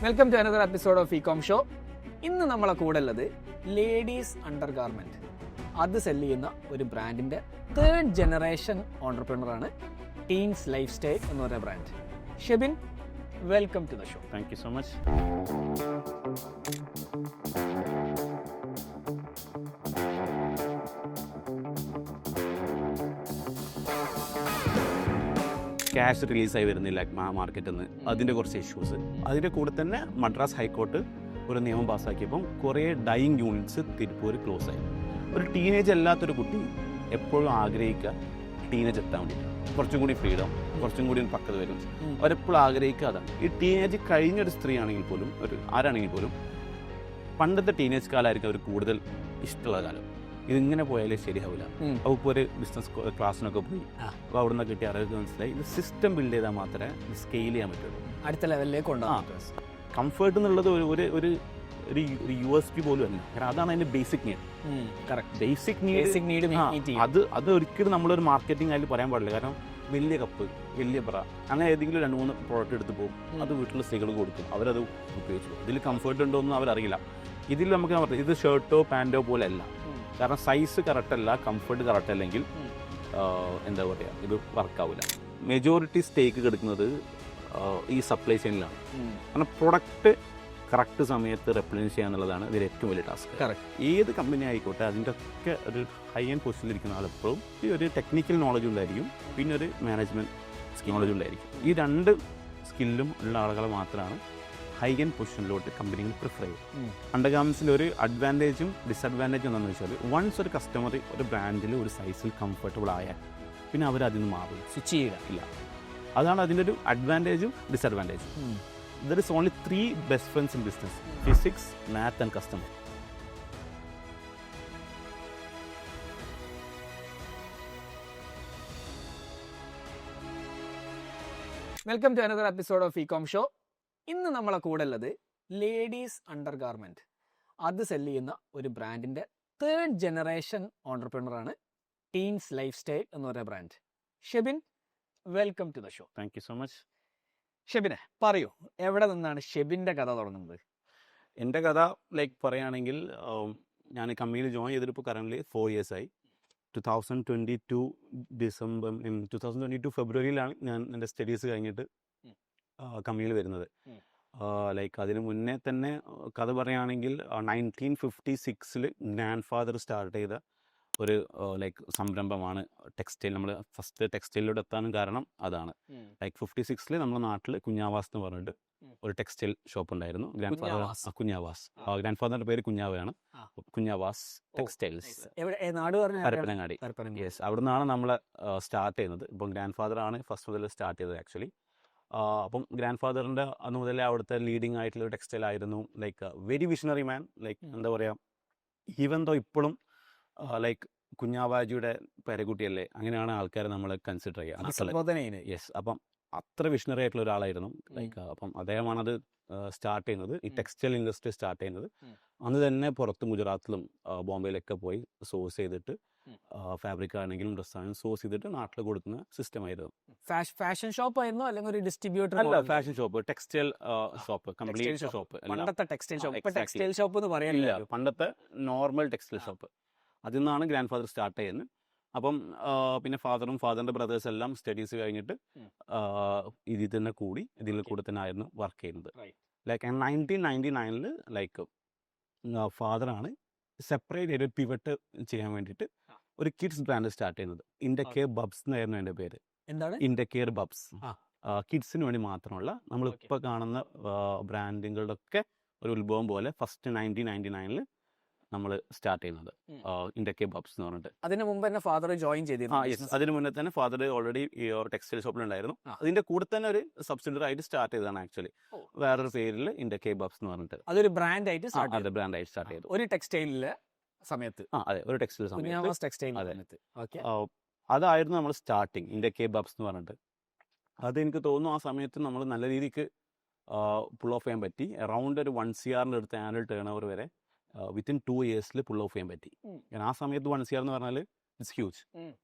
Welcome to another episode of ecom show. ഇന്ന് നമ്മളെ കൂടെ ഉള്ളത് ലേഡീസ് അണ്ടർ ഗാർമെന്റ് അത് സെല് ചെയ്യുന്ന ഒരു ബ്രാൻഡിന്റെ 3rd ജനറേഷൻ ഓണ്ടർപ്രണർ ആണ് ടീൻസ് ലൈഫ് സ്റ്റൈൽ എന്ന് പറയുന്ന brand. Shebin, welcome to the show. Thank you so much. Cash റിലീസായി വരുന്നില്ല മാർക്കറ്റിൽ നിന്ന്, അതിൻ്റെ കുറച്ച് ഇഷ്യൂസ്. അതിൻ്റെ കൂടെ തന്നെ മദ്രാസ് ഹൈക്കോർട്ട് ഒരു നിയമം പാസ്സാക്കിയപ്പം കുറേ ഡൈയിങ് യൂണിറ്റ്സ് തിരുപ്പൂർ ക്ലോസ് ആയി. ഒരു ടീനേജ് അല്ലാത്തൊരു കുട്ടി എപ്പോഴും ആഗ്രഹിക്കുക ടീനേജ് എത്താൻ വേണ്ടിയിട്ട്, കുറച്ചും കൂടി ഫ്രീഡം, കുറച്ചും കൂടി പക്വത വരും. അവരെപ്പോഴും ആഗ്രഹിക്കുക അതാണ്. ഈ ടീനേജ് കഴിഞ്ഞൊരു സ്ത്രീ ആണെങ്കിൽ പോലും, ആരാണെങ്കിൽ പോലും പണ്ടത്തെ ടീനേജ് കാലമായിരിക്കും അവർ കൂടുതൽ ഇഷ്ടമുള്ള കാലം. ഇതിങ്ങനെ പോയാലേ ശരിയാവില്ല. അപ്പോൾ ഇപ്പോൾ ഒരു ബിസിനസ് ക്ലാസ്സിനൊക്കെ പോയി, അപ്പോൾ അവിടെ നിന്ന് കിട്ടിയ അറിവ് മനസ്സിലായി ഇത് സിസ്റ്റം ബിൽഡ് ചെയ്താൽ മാത്രമേ സ്കെയിൽ ചെയ്യാൻ പറ്റുള്ളൂ, അടുത്ത ലെവലിലേക്ക് കൊണ്ടുപോകാം. കംഫർട്ട് എന്നുള്ളത് ഒരു USP പോലും അല്ല. കാരണം അതാണ് അതിൻ്റെ ബേസിക് നീഡ്. ബേസിക് നീഡ് അത് ഒരിക്കലും നമ്മളൊരു മാർക്കറ്റിംഗ് ആയിട്ട് പറയാൻ പാടില്ല. കാരണം വലിയ കപ്പ്, വലിയ ബ്ര, അങ്ങനെ ഏതെങ്കിലും 2-3 പ്രോഡക്റ്റ് എടുത്ത് പോകും, അത് വീട്ടിലെ സ്ത്രീകൾ കൊടുക്കും, അവരത് ഉപയോഗിച്ചു. ഇതിൽ കംഫർട്ട് ഉണ്ടോ എന്നും അവരറിയില്ല. ഇതിൽ നമുക്ക് പറയാം ഇത് ഷർട്ടോ പാൻറ്റോ പോലെ അല്ല. കാരണം സൈസ് കറക്റ്റ് അല്ല, കംഫർട്ട് കറക്റ്റ് അല്ലെങ്കിൽ എന്താ പറയുക, ഇത് വർക്കാവില്ല. മെജോറിറ്റി സ്റ്റേക്ക് കിടക്കുന്നത് ഈ സപ്ലൈ ചെയിനിലാണ്. കാരണം പ്രൊഡക്റ്റ് കറക്റ്റ് സമയത്ത് റെപ്ലിനിഷ് ചെയ്യുക എന്നുള്ളതാണ് ഇതിൽ ഏറ്റവും വലിയ ടാസ്ക്. ഏത് കമ്പനി ആയിക്കോട്ടെ അതിൻ്റെ ഒക്കെ ഒരു ഹൈ എൻഡ് പൊസിഷനിലിരിക്കുന്ന ആളെപ്പോഴും ഈ ഒരു ടെക്നിക്കൽ നോളജ് ഉണ്ടായിരിക്കും, പിന്നെ ഒരു മാനേജ്മെൻറ്റ് നോളജ് ഉണ്ടായിരിക്കും. ഈ 2 സ്കില്ലും ഉള്ള ആളുകളെ മാത്രമാണ് ഹൈ എൻഡ് പൊസിഷനിലോട്ട് കമ്പനികൾ പ്രിഫർ ചെയ്യും. അണ്ടർ ഗാർമെൻറ്റ്സിൻ്റെ ഒരു അഡ്വാൻറ്റേജും ഡിസഡ്വാൻറ്റേജും എന്താണെന്ന് വെച്ചാൽ, വൺസ് ഒരു കസ്റ്റമർ ഒരു ബ്രാൻഡിൽ ഒരു സൈസിൽ കംഫർട്ടബിൾ ആയാൽ പിന്നെ അവരതിൽ നിന്ന് മാറും, സ്വിച്ച് ചെയ്യുക. അതാണ് അതിൻ്റെ ഒരു അഡ്വാൻറ്റേജും ഡിസഡ്വാൻറ്റേജും. There is only 3 best friends in business: physics, math and customer. Welcome to another episode of ecom show. ഇന്ന് നമ്മളെ കൂടെ ഉള്ളത് ലേഡീസ് അണ്ടർ ഗാർമെന്റ് അത് സെല് ചെയ്യുന്ന ഒരു ബ്രാൻഡിന്റെ 3rd ജനറേഷൻ ഓണ്ടർപ്രണർ ആണ് ടീൻസ് ലൈഫ് സ്റ്റൈൽ എന്ന് പറയുന്ന brand. Shebin, welcome to the show. Thank you so much. ഷെബിനെ പറയൂ, എവിടെ നിന്നാണ് ഷെബിൻ്റെ കഥ തുടങ്ങുന്നത്? എൻ്റെ കഥ പറയുകയാണെങ്കിൽ, ഞാൻ കമ്പനിയിൽ ജോയിൻ ചെയ്തിട്ട് ഇപ്പോൾ കറൻ്റ് 4 years ആയി. 2022 ഫെബ്രുവരിയിലാണ് ഞാൻ എൻ്റെ സ്റ്റഡീസ് കഴിഞ്ഞിട്ട് കമ്പനിയിൽ വരുന്നത്. അതിന് മുന്നേ തന്നെ കഥ പറയുകയാണെങ്കിൽ 1956 ഗ്രാൻഡ് ഫാദർ സ്റ്റാർട്ട് ചെയ്ത ഒരു സംരംഭമാണ് ടെക്സ്റ്റൈൽ. നമ്മൾ ഫസ്റ്റ് ടെക്സ്റ്റൈലിലോട്ട് എത്താനും കാരണം അതാണ്. 56 നമ്മുടെ നാട്ടിൽ കുഞ്ഞാവാസ് എന്ന് പറഞ്ഞിട്ട് ഒരു ടെക്സ്റ്റൈൽ ഷോപ്പ് ഉണ്ടായിരുന്നു. ഗ്രാൻഡ് ഫാദറിന്റെ പേര് കുഞ്ഞാവയാണ്. കുഞ്ഞാവാസ് ടെക്സ്റ്റൈൽസ്, പരപ്പനങ്ങാടി. യെസ്, അവിടെ നിന്നാണ് നമ്മൾ സ്റ്റാർട്ട് ചെയ്യുന്നത്. ഇപ്പം ഗ്രാൻഡ് ഫാദർ ആണ് ഫസ്റ്റ് മുതൽ സ്റ്റാർട്ട് ചെയ്തത് ആക്ച്വലി. അപ്പം ഗ്രാൻഡ് ഫാദറിന്റെ അന്ന് മുതലേ അവിടുത്തെ ലീഡിങ് ആയിട്ടുള്ള ഒരു ടെക്സ്റ്റൈൽ ആയിരുന്നു. വെരി വിഷണറി മാൻ. എന്താ പറയുക, ഈവൻ ദോ ഇപ്പോഴും കുഞ്ഞാവാജിയുടെ പേരക്കുട്ടിയല്ലേ, അങ്ങനെയാണ് ആൾക്കാർ നമ്മൾ കൺസിഡർ ചെയ്യുക. യെസ്, അപ്പം അത്ര വിഷണറി ആയിട്ടുള്ള ഒരാളായിരുന്നു. അപ്പം അദ്ദേഹമാണത് സ്റ്റാർട്ട് ചെയ്യുന്നത്, ഈ ടെക്സ്റ്റൈൽ ഇൻഡസ്ട്രി സ്റ്റാർട്ട് ചെയ്യുന്നത്. അന്ന് തന്നെ പുറത്ത് ഗുജറാത്തിലും ബോംബെയിലൊക്കെ പോയി സോഴ്സ് ചെയ്തിട്ട് ഫാബ്രിക് ആണെങ്കിലും ഡ്രസ് ആണെങ്കിലും സോഴ്സ് ചെയ്തിട്ട് നാട്ടിൽ കൊടുക്കുന്ന സിസ്റ്റം ആയിരുന്നു. ഫാഷൻ ഷോപ്പ് ആയിരുന്നു അല്ലെങ്കിൽ ഒരു ഡിസ്ട്രിബ്യൂട്ടർ? അല്ല, fashion shop, textile shop, complete shop. പണ്ടത്തെ ടെക്സ്റ്റൈൽ ഷോപ്പ്, ടെക്സ്റ്റൈൽ ഷോപ്പ് എന്ന് പറയാനില്ല, പണ്ടത്തെ നോർമൽ ടെക്സ്റ്റൈൽ ഷോപ്പ്. അതിൽ നിന്നാണ് ഗ്രാൻഡ് ഫാദർ സ്റ്റാർട്ട് ചെയ്യുന്നത്. അപ്പം പിന്നെ ഫാദറിൻ്റെ ബ്രദേഴ്സ് എല്ലാം സ്റ്റഡീസ് കഴിഞ്ഞിട്ട് ഇതിൽ തന്നെ കൂടി ഇതിൽ കൂടെ തന്നെ ആയിരുന്നു വർക്ക് ചെയ്യുന്നത്. 1999 ഫാദറാണ് സെപ്പറേറ്റ് ആയിട്ട് പിവറ്റ് ചെയ്യാൻ വേണ്ടിയിട്ട് ഒരു കിഡ്സ് ബ്രാൻഡ് സ്റ്റാർട്ട് ചെയ്യുന്നത്. ഇൻഡക്കെയർ ബബ്സ് എന്നായിരുന്നു എൻ്റെ പേര്. എന്താണ് ഇൻഡക്കെയർ ബബ്സ്? കിഡ്സിന് വേണ്ടി മാത്രമുള്ള നമ്മളിപ്പോൾ കാണുന്ന ബ്രാൻഡുകളുടെ ഒക്കെ ഒരു ഉത്ഭവം പോലെ ഫസ്റ്റ് 1999 നമ്മൾ സ്റ്റാർട്ട് ചെയ്യുന്നത് ഇൻഡക്കെയർ ബബ്സ് എന്ന് പറഞ്ഞിട്ട്. അതിന് മുമ്പ് തന്നെ ഫാദർ ജോയിൻ ചെയ്തിരുന്നു. അതിന് മുന്നേ തന്നെ ഫാദർ ഓൾറെഡി ഈ ടെക്സ്റ്റൈൽ ഷോപ്പിലുണ്ടായിരുന്നു. അതിന്റെ കൂടെ തന്നെ ഒരു സബ്സിഡറി ആയിട്ട് സ്റ്റാർട്ട് ചെയ്തതാണ് ആക്ച്വലി, വേറൊരു പേരിൽ ഇൻഡക്കെയർ ബബ്സ് എന്ന് പറഞ്ഞിട്ട്. അതൊരു ബ്രാൻഡ് ആയിട്ട് സ്റ്റാർട്ട് ചെയ്തു ഒരു ടെക്സ്റ്റൈലിലെ സമയത്ത്. അതെ, ഒരു ടെക്സ്റ്റൈൽ സമയത്ത്. അതായിരുന്നു നമ്മൾ സ്റ്റാർട്ടിങ്, ഇൻഡക്കെയർ ബബ്സ് എന്ന് പറഞ്ഞിട്ട്. അത് എനിക്ക് തോന്നുന്നു ആ സമയത്ത് നമ്മൾ നല്ല രീതിക്ക് പുൾ ഓഫ് ചെയ്യാൻ പറ്റി. അറൗണ്ട് ഒരു 1 CR അടുത്ത് ആനുവൽ ടേൺ ഓവർ വരെ വിത്തിൻ 2 years പുൾ ഓഫ് ചെയ്യാൻ പറ്റി. കാരണം ആ സമയത്ത് 1 CR എന്ന് പറഞ്ഞാൽ ഇറ്റ്സ് ഹ്യൂജ്.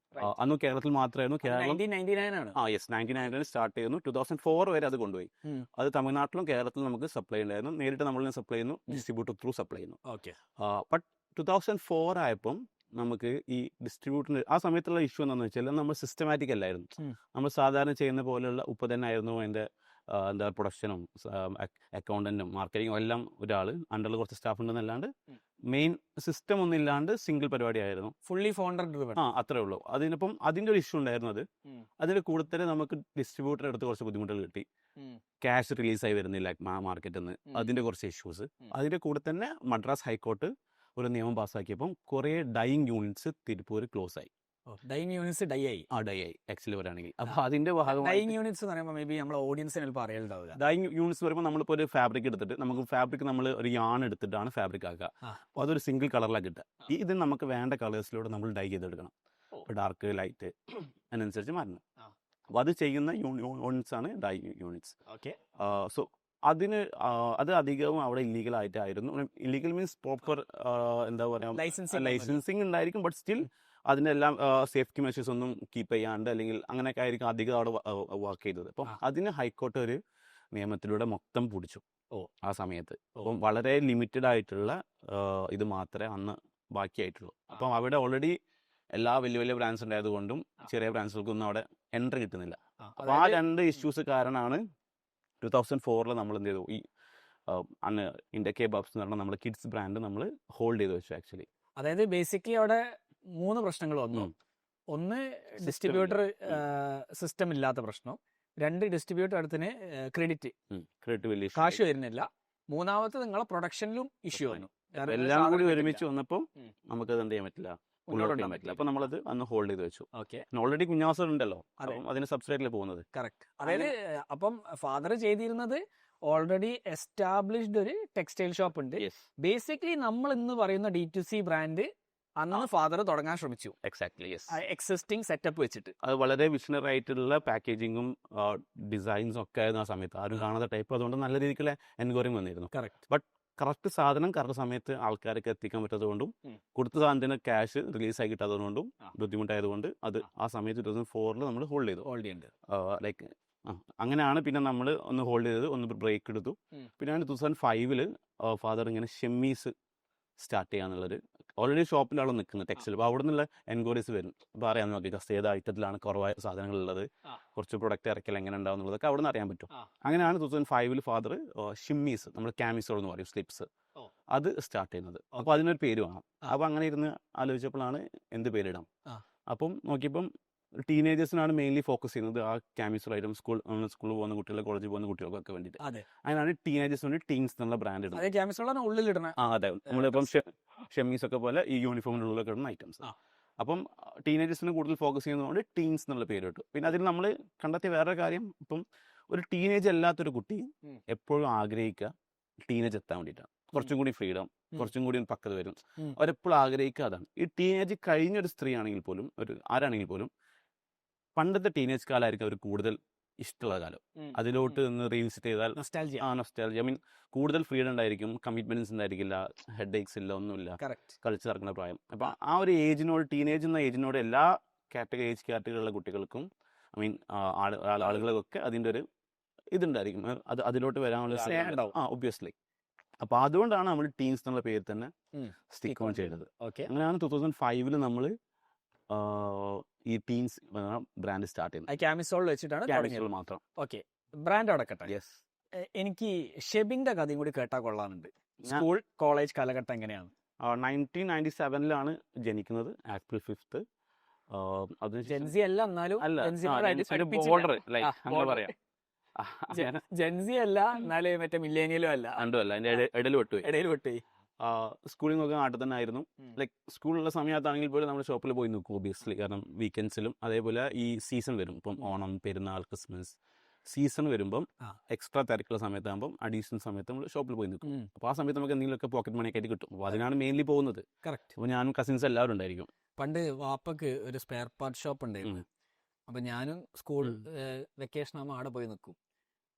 അന്ന് കേരളത്തിൽ മാത്രമായിരുന്നു. കേരളം 1999 ആണ്. 1999 സ്റ്റാർട്ട് ചെയ്യുന്നു. 2004 വരെ അത് കൊണ്ടുപോയി. ഉം. അത് തമിഴ്നാട്ടിലും കേരളത്തിലും നമുക്ക് സപ്ലൈ ഉണ്ടായിരുന്നു. നേരിട്ട് നമ്മൾ സപ്ലൈ ചെയ്യുന്നു, ഡിസ്ട്രിബ്യൂട്ടർ ത്രൂ സപ്ലൈ ചെയ്യുന്നു. ഓക്കെ. ബട്ട് 2004 ആയപ്പം നമുക്ക് ഈ ഡിസ്ട്രിബ്യൂട്ടറിന് ആ സമയത്തുള്ള ഇഷ്യൂ എന്താണെന്ന് വെച്ചാൽ നമ്മൾ സിസ്റ്റമാറ്റിക് അല്ലായിരുന്നു. നമ്മൾ സാധാരണ ചെയ്യുന്ന പോലെയുള്ള ഉപ്പ് തന്നെ ആയിരുന്നു അതിൻ്റെ എന്താ പ്രൊഡക്ഷനും അക്കൗണ്ടന്റും മാർക്കറ്റിങ്ങും എല്ലാം ഒരാൾ അണ്ടറിൽ കുറച്ച് സ്റ്റാഫ് ഉണ്ടെന്നല്ലാണ്ട് മെയിൻ സിസ്റ്റം ഒന്നും ഇല്ലാണ്ട് സിംഗിൾ പരിപാടിയായിരുന്നു. Fully founder driven. അത്രേ ഉള്ളൂ. അതിനിപ്പം അതിൻ്റെ ഒരു ഇഷ്യൂ ഉണ്ടായിരുന്നു. അതിൻ്റെ കൂടെ തന്നെ നമുക്ക് ഡിസ്ട്രിബ്യൂട്ടർ എടുത്ത് കുറച്ച് ബുദ്ധിമുട്ടുകൾ കിട്ടി. ക്യാഷ് റിലീസായി വരുന്നില്ല മാർക്കറ്റിൽ നിന്ന്, അതിൻ്റെ കുറച്ച് ഇഷ്യൂസ്. അതിൻ്റെ കൂടെ തന്നെ മദ്രാസ് ഹൈക്കോർട്ട് ഒരു നിയമം പാസ്സാക്കിയപ്പം കുറേ ഡൈയിങ് യൂണിറ്റ്സ് തിരുപ്പൂർ ക്ലോസ് ആയി. ഡൈയിങ് യൂണിറ്റ്സ് ഡൈ ആയി ആക്ച്വലി പറയുകയാണെങ്കിൽ. അപ്പോൾ അതിന്റെ ഡൈയിങ് യൂണിറ്റ്സ് എന്ന് പറയുമ്പോൾ മേ ബി നമ്മുടെ ഓഡിയൻസിന് ചിലപ്പോൾ അറിയാനുണ്ടാവില്ല. ഡൈയിങ് യൂണിറ്റ്സ് പറയുമ്പോൾ നമ്മളിപ്പോൾ ഒരു ഫാബ്രിക് എടുത്തിട്ട് നമുക്ക് ഫാബ്രിക് നമ്മൾ ഒരു യാൺ എടുത്തിട്ടാണ് ഫാബ്രിക് ആക്കുക. അപ്പോൾ അതൊരു സിംഗിൾ കളറിലാണ് കിട്ടുക. ഇത് നമുക്ക് വേണ്ട കളേഴ്സിലൂടെ നമ്മൾ ഡൈ ചെയ്തെടുക്കണം. ഇപ്പോൾ ഡാർക്ക് ലൈറ്റ് അതിനനുസരിച്ച് മാറണം. അപ്പോൾ അത് ചെയ്യുന്ന യൂണിറ്റ്സ് ആണ് ഡൈ യൂണിറ്റ്സ്. ഓക്കെ. സോ അത് അധികവും അവിടെ ഇല്ലീഗൽ ആയിട്ടായിരുന്നു. ഇല്ലീഗൽ മീൻസ് പ്രോപ്പർ എന്താ പറയുക ലൈസൻസിങ് ഉണ്ടായിരിക്കും. ബട്ട് സ്റ്റിൽ അതിൻ്റെ എല്ലാം സേഫ്റ്റി മെഷേഴ്സ് ഒന്നും കീപ്പ് ചെയ്യാണ്ട് അല്ലെങ്കിൽ അങ്ങനെയൊക്കെ ആയിരിക്കും അധികം അവിടെ വർക്ക് ചെയ്തത്. അപ്പം അതിന് ഹൈക്കോർട്ട് ഒരു നിയമത്തിലൂടെ മൊത്തം പിടിച്ചു ആ സമയത്ത്. അപ്പം വളരെ ലിമിറ്റഡ് ആയിട്ടുള്ള ഇത് മാത്രമേ അന്ന് ബാക്കിയായിട്ടുള്ളൂ. അപ്പം അവിടെ ഓൾറെഡി എല്ലാ വലിയ വലിയ ബ്രാൻഡ്സ് ഉണ്ടായതുകൊണ്ടും ചെറിയ ബ്രാൻഡ്സുകൾക്കൊന്നും അവിടെ എൻട്രി കിട്ടുന്നില്ല. അപ്പോൾ ആ രണ്ട് ഇഷ്യൂസ് കാരണമാണ് 2004 നമ്മൾ എന്ത് ചെയ്തു, ഈ അന്ന് ഇന്ത്യ കെബാബ്സ് എന്ന് പറഞ്ഞാൽ നമ്മൾ കിഡ്സ് ബ്രാൻഡ് നമ്മൾ ഹോൾഡ് ചെയ്ത് വെച്ചു ആക്ച്വലി. അതായത് ബേസിക്കലി അവിടെ 3 പ്രശ്നങ്ങൾ വന്നു. ഒന്ന് ഡിസ്ട്രിബ്യൂട്ടർ സിസ്റ്റം ഇല്ലാത്ത പ്രശ്നം, 2 ഡിസ്ട്രിബ്യൂട്ടർ അടുത്തിന് ക്രെഡിറ്റ് വലിയ കാശ് വരുന്നില്ല, മൂന്നാമത്തെ നിങ്ങളെ പ്രൊഡക്ഷനിലും ഇഷ്യൂ വന്നു. എല്ലാം കൂടി ഒരുമിച്ച് വന്നപ്പോൾ നമുക്കത് എന്ത് ചെയ്യാൻ പറ്റില്ല, മുന്നോട്ട് പറ്റില്ല. അപ്പൊ നമ്മളത് അന്ന് ഹോൾഡ് ചെയ്ത് വെച്ചു. ഓക്കെ. ഓൾറെഡി കുഞ്ഞാസർ ഉണ്ടല്ലോ, അതിന് സബ്സിഡറിൽ പോകുന്നത്. കറക്റ്റ്. അതായത് അപ്പം ഫാദർ ചെയ്തിരുന്നത് ഓൾറെഡി എസ്റ്റാബ്ലിഷ്ഡ് ഒരു ടെക്സ്റ്റൈൽ ഷോപ്പ് ഉണ്ട്. ബേസിക്കലി നമ്മൾ ഇന്ന് പറയുന്ന D2C ബ്രാൻഡ് അന്ന് ഫാദർ തുടങ്ങാൻ ശ്രമിച്ചു. Exactly, yes. എക്സിസ്റ്റിംഗ് സെറ്റപ്പ് വെച്ചിട്ട് അത് വളരെ വിഷണറി ആയിട്ടുള്ള പാക്കേജിങ്ങും ഡിസൈൻസും ഒക്കെ ആയിരുന്നു ആ സമയത്ത്. ആരും കാണാത്ത ടൈപ്പ്. അതുകൊണ്ട് നല്ല രീതിക്കുള്ള എൻക്വയറിയും വന്നിരുന്നു. കറക്റ്റ്. ബട്ട് കറക്റ്റ് സാധനം കറക്റ്റ് സമയത്ത് ആൾക്കാർക്ക് എത്തിക്കാൻ പറ്റാത്തതുകൊണ്ടും കൊടുത്ത സാധനത്തിന് ക്യാഷ് റിലീസായി കിട്ടാത്തതുകൊണ്ടും ബുദ്ധിമുട്ടായതുകൊണ്ട് അത് ആ സമയത്ത് 2004 നമ്മൾ ഹോൾഡ് ചെയ്തു. ലൈക്ക് അങ്ങനെയാണ് പിന്നെ നമ്മൾ ഒന്ന് ഹോൾഡ് ചെയ്തത്, ഒന്ന് ബ്രേക്ക് എടുത്തു. പിന്നെ 2005 ഫാദർ ഇങ്ങനെ ഷെമ്മീസ് സ്റ്റാർട്ട് ചെയ്യാന്നുള്ളൊരു ഓൾറെഡി ഷോപ്പിലാണ് നിൽക്കുന്നത് ടെക്സ്റ്റൈൽ. അപ്പോൾ അവിടെ നിന്നുള്ള എൻക്വയറീസ് വരും. അപ്പോൾ അറിയാൻ നോക്കി ജസ്റ്റ് ഏത് ഐറ്റത്തിലാണ് കുറവായ സാധനങ്ങളുള്ളത്, കുറച്ച് പ്രൊഡക്റ്റ് ഇറക്കൽ എങ്ങനെ ഉണ്ടാവും എന്നുള്ളതൊക്കെ അവിടെ നിന്ന് അറിയാൻ പറ്റും. അങ്ങനെയാണ് 2005 ഫാദർ ഷിമ്മീസ്, നമ്മൾ ക്യാമിസോൾ എന്ന് പറയും, സ്ലിപ്സ്, അത് സ്റ്റാർട്ട് ചെയ്യുന്നത്. അപ്പോൾ അതിനൊരു പേര് വേണം. അപ്പോൾ അങ്ങനെ ഇരുന്ന് ആലോചിച്ചപ്പോഴാണ് എന്ത് പേരിടാം. അപ്പം നോക്കിയപ്പം ടീനേജേഴ്സിനാണ് മെയിൻലി ഫോക്കസ് ചെയ്യുന്നത്. ആ ക്യാമിസോൾ ഐറ്റം സ്കൂളിൽ പോകുന്ന കുട്ടികൾ, കോളേജിൽ പോകുന്ന കുട്ടികൾക്കൊക്കെ വേണ്ടിയിട്ട്. അങ്ങനെയാണ് ടീനേജേഴ്സിന് വേണ്ടി ടീൻസ് എന്നുള്ള ബ്രാൻഡ് ഇടുന്നത്. അതെ, നമ്മളിപ്പം ഷെമ്മീസ് ഒക്കെ പോലെ ഈ യൂണിഫോമിൻ്റെ ഉള്ളിലൊക്കെ ഇടുന്ന ഐറ്റംസ്. അപ്പം ടീനേജേഴ്സിന് കൂടുതൽ ഫോക്കസ് ചെയ്യുന്നതുകൊണ്ട് ടീൻസ് എന്നുള്ള പേര് ഇട്ടു. പിന്നെ അതിൽ നമ്മൾ കണ്ടെത്തിയ വേറൊരു കാര്യം, ഇപ്പം ഒരു ടീനേജ് അല്ലാത്തൊരു കുട്ടി എപ്പോഴും ആഗ്രഹിക്കുക ടീനേജ് എത്താൻ വേണ്ടിയിട്ടാണ്. കുറച്ചും കൂടി ഫ്രീഡം, കുറച്ചും കൂടി പക്വത വരും. അവരെപ്പോഴും ആഗ്രഹിക്കുക അതാണ്. ഈ ടീനേജ് കഴിഞ്ഞൊരു സ്ത്രീ ആണെങ്കിൽ പോലും, ആരാണെങ്കിൽ പോലും, പണ്ടത്തെ ടീനേജ് കാലമായിരിക്കും അവർ കൂടുതൽ ഇഷ്ടമുള്ള കാലം. അതിലോട്ട് നിന്ന് റീവിസിറ്റ് ചെയ്താൽ നൊസ്റ്റാൾജിയ, ഐ മീൻ കൂടുതൽ ഫ്രീഡം ഉണ്ടായിരിക്കും, കമ്മിറ്റ്മെന്റ്സ് ഉണ്ടായിരിക്കില്ല, ഹെഡ് ഏക്സ് ഇല്ല, ഒന്നുമില്ല, കളിച്ച് നടക്കുന്ന പ്രായം. അപ്പം ആ ഒരു ഏജിനോട്, ടീനേജ് എന്ന ഏജിനോട് എല്ലാ ഏജ് കാറ്റഗറിയിലുള്ള കുട്ടികൾക്കും, ഐ മീൻ ആളുകൾക്കൊക്കെ അതിൻ്റെ ഒരു ഇതുണ്ടായിരിക്കും. അതിലോട്ട് വരാനുള്ള ഒബ്വിയസ്ലി. അപ്പോൾ അതുകൊണ്ടാണ് നമ്മൾ ടീൻസ് എന്നുള്ള പേര് തന്നെ സ്റ്റിക്ക് ഓൺ ചെയ്തത്. അങ്ങനെയാണ് 2005 നമ്മൾ ഈ ടീൻസ് ബ്രാൻഡ് സ്റ്റാർട്ട് ചെയ്യുന്നത്. ക്യാമിസോൾ വെച്ചിട്ടാണ് മാത്രം. ഓക്കെ, ബ്രാൻഡ് അടക്കട്ടെ. യെസ്. എനിക്ക് ഷെബിന്റെ കഥയും കൂടി കേട്ടാ കൊള്ളാനുണ്ട്. സ്കൂൾ കോളേജ് കാലഘട്ടം എങ്ങനെയാണ്? 1997 ജനിക്കുന്നത്, April 5th. അത് ജെൻസി അല്ല, എന്നാലും ബോർഡർ അങ്ങനെ പറയാം. ജെൻസി അല്ല, എന്നാലും മറ്റേ മില്ലേനിയലും അല്ല, അതിന്റെ ഇടയിൽ വിട്ടുപോയി. സ്കൂളിംഗ് ഒക്കെ നാട്ടിൽ തന്നെ ആയിരുന്നു. ലൈക്ക് സ്കൂളിലുള്ള സമയത്താണെങ്കിൽ പോലും നമ്മൾ ഷോപ്പിൽ പോയി നിൽക്കും ഒബിയസ്ലി. കാരണം വീക്കെൻഡ്സിലും അതേപോലെ ഈ സീസൺ വരും, ഇപ്പം ഓണം, പെരുന്നാൾ, ക്രിസ്മസ് സീസൺ വരുമ്പം എക്സ്ട്രാ തിരക്കുള്ള സമയത്താകുമ്പം അഡീഷണൽ സമയത്ത് നമ്മൾ ഷോപ്പിൽ പോയി നിൽക്കും. അപ്പോൾ ആ സമയത്ത് നമുക്ക് എന്തെങ്കിലുമൊക്കെ പോക്കറ്റ് മണിയൊക്കെ ആയിട്ട് കിട്ടും. അപ്പോൾ അതിനാണ് മെയിൻലി പോകുന്നത്. കറക്റ്റ്. അപ്പോൾ ഞാനും കസിൻസ് എല്ലാവരും ഉണ്ടായിരിക്കും. പണ്ട് വാപ്പക്ക് ഒരു സ്പെയർ പാർട്ട് ഷോപ്പ് ഉണ്ടായിരുന്നു. അപ്പം ഞാനും സ്കൂൾ വെക്കേഷൻ ആകുമ്പോൾ അവിടെ പോയി നിൽക്കും.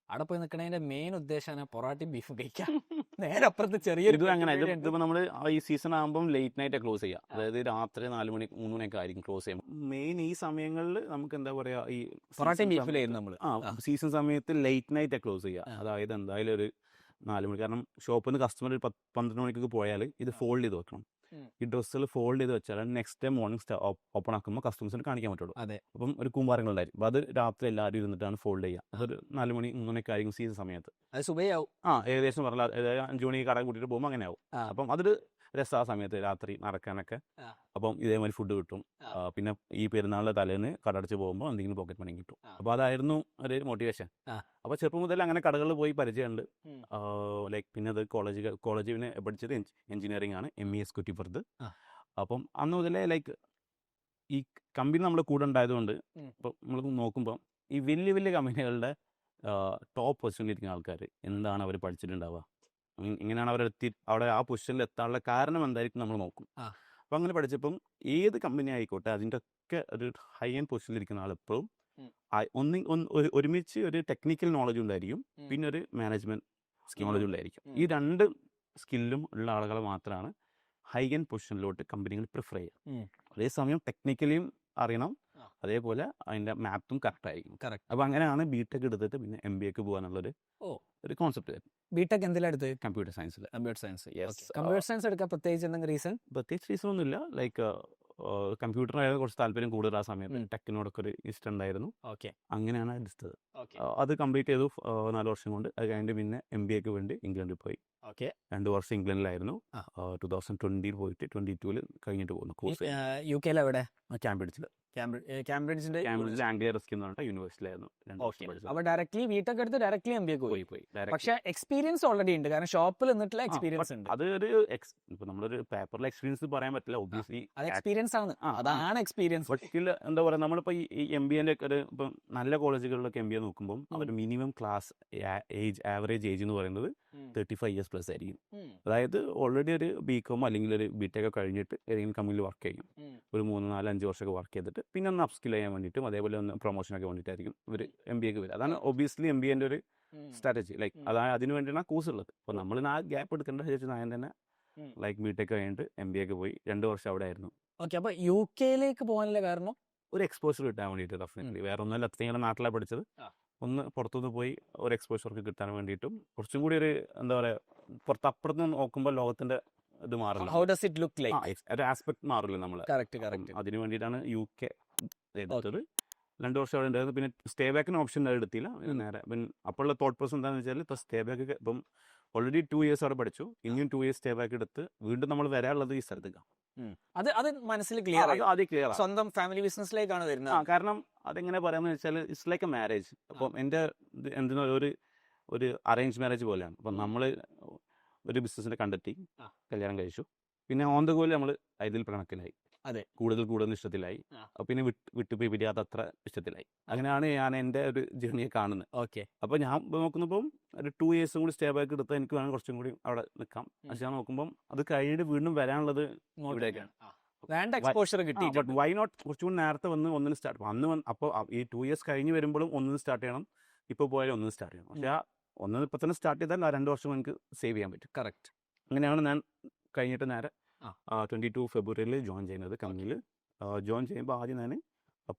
അവിടെ പോയി നിൽക്കണതിൻ്റെ മെയിൻ ഉദ്ദേശമാണ് പൊറാട്ടി ബീഫ് കഴിക്കാം. നേരെ അപ്പുറത്ത് ചെറിയൊരു ഇത് അങ്ങനെ ഇതിപ്പോൾ നമ്മൾ ഈ സീസൺ ആകുമ്പോൾ ലേറ്റ് നൈറ്റ് ക്ലോസ് ചെയ്യുക. അതായത് രാത്രി 4 മണി 3 മണിയൊക്കെ ആയിരിക്കും ക്ലോസ് ചെയ്യുമ്പോൾ. മെയിൻ ഈ സമയങ്ങളിൽ നമുക്ക് എന്താ പറയുക, ഈ സീസൺ സമയത്ത് ലേറ്റ് നൈറ്റ് ക്ലോസ് ചെയ്യുക. അതായത് എന്തായാലും ഒരു 4 മണി. കാരണം ഷോപ്പിൽ നിന്ന് കസ്റ്റമർ 12 മണിക്കൊക്കെ പോയാൽ ഇത് ഫോൾഡ് ചെയ്ത് വെക്കണം. ഈ ഡ്രസ്സുകൾ ഫോൾഡ് ചെയ്ത് വെച്ചാൽ നെക്സ്റ്റ് ഡേ മോർണിംഗ് ഓപ്പൺ ആക്കുമ്പോൾ കസ്റ്റമേഴ്സിന് കാണിക്കാൻ പറ്റുള്ളൂ. അപ്പം ഒരു കൂമ്പാരങ്ങളുണ്ടായിരിക്കും. അപ്പോൾ അത് രാത്രി എല്ലാവരും ഇരുന്നിട്ടാണ് ഫോൾഡ് ചെയ്യുക. അതൊരു 4 മണി 3 മണിയൊക്കെ ആയിരിക്കും സീസൺ സമയത്ത്. അത് സുബൈയാവും. ഏകദേശം പറഞ്ഞാൽ 5 മണി കട കൂട്ടിയിട്ട് പോകുമ്പോൾ അങ്ങനെ ആവും. അപ്പം അതൊരു രസാ സമയത്ത് രാത്രി നടക്കാനൊക്കെ. അപ്പം ഇതേമാതിരി ഫുഡ് കിട്ടും. പിന്നെ ഈ പെരുന്നാളിൻ്റെ തലേന്ന് കട അടച്ച് പോകുമ്പോൾ എന്തെങ്കിലും പോക്കറ്റ് മണി കിട്ടും. അപ്പോൾ അതായിരുന്നു ഒരു മോട്ടിവേഷൻ. അപ്പോൾ ചെറുപ്പം മുതൽ അങ്ങനെ കടകളിൽ പോയി പരിചയമുണ്ട്. ലൈക്ക് പിന്നെ അത് കോളേജ് പിന്നെ പഠിച്ചത് എഞ്ചിനീയറിംഗ് ആണ്, ME എക്സിക്യൂട്ടീവ് ഫർദ്. അപ്പം അന്ന് മുതലേ ലൈക്ക് ഈ കമ്പനി നമ്മുടെ കൂടെ ഉണ്ടായതുകൊണ്ട് ഇപ്പം നമ്മൾ നോക്കുമ്പോൾ ഈ വലിയ വലിയ കമ്പനികളുടെ ടോപ്പ് പൊസിഷനിലിരിക്കുന്ന ആൾക്കാർ എന്താണ് അവർ പഠിച്ചിട്ടുണ്ടാവുക, ഇങ്ങനെയാണ് അവരെത്തി അവിടെ ആ പൊസിഷനിൽ എത്താനുള്ള കാരണം എന്തായിരിക്കും നമ്മൾ നോക്കും. അപ്പം അങ്ങനെ പഠിച്ചപ്പം ഏത് കമ്പനി ആയിക്കോട്ടെ അതിൻ്റെ ഒക്കെ ഒരു ഹൈ എൻഡ് പൊസിഷനിലിരിക്കുന്ന ആളെപ്പോഴും ഒരുമിച്ച് ഒരു ടെക്നിക്കൽ നോളജ് ഉണ്ടായിരിക്കും, പിന്നെ ഒരു മാനേജ്മെൻറ്റ് നോളജ് ഉണ്ടായിരിക്കും. ഈ 2 സ്കില്ലും ഉള്ള ആളുകളെ മാത്രമാണ് ഹൈ എൻഡ് പൊസിഷനിലോട്ട് കമ്പനികൾ പ്രിഫർ ചെയ്യുക. അതേസമയം ടെക്നിക്കലിയും അറിയണം, അതേപോലെ അതിൻ്റെ മാപ്പും കറക്റ്റ് ആയിരിക്കും. അപ്പോൾ അങ്ങനെയാണ് BTech എടുത്തിട്ട് പിന്നെ MBAക്ക് പോകാനുള്ളൊരു കോൺസെപ്റ്റ്. BTech എന്തിലാണ് എടുത്തത്? കമ്പ്യൂട്ടർ സയൻസിൽ. കമ്പ്യൂട്ടർ സയൻസ് എടുക്കാൻ പ്രത്യേകിച്ച് എന്തെങ്കിലും റീസൺ ഒന്നുമില്ല. ലൈക്ക് കമ്പ്യൂട്ടറിനായിരുന്നു കുറച്ച് താല്പര്യം കൂടുതൽ ആ സമയത്ത്. ടെക്കിനോടൊക്കെ ഒരു ഇഷ്ടം ഉണ്ടായിരുന്നു. അങ്ങനെയാണ് എടുത്തത്. അത് കംപ്ലീറ്റ് ചെയ്തു 4 വർഷം കൊണ്ട്. അത് കഴിഞ്ഞിട്ട് പിന്നെ MBAക്ക് വേണ്ടി ഇംഗ്ലണ്ടിൽ പോയി. 2 വർഷം ഇംഗ്ലണ്ടിലായിരുന്നു. 2020 പോയിട്ട് 2022 കഴിഞ്ഞിട്ട് പോകുന്നു കോഴ്സ്. UK എവിടെ? കാംബ്രിഡ്ജിന്റെ ആംഗ്ലിയ റിസ്ക് എന്ന് പറഞ്ഞ യൂണിവേഴ്സിറ്റിയിലായിരുന്നു. അപ്പോൾ ഡയറക്ട്ലി BTech എടുത്ത് ഡയറക്ട്ലി MBA പോയി. പക്ഷേ എക്സ്പീരിയൻസ് ഓൾറെഡി ഉണ്ട്, കാരണം ഷോപ്പിൽ നിന്നിട്ടുള്ള എക്സ്പീരിയൻസ് ഉണ്ട്. അതൊരു ഇപ്പൊ നമ്മളൊരു പേപ്പറിലെ എക്സ്പീരിയൻസ് പറയാൻ പറ്റില്ല, ഒബ്വിയസ്ലി അത് എക്സ്പീരിയൻസ് ആണ്. അതാണ് എക്സ്പീരിയൻസ്. പക്ഷേ എന്താ പറയുക, നമ്മളിപ്പോൾ ഈ MBA ഒരു ഇപ്പം നല്ല കോളേജുകളിലൊക്കെ MBA നോക്കുമ്പോൾ അവർ മിനിമം ക്ലാസ് ആവറേജ് ഏജ് എന്ന് പറയുന്നത് 35 years പ്ലസ് ആയിരിക്കും. അതായത് ഓൾറെഡി ഒരു BCom അല്ലെങ്കിൽ ഒരു BTech കഴിഞ്ഞിട്ട് ഏതെങ്കിലും കമ്പനിയിൽ വർക്ക് ചെയ്യും. ഒരു 3, 4, 5 വർഷമൊക്കെ വർക്ക് ചെയ്തിട്ട് പിന്നെ ഒന്ന് അപ്സ്കിൽ ചെയ്യാൻ വേണ്ടിയിട്ടും അതേപോലെ ഒന്ന് പ്രൊമോഷനൊക്കെ വേണ്ടിയിട്ടായിരിക്കും ഇവർ MBAക്ക് വരിക. അതാണ് ഒബ്വിയസ്ലി MBAൻ്റെ ഒരു സ്ട്രാറ്റജി. ലൈക്ക് അതാണ് അതിന് വേണ്ടിയാണ് കോഴ്സ് ഉള്ളത്. അപ്പോൾ നമ്മൾ ആ ഗ്യാപ്പ് എടുക്കേണ്ട വിചാരിച്ച് ഞാൻ തന്നെ ലൈക്ക് BTech കഴിഞ്ഞിട്ട് MBAക്ക് പോയി 2 വർഷം അവിടെ ആയിരുന്നു. അപ്പോൾ UK പോകാനുള്ള കാരണം ഒരു എക്സ്പോഷർ കിട്ടാൻ വേണ്ടിയിട്ട്. ഡെഫിനറ്റ്ലി വേറെ ഒന്നുമല്ല, അത്രയും നാട്ടിലാണ് പഠിച്ചത്. ഒന്ന് പുറത്തുനിന്ന് പോയി ഒരു എക്സ്പോഷർക്ക് കിട്ടാൻ വേണ്ടിയിട്ടും കുറച്ചും കൂടി ഒരു എന്താ പറയുക, അപ്പുറത്ത് നോക്കുമ്പോൾ ലോകത്തിന്റെ ഇത് മാറില്ല. How does it look like? ഒരു ആസ്പെക്ട് മാറില്ല നമ്മൾ. അതിന് വേണ്ടിയിട്ടാണ് UK എടുത്തത്. 2 വർഷം അവിടെ ഉണ്ടായിരുന്നു. പിന്നെ സ്റ്റേ ബാക്കിന് ഓപ്ഷൻ എടുത്തില്ല. നേരെ അപ്പോഴുള്ള തോട്ട് പ്രോസസ് എന്താണെന്ന് വെച്ചാൽ ഇപ്പോൾ സ്റ്റേ ബാക്ക് ഇപ്പം ഓൾറെഡി 2 years അവിടെ പഠിച്ചു, ഇനിയും 2 years സ്റ്റേ ബാക്ക് എടുത്ത് വീണ്ടും നമ്മൾ വരാനുള്ളത് ഈ സ്ഥലത്തേക്കാണ്. അത് മനസ്സിൽ ക്ലിയർ, സ്വന്തം ഫാമിലി ബിസിനസ്സിലേക്കാണ് വരുന്നത്. കാരണം അതെങ്ങനെ പറയാമെന്ന് വെച്ചാൽ ഇറ്റ്സ് ലൈക്ക് എ മാരേജ്. അപ്പം എൻ്റെ എന്തിനാ ഒരു അറേഞ്ച് മാരേജ് പോലെയാണ്. അപ്പം നമ്മൾ ഒരു ബിസിനസ്സിനെ കണ്ടെത്തി കല്യാണം കഴിച്ചു. പിന്നെ ഓൺ ദ ഗോയിൽ നമ്മൾ അതിൽ കണക്കിലായി, കൂടുതൽ ഇഷ്ടത്തിലായി. പിന്നെ വിട്ടുപോയി പിരിയാത്ത അത്ര ഇഷ്ടത്തിലായി. അങ്ങനെയാണ് ഞാൻ എൻ്റെ ഒരു ജേർണിയെ കാണുന്നത്. അപ്പോൾ ഞാൻ നോക്കുന്നപ്പം ഒരു 2 years കൂടി സ്റ്റേ ബാക്ക് എടുത്താൽ എനിക്ക് വേണം കുറച്ചും കൂടി അവിടെ നിൽക്കാം. പക്ഷെ ഞാൻ നോക്കുമ്പം അത് കഴിഞ്ഞിട്ട് വീണ്ടും വരാനുള്ളത് ഇവിടേക്കാണ്. ബട്ട് വൈ നോട്ട് കുറച്ചുകൂടി നേരത്തെ വന്ന് ഒന്നിന് സ്റ്റാർട്ട്. അപ്പോൾ ഈ 2 years കഴിഞ്ഞ് വരുമ്പോഴും ഒന്നിന് സ്റ്റാർട്ട് ചെയ്യണം. ഇപ്പോൾ പോയാലും ഒന്നിന് സ്റ്റാർട്ട് ചെയ്യണം. പക്ഷേ ഒന്നിന് ഇപ്പം തന്നെ സ്റ്റാർട്ട് ചെയ്താൽ ആ 2 വർഷം എനിക്ക് സേവ് ചെയ്യാൻ പറ്റും. കറക്റ്റ്. അങ്ങനെയാണ് ഞാൻ കഴിഞ്ഞിട്ട് നേരെ 22 February ജോയിൻ ചെയ്യുന്നത് കമ്പനിയിൽ. ജോയിൻ ചെയ്യുമ്പോൾ ആദ്യം ഞാൻ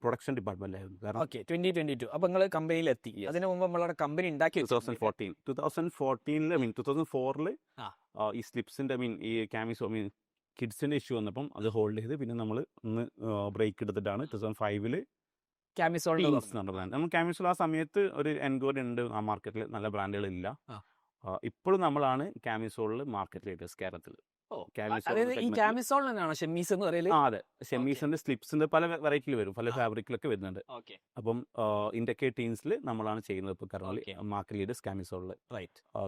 പ്രൊഡക്ഷൻ ഡിപ്പാർട്ട്മെന്റിലായിരുന്നു. കാരണം 2022 അപ്പോൾ നിങ്ങൾ കമ്പനിയിൽ എത്തി. അതിന് മുമ്പ് നമ്മളവിടെ കമ്പനി ഉണ്ടാക്കി 2004 ഈ സ്ലിപ്സിന്റെ ഈ കാമിസോ കിഡ്സിന്റെ ഇഷ്യൂ വന്നപ്പം അത് ഹോൾഡ് ചെയ്ത് പിന്നെ നമ്മൾ ഒന്ന് ബ്രേക്ക് എടുത്തിട്ടാണ് 2005 നമ്മൾ കാമിസോൾ ആ സമയത്ത് ഒരു എൻക്വയറി ഉണ്ട് ആ മാർക്കറ്റിൽ, നല്ല ബ്രാൻഡുകളില്ല. ഇപ്പോഴും നമ്മളാണ് കാമിസോളിൽ മാർക്കറ്റ് ലീഡേഴ്സ് കേരളത്തിൽ. അതെ, ഷെമ്മീസിന്റെ സ്ലിപ്സിന്റെ പല വെറൈറ്റിയിൽ വരും, പല ഫാബ്രിക്കിലൊക്കെ വരുന്നുണ്ട്. അപ്പം ഇന്ത്യക്കെ ടീംസിൽ നമ്മളാണ് ചെയ്യുന്നത് ഇപ്പോൾ കറന്റ് മാർക്കറ്റ് ലീഡേഴ്സ് കാമിസോളിൽ.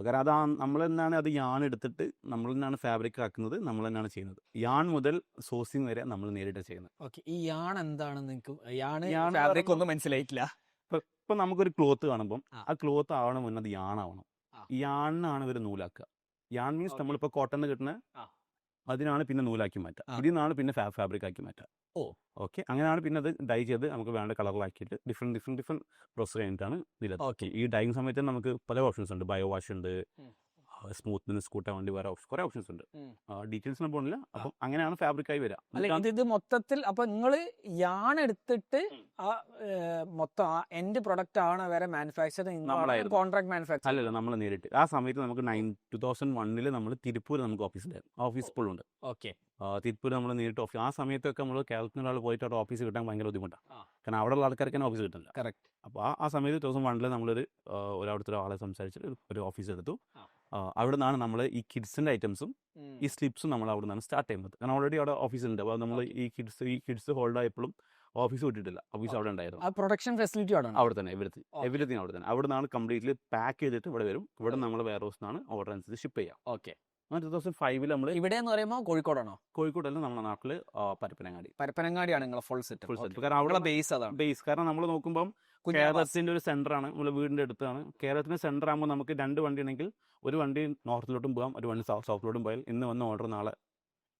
കാരണം അതാ നമ്മൾ തന്നെയാണ് അത് യാൺ എടുത്തിട്ട് നമ്മൾ തന്നെയാണ് ഫാബ്രിക് ആക്കുന്നത്, നമ്മൾ തന്നെയാണ് ചെയ്യുന്നത്. യാൺ മുതൽ സോഴ്സിങ് വരെ നമ്മൾ നേരിട്ട് ചെയ്യുന്നത്. ഈ യാൺ എന്താണെന്ന് നിങ്ങൾക്ക് ഫാബ്രിക് ഒന്നും മനസ്സിലായിട്ടില്ല. ഇപ്പൊ നമുക്കൊരു ക്ലോത്ത് കാണുമ്പോൾ ആ ക്ലോത്ത് ആവണം മുന്നേ അത് യാണാവണം. യാണിനാണ് ഇവർ നൂലാക്കുക. യാൺ മീൻസ് നമ്മളിപ്പോൾ കോട്ടൺ കിട്ടുന്ന അതിനാണ് പിന്നെ നൂലാക്കി മാറ്റുക, ഇതിനാണ് പിന്നെ ഫാബ്രിക് ആക്കി മാറ്റുക. ഓക്കെ, അങ്ങനെയാണ് പിന്നെ അത് ഡൈ ചെയ്ത് നമുക്ക് വേണ്ട കളറിലാക്കിയിട്ട് ഡിഫറെൻറ്റ് പ്രോസസ് കഴിഞ്ഞിട്ടാണ് ഇതിൽ. ഈ ഡൈയിങ് സമയത്ത് നമുക്ക് പല ഓപ്ഷൻസ് ഉണ്ട്. ബയോ വാഷ് ഉണ്ട്, സ്മൂത്ത്നെസ് കൂട്ടാൻ വേണ്ടി വേറെ കുറേ ഓപ്ഷൻസ് ഉണ്ട്. ഉം. ഡീറ്റെയിൽസിന് പോകുന്നില്ല. അപ്പം അങ്ങനെയാണ് ഫാബ്രിക്കായി വരിക. അല്ല ഇത് മൊത്തത്തിൽ അപ്പൊ നിങ്ങൾ യാൺ എടുത്തിട്ട് ഉം. ആ മൊത്തം ആ എൻഡ് പ്രൊഡക്റ്റ് ആണ് വരെ മാനുഫാക്ചർ നമ്മളായിരുന്നു. കോൺട്രാക്ട് മാനുഫാക്ചർ അല്ലല്ല, നമ്മൾ നേരിട്ട് ആ സമയത്ത് നമുക്ക് 2001 നമ്മൾ തിരുപ്പൂർ നമുക്ക് ഓഫീസിലായിരുന്നു. ഓഫീസ് ഇപ്പോഴും ഉണ്ട്. ഓക്കെ തിരുപ്പൂർ നമ്മൾ നേരിട്ട് ഓഫീസ്. ആ സമയത്തൊക്കെ നമ്മൾ കേരളത്തിൽ ഒരാൾ പോയിട്ട് അവിടെ ഓഫീസ് കിട്ടാൻ ഭയങ്കര ബുദ്ധിമുട്ടാണ്. ആ. കാരണം അവിടെ ഉള്ള ആൾക്കാർക്ക് തന്നെ ഓഫീസ് കിട്ടില്ല. കറക്റ്റ്. അപ്പോൾ ആ സമയത്ത് 2001 നമ്മളൊരു അവിടുത്തെ ഒരാളെ സംസാരിച്ചിട്ട് ഒരു ഓഫീസ് എടുത്തു. ആ. അവിടെ നിന്നാണ് നമ്മൾ ഈ കിഡ്സിൻ്റെ ഐറ്റംസും ഈ സ്ലിപ്സും നമ്മൾ അവിടെ നിന്നാണ് സ്റ്റാർട്ട് ചെയ്യുന്നത്. കാരണം ഓൾറെഡി അവിടെ ഓഫീസ് ഉണ്ട്. അപ്പോൾ നമ്മൾ ഈ കിഡ്സ് ഹോൾഡ് ആയപ്പോഴും ഓഫീസ് വിട്ടിട്ടില്ല. ഓഫീസ് അവിടെ ഉണ്ടായിരുന്നു. ആ പ്രൊഡക്ഷൻ ഫെസിലിറ്റി അവിടെ തന്നെ എവരിത്തിങ് അവിടെ തന്നെ. അവിടെ നിന്നാണ് കംപ്ലീറ്റ്ലി പാക്ക് ചെയ്തിട്ട് ഇവിടെ വരും. ഇവിടെ നമ്മൾ വെയർ ഹൗസിൽ നിന്നാണ് ഓർഡർ അനുസരിച്ച് ഷിപ്പ് ചെയ്യാം. ഓക്കെ. 2005 നമ്മൾ ഇവിടെ എന്ന് പറയുമ്പോൾ കോഴിക്കോടാണോ? കോഴിക്കോടല്ല, നമ്മുടെ നാട്ടിൽ പരപ്പനങ്ങാടിയാണ് നിങ്ങളെ ഫുൾ സെറ്റ്. കാരണം അവിടെ ബേസ് അതാണ്. ബേസ്. കാരണം നമ്മൾ നോക്കുമ്പോൾ കേരളത്തിന്റെ ഒരു സെന്ററാണ്. നമ്മുടെ വീടിന്റെ അടുത്താണ്. കേരളത്തിന്റെ സെന്റർ ആകുമ്പോൾ നമുക്ക് 2 വണ്ടി ഉണ്ടെങ്കിൽ ഒരു വണ്ടി നോർത്തിലോട്ടും പോകാം, ഒരു വണ്ടി സൗത്തിലോട്ടും പോയാൽ ഇന്ന് വന്ന ഓർഡർ നാളെ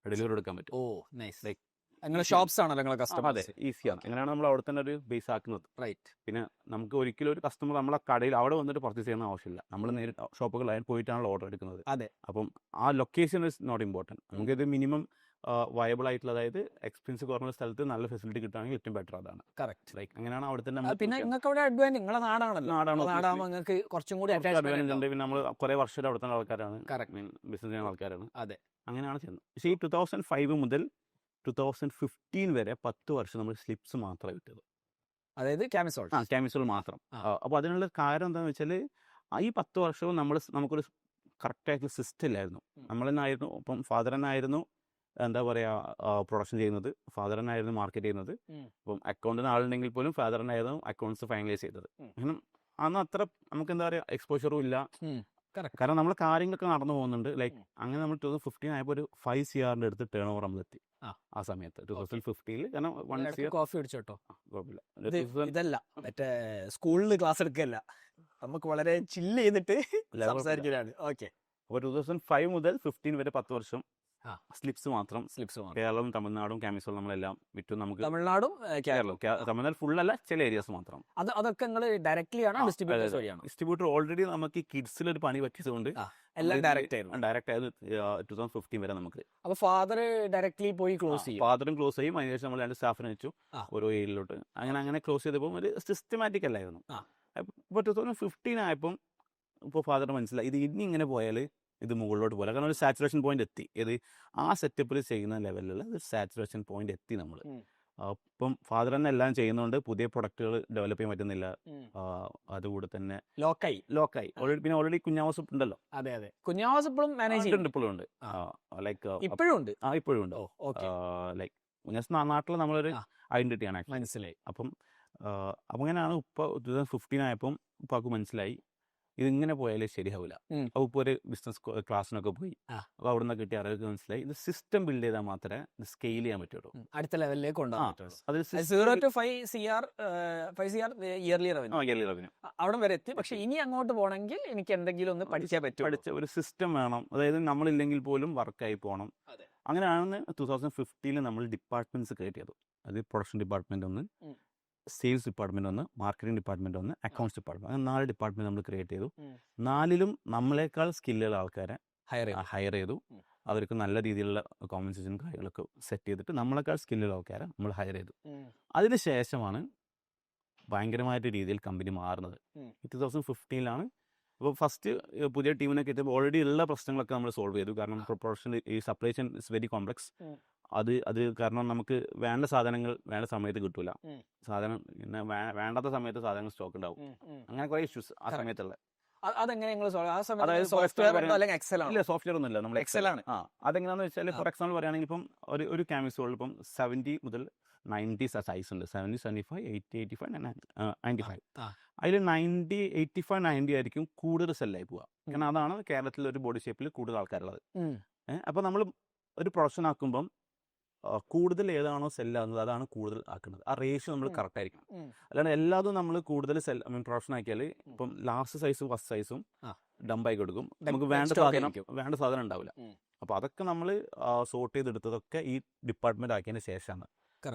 ഡെലിവറി എടുക്കാൻ പറ്റും. ഓ നൈസ്. ലൈക്ക് നിങ്ങളുടെ ഷോപ്സ് ആണല്ലോ നിങ്ങളെ കസ്റ്റമർ? അതെ, ഈസിയാണ്. അങ്ങനെയാണ് നമ്മൾ അവിടെ തന്നെ ഒരു ബേസ് ആക്കുന്നത്. റൈറ്റ്. പിന്നെ നമുക്ക് ഒരിക്കലും ഒരു കസ്റ്റമർ നമ്മളെ കടയിൽ അവിടെ വന്നിട്ട് പർച്ചേസ് ചെയ്യുന്ന ആവശ്യമില്ല. നമ്മൾ നേരിട്ട് ഷോപ്പുകളായി പോയിട്ടാണല്ലോ ഓർഡർ എടുക്കുന്നത്. അതെ. അപ്പം ആ ലൊക്കേഷൻ ഇസ് നോട്ട് ഇമ്പോർട്ടൻറ്റ്. നമുക്കിത് മിനിമം വയബിൾ ആയിട്ടുള്ള, അതായത് എക്സ്പെൻസ് കുറഞ്ഞ സ്ഥലത്ത് നല്ല ഫെസിലിറ്റി കിട്ടുകയാണെങ്കിൽ ഏറ്റവും ബെറ്റർ അതാണ്. കറക്റ്റ്. ലൈക്ക് അങ്ങനെയാണ് അവിടെ തന്നെ. പിന്നെ നിങ്ങൾക്ക് അവിടെ അഡ്വാൻസ് നിങ്ങളെ നാടാണല്ലോ. നാടാകുമ്പോൾ നിങ്ങൾക്ക് കുറച്ചും കൂടി അഡ്വാൻറ്റേജ് ഉണ്ട്. പിന്നെ നമ്മൾ കുറേ വർഷം അവിടെ തന്നെ ആൾക്കാരാണ്, ബിസിനസ് ചെയ്യുന്ന ആൾക്കാരാണ്. അതെ, അങ്ങനെയാണ് ചെയ്യുന്നത്. പക്ഷേ ഈ 2005 മുതൽ 2015 വരെ 10 വർഷം നമ്മൾ സ്ലിപ്സ് മാത്രമേ വിറ്റത്. അതായത് ക്യാമിസോൾ മാത്രം. അപ്പോൾ അതിനുള്ള കാരണം എന്താണെന്ന് വെച്ചാൽ ഈ 10 വർഷവും നമുക്കൊരു കറക്റ്റായിട്ടുള്ള സിസ്റ്റം ഇല്ലായിരുന്നു. നമ്മൾ തന്നെ ആയിരുന്നു. ഇപ്പം ഫാദർ തന്നെ ആയിരുന്നു എന്താ പറയുക പ്രൊഡക്ഷൻ ചെയ്യുന്നത്, ഫാദർ തന്നെ ആയിരുന്നു മാർക്കറ്റ് ചെയ്യുന്നത്. ഇപ്പം അക്കൗണ്ടിന് ആളുണ്ടെങ്കിൽ പോലും ഫാദർ തന്നെ ആയിരുന്നു അക്കൗണ്ട്സ് ഫൈനലൈസ് ചെയ്തത്. കാരണം അന്ന് അത്ര നമുക്ക് എന്താ പറയുക എക്സ്പോഷറും ഇല്ല. കാരണം നമ്മൾ കാര്യങ്ങളൊക്കെ നടന്നു പോകുന്നുണ്ട്. ലൈക്ക് അങ്ങനെ നമ്മൾ 2015 ആയപ്പോൾ ഒരു 5 CR അടുത്ത് ടേൺ ഓവർ നമ്മളെത്തി ആ സമയത്ത് 2015. കാരണം 1 CR. കോഫി അടിച്ചോട്ടോ, കുഴപ്പമില്ല. ഇതല്ല മറ്റേ സ്കൂളിൽ ക്ലാസ് എടുക്കല്ല, നമുക്ക് വളരെ ചില്ല് ചെയ്തിട്ട് സംസാരിക്കലാണ്. ഓക്കെ. അപ്പോൾ 2005 മുതൽ 15 വരെ 10 വർഷം സ്ലിപ്സ് മാത്രം. കേരളവും തമിഴ്നാടും ക്യാമിസോൾ നമ്മളെല്ലാം വിറ്റു. നമുക്ക് തമിഴ്നാടും കേരളം, തമിഴ്നാട് ഫുള്ളല്ല, ചില ഏരിയാസ് മാത്രം. അതൊക്കെ നിങ്ങൾ ഡയറക്ട്ലി ആണ് ഡിസ്ട്രിബ്യൂട്ടർ ഓൾറെഡി നമുക്ക് കിഡ്സിൽ ഒരു പണി പറ്റിയതുകൊണ്ട് എല്ലാം ഡയറക്റ്റ് ആയത് 2015 വരെ നമുക്ക്. അപ്പോൾ ഫാദർ ഡയറക്ട്ലി പോയി ക്ലോസ് ചെയ്യും. ഫാദറും ക്ലോസ് ചെയ്യും. അതിനുശേഷം നമ്മൾ 2 സ്റ്റാഫിനെ വെച്ചു ഓരോ ഏരിയയിലോട്ട്. അങ്ങനെ ക്ലോസ് ചെയ്തപ്പോൾ ഒരു സിസ്റ്റമാറ്റിക് അല്ലായിരുന്നു. ഇപ്പോൾ 2015 ആയപ്പം ഇപ്പോൾ ഫാദർ മനസ്സിലായി ഇത് ഇനി ഇങ്ങനെ പോയാൽ ഇത് മുകളിലോട്ട് പോലെ. കാരണം ഒരു സാച്ചുറേഷൻ പോയിന്റ് എത്തി. ഇത് ആ സെറ്റപ്പിൽ ചെയ്യുന്ന ലെവലിലുള്ള ഒരു സാച്ചുറേഷൻ പോയിന്റ് എത്തി നമ്മൾ. അപ്പം ഫാദർ തന്നെ എല്ലാം ചെയ്യുന്നതുകൊണ്ട് പുതിയ പ്രൊഡക്റ്റുകൾ ഡെവലപ്പ് ചെയ്യാൻ പറ്റുന്നില്ല. അതുകൂടെ തന്നെ ലോക്കായി പിന്നെ ഓൾറെഡി കുഞ്ഞാവാസ് ഉണ്ടല്ലോ. അതെ, കുഞ്ഞാവാസ് ഇപ്പോഴും മാനേജ് ഇപ്പോഴും ഉണ്ട്. ലൈക്ക് ഇപ്പോഴും ഉണ്ട്. ലൈക്ക് കുഞ്ഞാസ് നാട്ടിൽ നമ്മളൊരു ഐഡന്റിറ്റിയാണ്. മനസ്സിലായി. അപ്പം അങ്ങനെയാണ് ഇപ്പോൾ 2015 ആയപ്പം ഉപ്പാക്ക് മനസ്സിലായി ഇതിങ്ങനെ പോയാലേ ശരിയാവില്ല. അപ്പോൾ ഇപ്പോൾ ഒരു ബിസിനസ് ക്ലാസ്സിനൊക്കെ പോയി. അപ്പോൾ അവിടെ നിന്ന് കിട്ടിയ അറിവ് മനസ്സിലായി ഇത് സിസ്റ്റം ബിൽഡ് ചെയ്താൽ മാത്രമേ ഇത് സ്കെയിൽ ചെയ്യാൻ പറ്റുള്ളൂ, അടുത്ത ലെവലിലേക്ക് കൊണ്ടുപോകാൻ. അത് 0 to 5 CR ഇയർലി റവന്യൂ അവിടെ വരെ എത്തി. പക്ഷെ ഇനി അങ്ങോട്ട് പോകണമെങ്കിൽ എനിക്ക് എന്തെങ്കിലും ഒന്ന് പഠിച്ചേ പറ്റൂ. പഠിച്ച ഒരു സിസ്റ്റം വേണം. അതായത് നമ്മളില്ലെങ്കിൽ പോലും വർക്കായി പോകണം. അങ്ങനെയാണ് 2015 നമ്മൾ ഡിപ്പാർട്ട്മെന്റ്സ് ക്രിയേറ്റ് ചെയ്തു. അത് പ്രൊഡക്ഷൻ ഡിപ്പാർട്ട്മെന്റ് ഒന്ന്, സെയിൽസ് ഡിപ്പാർട്ട്മെന്റ് ഒന്ന്, മാർക്കറ്റിംഗ് ഡിപ്പാർട്ട്മെന്റ് ഒന്ന്, അക്കൗണ്ട്സ് ഡിപ്പാർട്ട്മെന്റ്. അങ്ങനെ 4 ഡിപ്പാർട്ട്മെന്റ് നമ്മൾ ക്രിയേറ്റ് ചെയ്തു. 4ലും നമ്മളെക്കാൾ സ്കില്ലുള്ള ആൾക്കാരെ ഹയർ ചെയ്തു. അവർക്ക് നല്ല രീതിയിലുള്ള കോമ്പൻസേഷൻ കാര്യങ്ങളൊക്കെ സെറ്റ് ചെയ്തിട്ട് നമ്മളെക്കാൾ സ്കില്ലുള്ള ആൾക്കാരെ നമ്മൾ ഹയർ ചെയ്തു. അതിനുശേഷമാണ് ഭയങ്കരമായിട്ട് രീതിയിൽ കമ്പനി മാറുന്നത്. 2015 അപ്പോൾ ഫസ്റ്റ് പുതിയ ടീമിനെ കിട്ടിയപ്പോൾ ഓൾറെഡി ഉള്ള പ്രശ്നങ്ങളൊക്കെ നമ്മൾ സോൾവ് ചെയ്തു. കാരണം പ്രൊഡക്ഷൻ ഈ supply chain is very complex. അത് കാരണം നമുക്ക് വേണ്ട സാധനങ്ങൾ വേണ്ട സമയത്ത് കിട്ടൂല. സാധനം പിന്നെ വേണ്ടാത്ത സമയത്ത് സാധനങ്ങൾ സ്റ്റോക്ക് ഉണ്ടാവും. അങ്ങനെ കുറേ ഇഷ്യൂസ് ആ സമയത്തുള്ള. സോഫ്റ്റ്വെയർ ഒന്നുമില്ല, നമ്മൾ എക്സൽ ആണ്. അതെങ്ങനെയാണെന്ന് വെച്ചാൽ ഫോർ എക്സാമ്പിൾ പറയുകയാണെങ്കിൽ ഇപ്പം ഒരു ക്യാമിസോൾ ഇപ്പം 70 മുതൽ 90 സൈസ് ഉണ്ട്. 70, 75, 80, 85, 95. അതിൽ 90, 85, 90 ആയിരിക്കും കൂടുതൽ സെല്ലായി പോവുക. കാരണം അതാണ് കേരളത്തിൽ ഒരു ബോഡി ഷേപ്പിൽ കൂടുതൽ ആൾക്കാരുള്ളത്. അപ്പോൾ നമ്മൾ ഒരു പ്രൊഡക്ഷൻ ആക്കുമ്പം കൂടുതൽ ഏതാണോ സെല്ലാകുന്നത് അതാണ് കൂടുതൽ ആക്കുന്നത്. ആ റേഷ്യോ നമ്മൾ കറക്റ്റ് ആയിരിക്കണം. അല്ലാണ്ട് എല്ലാതും നമ്മൾ കൂടുതൽ പ്രൊഡക്ഷൻ ആക്കിയാൽ ഇപ്പം ലാസ്റ്റ് സൈസും ഫസ്റ്റ് സൈസും ഡംപായി കൊടുക്കും. നമുക്ക് വേണ്ട സാധനം ഉണ്ടാവില്ല. അപ്പോൾ അതൊക്കെ നമ്മൾ സോർട്ട് ചെയ്തെടുത്തതൊക്കെ ഈ ഡിപ്പാർട്ട്മെന്റ് ആക്കിയതിന് ശേഷമാണ്.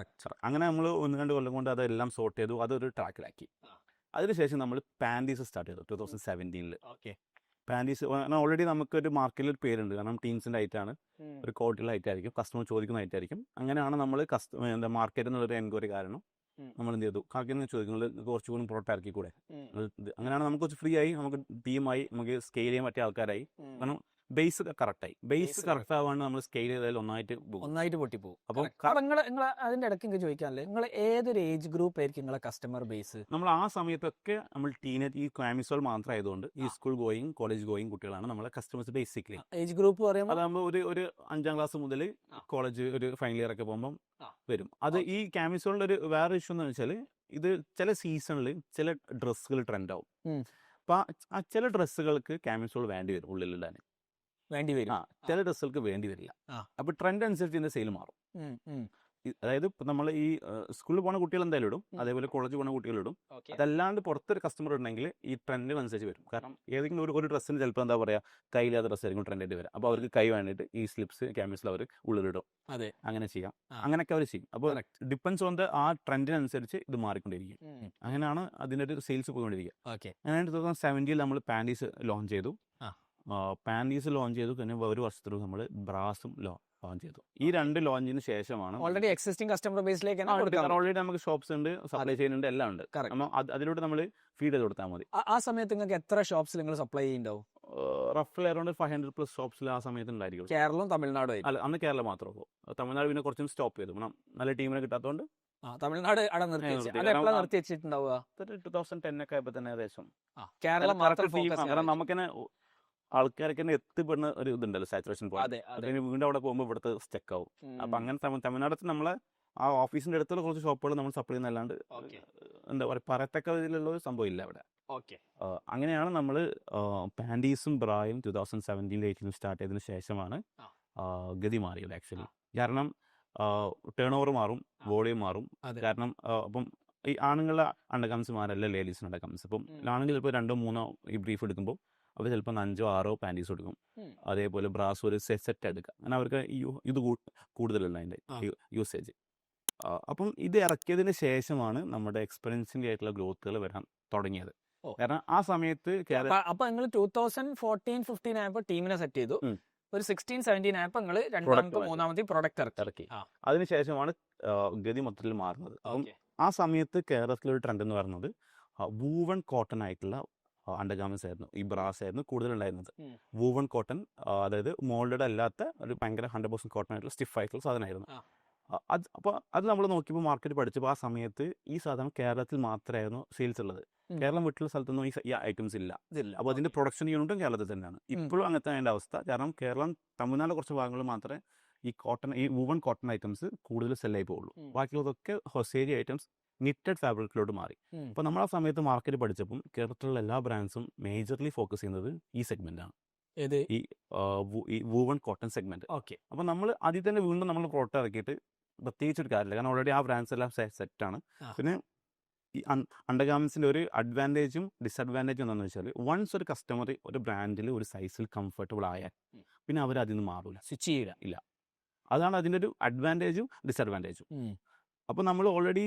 അങ്ങനെ നമ്മൾ 1-2 കൊല്ലം കൊണ്ട് അതെല്ലാം സോർട്ട് ചെയ്തു. അതൊരു ട്രാക്കിലാക്കി. അതിനുശേഷം നമ്മൾ പാൻറ്റീസ് സ്റ്റാർട്ട് ചെയ്തു 2017. പാൻറ്റീസ് ഓൾറെഡി നമുക്കൊരു മാർക്കറ്റിൽ ഒരു പേരുണ്ട്. കാരണം ടീൻസിൻ്റെ ഐറ്റാണ്, ഒരു ക്വാളിറ്റിയുള്ള ഐറ്റായിരിക്കും, കസ്റ്റമർ ചോദിക്കുന്ന ഐറ്റായിരിക്കും. അങ്ങനെയാണ് നമ്മൾ എന്താ മാർക്കറ്റിൽ നിന്നുള്ളൊരു എൻക്വയറി കാരണം നമ്മൾ എന്ത് ചെയ്തു, കാക്കിന്ന് ചോദിക്കുന്നത് കുറച്ചുകൂടി പ്രോഡക്റ്റ് ഇറക്കി കൂടെ. അങ്ങനെയാണ് നമുക്ക് കുറച്ച് ഫ്രീ ആയി, നമുക്ക് ടീമായി, നമുക്ക് സ്കെയിൽ ചെയ്യാൻ പറ്റിയ ആൾക്കാരായി. കാരണം ബേസ് കറക്റ്റായി. ബേസ് കറക്റ്റ് ആവാണ്ട് നമ്മൾ സ്കെയിൽ ചെയ്താൽ ഒന്നായിട്ട് പൊട്ടിപ്പോകും. അപ്പോൾ നിങ്ങൾ അതിന്റെ ഇടയ്ക്ക് എനിക്ക് ചോദിക്കാനല്ലേ, നിങ്ങൾ ഏതൊരു ഏജ് ഗ്രൂപ്പ് ആയിരിക്കും നിങ്ങളെ കസ്റ്റമർ ബേസ്? നമ്മൾ ആ സമയത്തൊക്കെ നമ്മൾ ടീനേജ്, ഈ ക്യാമിസോൾ മാത്രം ആയതുകൊണ്ട് ഈ സ്കൂൾ ഗോയിങ്, കോളേജ് ഗോയിങ് കുട്ടികളാണ് നമ്മളെ കസ്റ്റമേഴ്സ് ബേസിക്കലി. ഏജ് ഗ്രൂപ്പ് പറയുമ്പോൾ അതാകുമ്പോൾ ഒരു 5ാം ക്ലാസ് മുതൽ കോളേജ് ഒരു ഫൈനൽ ഇയർ ഒക്കെ പോകുമ്പോൾ വരും. അത് ഈ ക്യാമിസോളിന്റെ ഒരു വേറെ ഇഷ്യൂ എന്ന് വെച്ചാൽ, ഇത് ചില സീസണിൽ ചില ഡ്രസ്സുകൾ ട്രെൻഡ് ആവും. അപ്പൊ ആ ചില ഡ്രസ്സുകൾക്ക് ക്യാമിസോൾ വേണ്ടി വരും, ഉള്ളിലിടാൻ വേണ്ടി വരും. ചില ഡ്രസ്സുകൾക്ക് വേണ്ടി വരില്ല. അപ്പൊ ട്രെൻഡ് അനുസരിച്ച് ഇതിന്റെ സെയിൽ മാറും. അതായത് ഇപ്പൊ നമ്മൾ ഈ സ്കൂളിൽ പോകുന്ന കുട്ടികൾ എന്തായാലും ഇടും, അതേപോലെ കോളേജ് പോകുന്ന കുട്ടികളിടും. അതല്ലാണ്ട് പുറത്തൊരു കസ്റ്റമർ ഉണ്ടെങ്കിൽ ഈ ട്രെൻഡിനനുസരിച്ച് വരും. കാരണം ഏതെങ്കിലും ഒരു ഡ്രസ്സിന് ചിലപ്പോൾ എന്താ പറയാ, കയ്യില്ലാത്ത ഡ്രസ്സ് ആയിരിക്കും ട്രെൻഡ് ആയിട്ട് വരാം. അപ്പോൾ അവർക്ക് കൈ വേണ്ടിയിട്ട് ഈ സ്ലിപ്സ് ക്യാമിസിൽ അവർ ഉള്ളിലിടും. അങ്ങനെ ചെയ്യാം, അങ്ങനെയൊക്കെ അവർ ചെയ്യും. അപ്പോൾ ഡിപ്പെൻസ് ഓൺ ദ ആ ട്രെൻഡിനനുസരിച്ച് ഇത് മാറിക്കൊണ്ടിരിക്കും. അങ്ങനെയാണ് അതിൻ്റെ ഒരു സെയിൽസ് പോയിക്കൊണ്ടിരിക്കുക. അങ്ങനെ 2017 നമ്മൾ പാൻറ്റീസ് ലോഞ്ച് ചെയ്തു. പാൻറ്റീസ് ലോഞ്ച് ചെയ്തു. പിന്നെ ഒരു വർഷത്തിൽ നമ്മൾ ബ്രാസും ലോഞ്ച് ചെയ്തു. ഈ 2 ലോഞ്ചിന് ശേഷമാണ് ഓൾറെഡി എക്സിസ്റ്റിംഗ് കസ്റ്റമർ ബേസിലേക്ക് ഓൾറെഡി നമുക്ക് ഷോപ്സ് ഉണ്ട്, സപ്ലൈ ചെയ്യുന്നുണ്ട്, എല്ലാം ഉണ്ട്. അതിലൂടെ നമ്മൾ ഫീഡ് ചെയ്ത് കൊടുത്താൽ മതി. ആ സമയത്ത് നിങ്ങൾക്ക് എത്ര ഷോപ്സിൽ നിങ്ങൾ സപ്ലൈ ചെയ്യുന്നുണ്ടാവും? റഫ്ലി അറൗണ്ട് 500+ ഷോപ്സിൽ ആ സമയത്ത് ഉണ്ടായിരിക്കും. കേരളവും തമിഴ്നാടും? അല്ല, അന്ന് കേരളം മാത്രമേ ഉള്ളൂ. തമിഴ്നാട് പിന്നെ കുറച്ചും സ്റ്റോപ്പ് ചെയ്തു. നല്ല ടീമിനെ കിട്ടാത്തതുകൊണ്ട് തമിഴ്നാട് നിർത്തി വെച്ചിട്ടുണ്ടാവുക 2010 ഒക്കെ ആയപ്പോൾ തന്നെ ഏകദേശം. കേരളം കാരണം നമുക്ക് തന്നെ ആൾക്കാരൊക്കെ തന്നെ എത്തിപ്പെടുന്ന ഒരു ഇതുണ്ടല്ലോ, സാച്ചുറേഷൻ പോയിന്റ്. വീണ്ടും അവിടെ പോകുമ്പോൾ ഇവിടുത്തെ സ്റ്റക്ക് ആവും. അപ്പൊ അങ്ങനെ തമിഴ്നാടത്ത് നമ്മളെ ആ ഓഫീസിന്റെ അടുത്തുള്ള കുറച്ച് ഷോപ്പുകൾ നമ്മൾ സപ്ലൈ ചെയ്യുന്നല്ലാണ്ട് എന്താ പറയുക, പറയത്തക്ക ഇതിലുള്ള ഒരു സംഭവം ഇല്ല അവിടെ. അങ്ങനെയാണ് നമ്മൾ പാൻറ്റീസും ബ്രായും 2017-18 സ്റ്റാർട്ട് ചെയ്തതിനു ശേഷമാണ് ഗതി മാറിയത് ആക്ച്വലി. കാരണം ടേൺ ഓവർ മാറും, വോളിയം മാറും. കാരണം അപ്പം ഈ ആണുങ്ങളുടെ അണ്ടർഗാംസുമാരല്ല ലേഡീസിന് അണ്ടർഗാംസ്. അപ്പം ആണെങ്കിൽ ചിലപ്പോൾ 2-3 ഈ ബ്രീഫ് എടുക്കുമ്പോൾ അവർ ചിലപ്പോൾ 5-6 പാൻറ്റീസ് എടുക്കും. അതേപോലെ ബ്രാസ് ഒരു സെറ്റ് എടുക്കുക. അങ്ങനെ അവർക്ക് ഇത് കൂടുതലുള്ള അതിൻ്റെ യൂസേജ്. അപ്പം ഇത് ഇറക്കിയതിന് ശേഷമാണ് നമ്മുടെ എക്സ്പെൻസിൻ്റെ ആയിട്ടുള്ള ഗ്രോത്തുകൾ വരാൻ തുടങ്ങിയത്. കാരണം ആ സമയത്ത് അപ്പൊ നിങ്ങൾ 2014-15 ആയപ്പോൾ ടീമിനെ സെറ്റ് ചെയ്തു. ഒരു 16-17 ആയപ്പോൾ നിങ്ങൾ 2-3 പ്രോഡക്റ്റ് ഇറക്കി. അതിനുശേഷമാണ് ഗതി മൊത്തത്തിൽ മാറുന്നത്. അപ്പം ആ സമയത്ത് കേരളത്തിലൊരു ട്രെൻഡ് എന്ന് പറയുന്നത് വൂവൺ കോട്ടൺ ആയിട്ടുള്ള അണ്ടർഗാർമെന്റ്സ് ആയിരുന്നു. ഈ ബ്രാസ് ആയിരുന്നു കൂടുതലുണ്ടായിരുന്നത്. വൂവൺ കോട്ടൺ, അതായത് മോൾഡഡ് അല്ലാത്ത ഒരു ഭയങ്കര 100% കോട്ടൺ ആയിട്ടുള്ള സ്റ്റിഫ് ആയിട്ടുള്ള സാധനമായിരുന്നു. അപ്പോൾ അത് നമ്മൾ നോക്കിയപ്പോൾ മാർക്കറ്റ് പഠിച്ചപ്പോൾ ആ സമയത്ത് ഈ സാധനം കേരളത്തിൽ മാത്രമായിരുന്നു സെയിൽസ് ഉള്ളത്. കേരളം വിട്ടുള്ള സ്ഥലത്തൊന്നും ഈ ഐറ്റംസ് ഇല്ല. അപ്പോൾ അതിന്റെ പ്രൊഡക്ഷൻ യൂണിറ്റും കേരളത്തിൽ തന്നെയാണ്. ഇപ്പോഴും അങ്ങനത്തെ അതിൻ്റെ അവസ്ഥ. കാരണം കേരളം, തമിഴ്നാട് കുറച്ച് ഭാഗങ്ങളിൽ മാത്രമേ ഈ വൂവൺ കോട്ടൺ ഐറ്റംസ് കൂടുതൽ സെല്ലായി പോകുള്ളൂ. ബാക്കിയുള്ളതൊക്കെ ഹൊസേരി ഐറ്റംസ്, നിറ്റഡ് ഫാബ്രിക്കിലോട്ട് മാറി. അപ്പോൾ നമ്മൾ ആ സമയത്ത് മാർക്കറ്റ് പഠിച്ചപ്പം കേരളത്തിലുള്ള എല്ലാ ബ്രാൻഡ്സും മേജർലി ഫോക്കസ് ചെയ്യുന്നത് ഈ സെഗ്മെന്റാണ്, ഈ വൂവൺ കോട്ടൺ സെഗ്മെന്റ്. അപ്പോൾ നമ്മൾ അതിൽ തന്നെ വീണ്ടും നമ്മൾ പ്രോഡക്റ്റ് ഇറക്കിയിട്ട് പ്രത്യേകിച്ച് ഒരു കാര്യമില്ല. കാരണം ഓൾറെഡി ആ ബ്രാൻഡ്സ് എല്ലാം സെറ്റാണ്. പിന്നെ ഈ അണ്ടർഗാർമെന്റ്സിന്റെ ഒരു അഡ്വാൻറ്റേജും ഡിസഡ്വാൻറ്റേജും എന്താണെന്ന് വെച്ചാൽ, വൺസ് ഒരു കസ്റ്റമർ ഒരു ബ്രാൻഡിൽ ഒരു സൈസിൽ കംഫർട്ടബിൾ ആയാൽ പിന്നെ അവർ അതിൽ നിന്ന് മാറൂല, സ്വിച്ച് ചെയ്യില്ല. ഇല്ല, അതാണ് അതിൻ്റെ ഒരു അഡ്വാൻറ്റേജും ഡിസഡ്വാൻറ്റേജും. അപ്പോൾ നമ്മൾ ഓൾറെഡി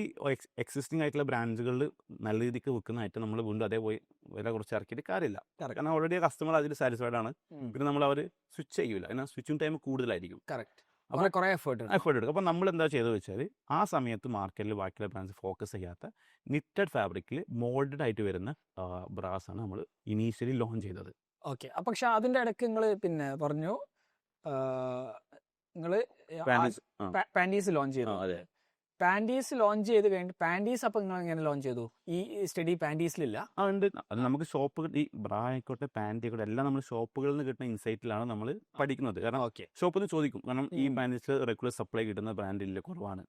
എക്സിസ്റ്റിംഗ് ആയിട്ടുള്ള ബ്രാൻഡുകളിൽ നല്ല രീതിക്ക് വെക്കുന്നതായിട്ട് നമ്മൾ വീണ്ടും അതേ പോയി വില കുറച്ച് ഇറക്കിയിട്ട് കാര്യമില്ല. കാരണം ഓൾറെഡി കസ്റ്റമർ അതിൽ സാറ്റിസ്ഫൈഡ് ആണ്. പിന്നെ നമ്മൾ അവർ സ്വിച്ച് ചെയ്യൂല, എന്നാൽ സ്വിച്ചിങ് ടൈം കൂടുതലായിരിക്കും. അപ്പോൾ കുറേ എഫേർട്ട് എടുക്കും. അപ്പോൾ നമ്മൾ എന്താ ചെയ്തത് വെച്ചാൽ, ആ സമയത്ത് മാർക്കറ്റിൽ ബാക്കിയുള്ള ബ്രാൻഡ്സ് ഫോക്കസ് ചെയ്യാത്ത നിറ്റഡ് ഫാബ്രിക്കിൽ മോൾഡഡ് ആയിട്ട് വരുന്ന ബ്രാസ് ആണ് നമ്മൾ ഇനീഷ്യലി ലോഞ്ച് ചെയ്തത്. പക്ഷെ അതിൻ്റെ ഇടയ്ക്ക് നിങ്ങൾ പിന്നെ പറഞ്ഞു നിങ്ങൾ പാൻറ്റീസ് ലോഞ്ച് ചെയ്തു. അതെ, പാൻറ്റീസ് ലോഞ്ച് ചെയ്ത് കഴിഞ്ഞിട്ട് പാൻറ്റീസ് അപ്പം നിങ്ങൾ എങ്ങനെ ലോഞ്ച് ചെയ്തു? ഈ സ്റ്റഡി പാൻറ്റീസിലില്ല. ഉണ്ട്. അത് നമുക്ക് ഷോപ്പുകൾ, ഈ ബ്രാ ആയിക്കോട്ടെ പാൻറ്റി ആയിക്കോട്ടെ, എല്ലാം നമ്മൾ ഷോപ്പുകളിൽ നിന്ന് കിട്ടുന്ന ഇൻസൈറ്റിലാണ് നമ്മൾ പഠിക്കുന്നത്. കാരണം ഷോപ്പിൽ നിന്ന് ചോദിക്കും, കാരണം ഈ പാൻറ്റീസ് റെഗുലർ സപ്ലൈ കിട്ടുന്ന ബ്രാൻഡിൽ കുറവാണ്.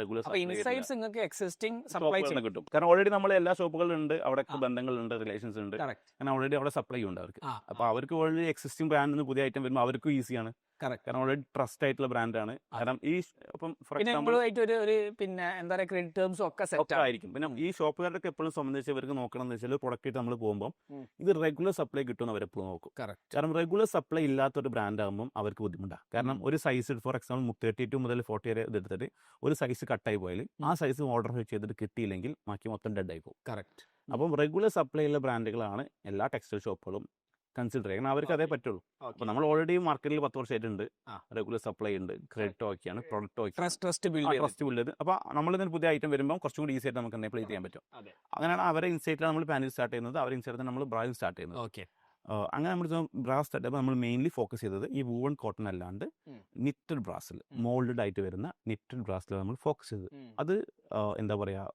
റെഗുലർ ഇൻസൈറ്റ്സ് നിങ്ങൾക്ക് എക്സിസ്റ്റിംഗ് സപ്ലൈ കിട്ടും. കാരണം ഓൾറെഡി നമ്മൾ എല്ലാ ഷോപ്പുകളിലുണ്ട്, അവിടെ ബന്ധങ്ങളുണ്ട്, റിലേഷൻസ് ഉണ്ട്. കാരണം ഓൾറെഡി അവിടെ സപ്ലൈ ഉണ്ട് അവർക്ക്. അപ്പോൾ അവർക്ക് ഓൾറെഡി എക്സിസ്റ്റിംഗ് ബ്രാൻഡിന് പുതിയ ഐറ്റം വരുമ്പോൾ അവർക്കും ഈസിയാണ്. കാരണം ഓൾറെഡി ട്രസ്റ്റ് ആയിട്ടുള്ള ബ്രാൻഡാണ്. കാരണം ഈ ഫോർ എക്സാമ്പിൾ പിന്നെ എന്താ പറയുക, ക്രെഡിറ്റ് ടേംസും ഒക്കെ സെറ്റ് ആയിരിക്കും. പിന്നെ ഈ ഷോപ്പുകാരൊക്കെ എപ്പോഴും സംബന്ധിച്ച് ഇവർക്ക് നോക്കണം എന്ന് വെച്ചാൽ, പ്രൊഡക്റ്റ് ആയിട്ട് നമ്മൾ പോകുമ്പോൾ ഇത് റെഗുലർ സപ്ലൈ കിട്ടുമെന്ന് അവരെപ്പോഴും നോക്കും. കാരണം റെഗുലർ സപ്ലൈ ഇല്ലാത്തൊരു ബ്രാൻഡ് ആകുമ്പോൾ അവർക്ക് ബുദ്ധിമുട്ടാണ്. കാരണം ഒരു സൈസ്, ഫോർ എക്സാമ്പിൾ 32 മുതൽ 40 വരെ ഇതെടുത്തിട്ട് ഒരു സൈസ് കട്ടായി പോയാൽ ആ സൈസ് ഓർഡർ ചെയ്തിട്ട് കിട്ടിയില്ലെങ്കിൽ ബാക്കി മൊത്തം ഡെഡ് ആയി പോകും. അപ്പം റെഗുലർ സപ്ലൈ ഉള്ള ബ്രാൻഡുകളാണ് എല്ലാ ടെക്സ്റ്റൈൽ ഷോപ്പുകളും കൺസിഡർ ചെയ്യുക. കാരണം അവർക്ക് അതേ പറ്റുള്ളൂ. അപ്പോൾ നമ്മൾ ഓൾറെഡി മാർക്കറ്റിൽ 10 വർഷമായിട്ടുണ്ട്, റെഗുലർ സപ്ലൈ ഉണ്ട്, ക്രെഡിറ്റ് ഓക്കെയാണ്, പ്രൊഡക്റ്റ് ഓക്കെ, ട്രസ്റ്റ് ബിൽഡ് ചെയ്ത്. അപ്പോൾ നമ്മളിതിന് പുതിയ ഐറ്റം വരുമ്പോൾ കുറച്ചും കൂടി ഈസി ആയിട്ട് നമുക്ക് പ്ലേസ് ചെയ്യാൻ പറ്റും. അങ്ങനെയാണ് അവരെ ഇൻസൈറ്റിലാണ് നമ്മൾ പാനൽ സ്റ്റാർട്ട് ചെയ്യുന്നത്, അവരെ ഇൻസൈറ്റിൽ നമ്മൾ ബ്രായിൽ സ്റ്റാർട്ട് ചെയ്യുന്നത്. ഓക്കെ. അങ്ങനെ നമ്മൾ ബ്രാ സ്റ്റാർട്ട് ചെയ്യുമ്പോൾ നമ്മൾ മെയിൻലി ഫോക്കസ് ചെയ്തത് ഈ വൂവൺ കോട്ടൺ അല്ലാണ്ട് നിറ്റഡ് ബ്രാസിൽ, മോൾഡഡ് ആയിട്ട് വരുന്ന നിറ്റഡ് ബ്രാസിൽ നമ്മൾ ഫോക്കസ് ചെയ്തത്. അത് എന്താ പറയുക,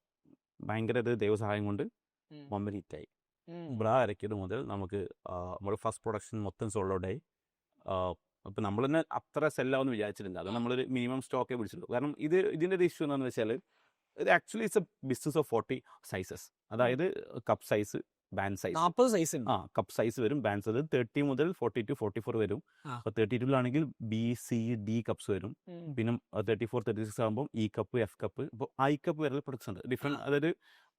ഭയങ്കര ഒരു ദൈവസഹായം കൊണ്ട് മൊമ്പനീറ്റായി. ബ്രാ ഇറക്കിയത് മുതൽ നമുക്ക് നമ്മുടെ ഫസ്റ്റ് പ്രൊഡക്ഷൻ മൊത്തം സോൾഡ് ഔട്ടായി. അപ്പം നമ്മൾ തന്നെ അത്ര സെല്ലാവെന്ന് വിചാരിച്ചിട്ടില്ല. അത് നമ്മളൊരു മിനിമം സ്റ്റോക്കേ പിടിച്ചുള്ളൂ. കാരണം ഇതിൻ്റെ ഒരു ഇഷ്യൂ എന്താണെന്ന് വെച്ചാൽ ഇത് actually it's a business of 40 sizes. അതായത് cup size, band size, 40 size. Cup size വരും, ബാൻഡ്സ് അത് 30 മുതൽ 42, 44 വരും. അപ്പോൾ 32 ബി, സി, ഡി കപ്സ് വരും. പിന്നെ 34, 36 ആകുമ്പോൾ ഇ കപ്പ്, എഫ് കപ്പ്, ഇപ്പോൾ ഐ കപ്പ് വരെ പ്രൊഡക്ട്സ് ഉണ്ട് ഡിഫറെൻറ്റ്. അതായത്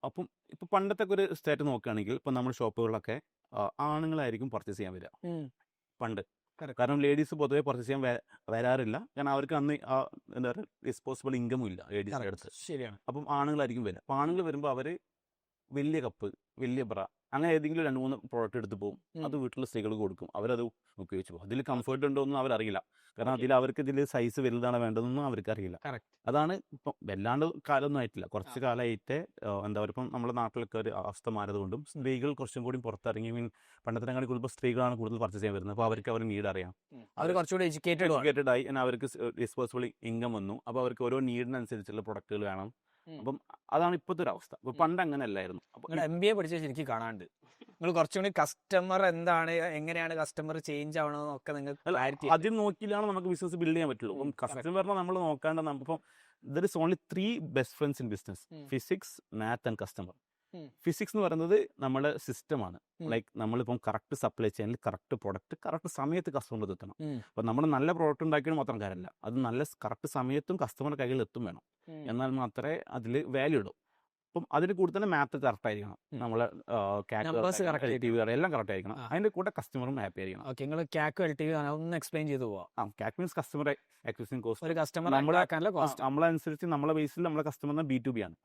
അപ്പം ഇപ്പോൾ പണ്ടത്തെ ഒരു സ്റ്റേറ്റ് നോക്കുകയാണെങ്കിൽ ഇപ്പോൾ നമ്മൾ ഷോപ്പുകളിലൊക്കെ ആണുങ്ങളായിരിക്കും പർച്ചേസ് ചെയ്യാൻ വരിക പണ്ട്. കാരണം ലേഡീസ് പൊതുവെ പർച്ചേസ് ചെയ്യാൻ വരാറില്ല. കാരണം അവർക്ക് അന്ന് എന്താ പറയുക ഡിസ്പോസിബിൾ ഇൻകമും ഇല്ല ലേഡീസിൻ്റെ അടുത്ത്. ശരിയാണ്. അപ്പം ആണുങ്ങളായിരിക്കും വരിക. അപ്പോൾ ആണുങ്ങൾ വരുമ്പോൾ അവർ വലിയ കപ്പ്, വലിയ ബ്ര, അങ്ങനെ ഏതെങ്കിലും 2-3 പ്രോഡക്റ്റ് എടുത്ത് പോകും. അത് വീട്ടിലെ സ്ത്രീകൾ കൊടുക്കും, അവരത് ഉപയോഗിച്ച് പോകും. അതിൽ കംഫർട്ട് ഉണ്ടോ എന്നും അവരറിയില്ല. കാരണം ഇതിൽ സൈസ് വലുതാണ് വേണ്ടതെന്നും അവർക്ക് അറിയില്ല. അതാണ് ഇപ്പം വല്ലാണ്ട് കാലമൊന്നും ആയിട്ടില്ല, കുറച്ച് കാലമായിട്ട് എന്താ പറയുക, ഇപ്പം നമ്മുടെ നാട്ടിലൊക്കെ ഒരു അവസ്ഥ മാറിയതുകൊണ്ടും സ്ത്രീകൾ കുറച്ചും കൂടി പുറത്തിറങ്ങി, പണ്ടത്തെ കാലം കൂടുതൽ സ്ത്രീകളാണ് കൂടുതൽ പർച്ചേസ് ചെയ്യാൻ വരുന്നത്. അപ്പോൾ അവർക്ക് നീഡ് അറിയാം, അവർ കുറച്ചുകൂടി എഡ്യൂക്കേറ്റഡ് ആയി, അവർക്ക് ഡിസ്പോസിബിൾ ഇൻകം വന്നു. അപ്പോൾ അവർക്ക് ഓരോ നീഡിനനുസരിച്ചുള്ള പ്രൊഡക്റ്റുകൾ വേണം. അപ്പം അതാണ് ഇപ്പോഴത്തെ ഒരു അവസ്ഥ. അപ്പോൾ പണ്ട് അങ്ങനെ അല്ലായിരുന്നു. അപ്പോൾ MBA പഠിച്ചാൽ ശരിക്കും കാണാണ്ട് നിങ്ങൾ കുറച്ചും കൂടി കസ്റ്റമർ എന്താണ്, എങ്ങനെയാണ് കസ്റ്റമർ ചേഞ്ച് ആവണമെന്നൊക്കെ നിങ്ങൾക്ക് അതിൽ നോക്കിയിലാണ് നമുക്ക് ബിസിനസ് ബിൽഡ് ചെയ്യാൻ പറ്റുള്ളൂ. അപ്പം കസ്റ്റമറിനെ നമ്മൾ നോക്കാണ്ട് നമ്മളിപ്പം there is only 3 best friends in business: physics, math and customer. Physics എന്ന് പറയുന്നത് നമ്മുടെ സിസ്റ്റമാണ്. ലൈക്ക് നമ്മളിപ്പം കറക്റ്റ് സപ്ലൈ ചെയിനിൽ കറക്റ്റ് പ്രൊഡക്റ്റ് കറക്റ്റ് സമയത്ത് കസ്റ്റമറിൽ എത്തണം. അപ്പം നമ്മൾ നല്ല പ്രോഡക്റ്റ് ഉണ്ടാക്കിയാൽ മാത്രം കാര്യമില്ല, അത് നല്ല കറക്റ്റ് സമയത്തും കസ്റ്റമറുടെ കയ്യിൽ എത്തും വേണം. എന്നാൽ മാത്രമേ അതിൽ വാല്യൂ ഇടും. അപ്പം അതിന് കൂടെ തന്നെ മാത്ത് കറക്റ്റ് ആയിരിക്കണം, നമ്മളെ എല്ലാം കറക്റ്റ് ആയിരിക്കണം. അതിന്റെ കൂടെ കസ്റ്റമറും ഹാപ്പി ആയിരിക്കണം. നിങ്ങൾ CAC LTV ഒന്ന് എക്സ്പ്ലെയിൻ ചെയ്തു പോവാം. CAC means customer acquisition cost. ഒരു കസ്റ്റമർ നമ്മളനുസരിച്ച് നമ്മളെ ബേസിൽ നമ്മളെ കസ്റ്റമറിന് B2B ആണ്.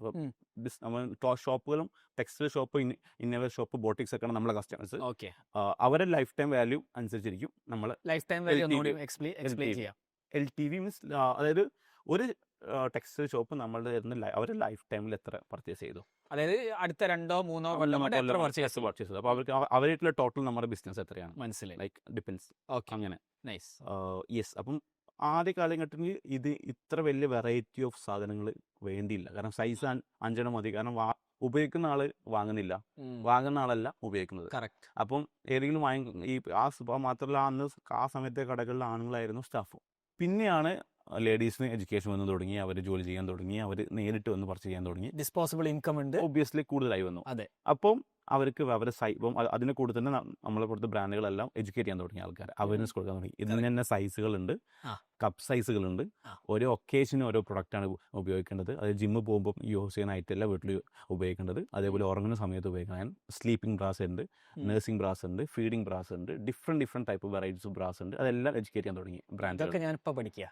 അപ്പോൾ ഷോപ്പുകളും ടെക്സ്റ്റൈൽ ഷോപ്പ്, ഇന്നോവർ ഷോപ്പ്, ബോട്ടിക്സ് ഒക്കെയാണ് നമ്മളെ കസ്റ്റമേഴ്സ്. അവരുടെ ലൈഫ് ടൈം വാല്യൂ അനുസരിച്ചിരിക്കും നമ്മൾ ലൈഫ് ടൈം വാല്യൂ എക്സ്പ്ലെയിൻ ചെയ്യാം. LTV മീൻസ് അതായത് ഒരു ടെക്സ്റ്റൈൽ ഷോപ്പ് നമ്മളുടെ അവരുടെ ലൈഫ് ടൈമിൽ എത്ര പർച്ചേസ് ചെയ്തു, അതായത് അടുത്ത 2-3 കൊല്ലം പർച്ചേസ് ചെയ്തു. അപ്പോൾ അവർക്ക് അവരായിട്ടുള്ള ടോട്ടൽ നമ്മുടെ ബിസിനസ് എത്രയാണ് മനസ്സിലായി, ലൈക്ക് ഡിപ്പെൻസ്. അങ്ങനെ നൈസ്. യെസ്. അപ്പം ആദ്യ കാലഘട്ടത്തിൽ ഇത് ഇത്ര വലിയ വെറൈറ്റി ഓഫ് സാധനങ്ങൾ വേണ്ടിയില്ല. കാരണം സൈസ് 5 മതി. കാരണം ഉപയോഗിക്കുന്ന ആള് വാങ്ങുന്നില്ല, വാങ്ങുന്ന ആളല്ല ഉപയോഗിക്കുന്നത്. അപ്പം ഏതെങ്കിലും മാത്രമല്ല അന്ന് ആ സമയത്തെ കടകളിലെ ആണുങ്ങളായിരുന്നു സ്റ്റാഫ്. പിന്നെയാണ് ലേഡീസിന് എഡ്യൂക്കേഷൻ വന്നു തുടങ്ങി, അവർ ജോലി ചെയ്യാൻ തുടങ്ങി, അവർ നേരിട്ട് വന്ന് പർച്ചേസ് ചെയ്യാൻ തുടങ്ങി, ഡിസ്പോസിബിൾ ഇൻകം ഉണ്ട്, ഒബ്വിയസ്ലി കൂടുതലായി വന്നു. അതെ. അപ്പം അവർക്ക് അവരുടെ അതിന് കൂടെ തന്നെ നമ്മളെ കൊടുത്ത ബ്രാൻഡുകളെല്ലാം എഡ്യൂക്കേറ്റ് ചെയ്യാൻ തുടങ്ങി, ആൾക്കാർ അവയർനെസ് കൊടുക്കാൻ തുടങ്ങി. ഇതിന് തന്നെ സൈസുകളുണ്ട്, കപ്പ് സൈസുകളുണ്ട്, ഓരോ ഒക്കേഷനും ഓരോ പ്രൊഡക്റ്റാണ് ഉപയോഗിക്കേണ്ടത്. അത് ജിമ്മിൽ പോകുമ്പോൾ യൂസ് ചെയ്യാനായിട്ടല്ല വീട്ടിൽ ഉപയോഗിക്കേണ്ടത്. അതേപോലെ ഉറങ്ങുന്ന സമയത്ത് ഉപയോഗിക്കാൻ സ്ലീപ്പിംഗ് ബ്രാസ് ഉണ്ട്, നഴ്സിംഗ് ബ്രാസ് ഉണ്ട്, ഫീഡിംഗ് ബ്രാസ് ഉണ്ട്, different type varieties of brass ഉണ്ട്. അതെല്ലാം എഡ്യൂക്കേറ്റ് ചെയ്യാൻ തുടങ്ങി ബ്രാൻഡൊക്കെ. ഞാനിപ്പോൾ പഠിക്കുക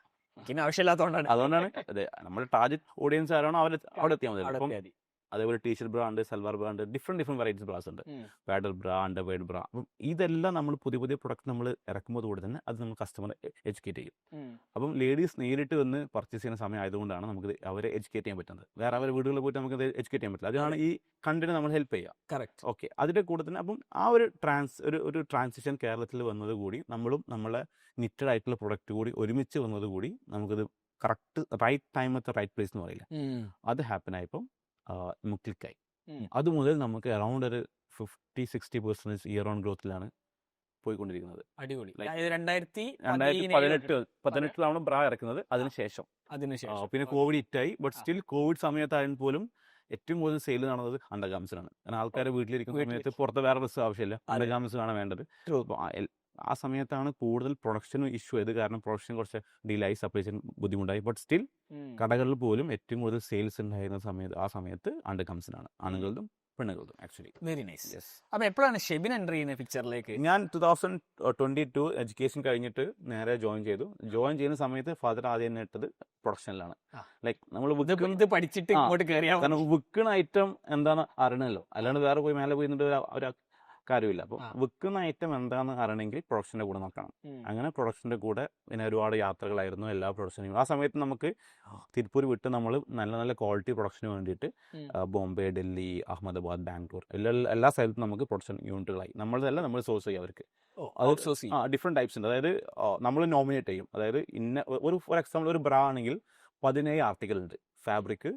ആവശ്യമില്ലാത്തതുകൊണ്ടാണ്. അതുകൊണ്ടാണ് അതെ, നമ്മുടെ ടാർഗറ്റ് ഓഡിയൻസ് ആരാണോ അവിടെ എത്തിയാൽ മതി. അതേപോലെ ടീഷർട്ട് ബ്രാ ഉണ്ട്, സൽവാർ ബ്രാ ഉണ്ട്, ഡിഫറെൻറ്റ് വെറൈറ്റീസ് ബ്രാസ് ഉണ്ട്, പാഡൽ ബ്രാ, അണ്ടർവെയർഡ് ബ്രാ. അപ്പം ഇതെല്ലാം നമ്മൾ പുതിയ പ്രൊഡക്റ്റ് നമ്മൾ ഇറക്കുമ്പോൾ കൂടെ തന്നെ അത് നമ്മൾ കസ്റ്റമറെ എഡ്യൂക്കേറ്റ് ചെയ്യും. അപ്പം ലേഡീസ് നേരിട്ട് വന്ന് പർച്ചേസ് ചെയ്യുന്ന സമയം ആയതുകൊണ്ടാണ് നമുക്ക് അവരെ എഡ്യൂക്കേറ്റ് ചെയ്യാൻ പറ്റുന്നത്. വേറെ അവരെ വീടുകളിൽ പോയിട്ട് നമുക്ക് എഡ്യൂക്കേറ്റ് ചെയ്യാൻ പറ്റില്ല. അതാണ് ഈ കണ്ടന്റ് നമ്മൾ ഹെൽപ്പ് ചെയ്യുക. കറക്റ്റ്. ഓക്കെ. അതിൻ്റെ കൂടെ തന്നെ അപ്പം ആ ഒരു ട്രാൻസിഷൻ കേരളത്തിൽ വന്നത് കൂടി നമ്മളും നമ്മളെ നിറ്റഡ് ആയിട്ടുള്ള പ്രൊഡക്റ്റ് കൂടി ഒരുമിച്ച് വന്നത് കൂടി നമുക്കത് correct right time at right place എന്ന് പറയില്ല, അത് ഹാപ്പൻ ആയപ്പം ക്ലിക്കായി. അതുമുതൽ നമുക്ക് അറൗണ്ട് ഒരു 50-60% ഇയർ ഓൺ ഗ്രോത്തിലാണ് പോയിക്കൊണ്ടിരിക്കുന്നത്. അടിപൊളി. 2018 ബ്രാ ഇറക്കുന്നത്. അതിനുശേഷം പിന്നെ കോവിഡ് ഹിറ്റായി. ബട്ട് സ്റ്റിൽ കോവിഡ് സമയത്തായാലും പോലും ഏറ്റവും കൂടുതൽ സെയിൽ നടന്നത് അണ്ടർഗാർമെന്റ്സിനാണ്. കാരണം ആൾക്കാർ വീട്ടിലിരിക്കുന്ന സമയത്ത് പുറത്ത് വേറെ ഡ്രസ്സ് ആവശ്യമില്ല, അണ്ടർഗാർമെന്റ്സ് ആണ് വേണ്ടത്. ആ സമയത്താണ് കൂടുതൽ പ്രൊഡക്ഷൻ ഇഷ്യൂ ആയത്. കാരണം പ്രൊഡക്ഷൻ കുറച്ച് ഡിലായി, സപ്ലൈ ചെയിൻ ബുദ്ധിമുട്ടായി. ബട്ട് സ്റ്റിൽ കടകളിൽ പോലും ഏറ്റവും കൂടുതൽ സെയിൽസ് ഉണ്ടായിരുന്ന സമയത്ത് ആ സമയത്ത് അണ്ടർഗാർമെന്റ്സിനാണ്, ആണുങ്ങളുടെയും പെണ്ണുങ്ങളുടെയും. Actually very nice. അപ്പോൾ എപ്പോഴാണ് ഷെബിൻ എൻട്രി ചെയ്യുന്നത് പിക്ചറിലേക്ക്? ഞാൻ 2022 എഡ്യൂക്കേഷൻ കഴിഞ്ഞിട്ട് നേരെ ജോയിൻ ചെയ്തു. ജോയിൻ ചെയ്യുന്ന സമയത്ത് ഫാദർ ആദ്യം തന്നെ ഇട്ടത് പ്രൊഡക്ഷനിലാണ്. ലൈക്ക് നമ്മൾ പഠിച്ചിട്ട് ഇങ്ങോട്ട് കയറിയാൽ കാരണം വിൽക്കുന്ന ഐറ്റം എന്താണ് അറിയണമല്ലോ, അല്ലാണ്ട് വേറെ പോയി മേലെ പോയി ഒരു കാര്യമില്ല. അപ്പോൾ ആ. വിൽക്കുന്ന ഐറ്റം എന്താണെന്ന് അറിയണമെങ്കിൽ പ്രൊഡക്ഷൻ്റെ കൂടെ നോക്കണം. അങ്ങനെ പ്രൊഡക്ഷൻ്റെ കൂടെ പിന്നെ ഒരുപാട് യാത്രകളായിരുന്നു എല്ലാ പ്രൊഡക്ഷനും. ആ സമയത്ത് നമുക്ക് തിരുപ്പൂർ വിട്ട് നമ്മൾ നല്ല നല്ല ക്വാളിറ്റി പ്രൊഡക്ഷന് വേണ്ടിയിട്ട് ബോംബെ, ഡൽഹി, അഹമ്മദാബാദ്, ബാംഗ്ലൂർ എല്ലാ സ്ഥലത്തും നമുക്ക് പ്രൊഡക്ഷൻ യൂണിറ്റുകളായി. നമ്മളതല്ല നമ്മൾ സോഴ്സ് ചെയ്യും അവർക്ക്. അത് ഡിഫറെൻറ്റ് ടൈപ്സ് ഉണ്ട്. അതായത് നമ്മൾ നോമിനേറ്റ് ചെയ്യും. അതായത് ഫോർ എക്സാമ്പിൾ ഒരു ബ്രാ ആണെങ്കിൽ 17 ആർട്ടിക്കിൾ ഉണ്ട്. ഫാബ്രിക്,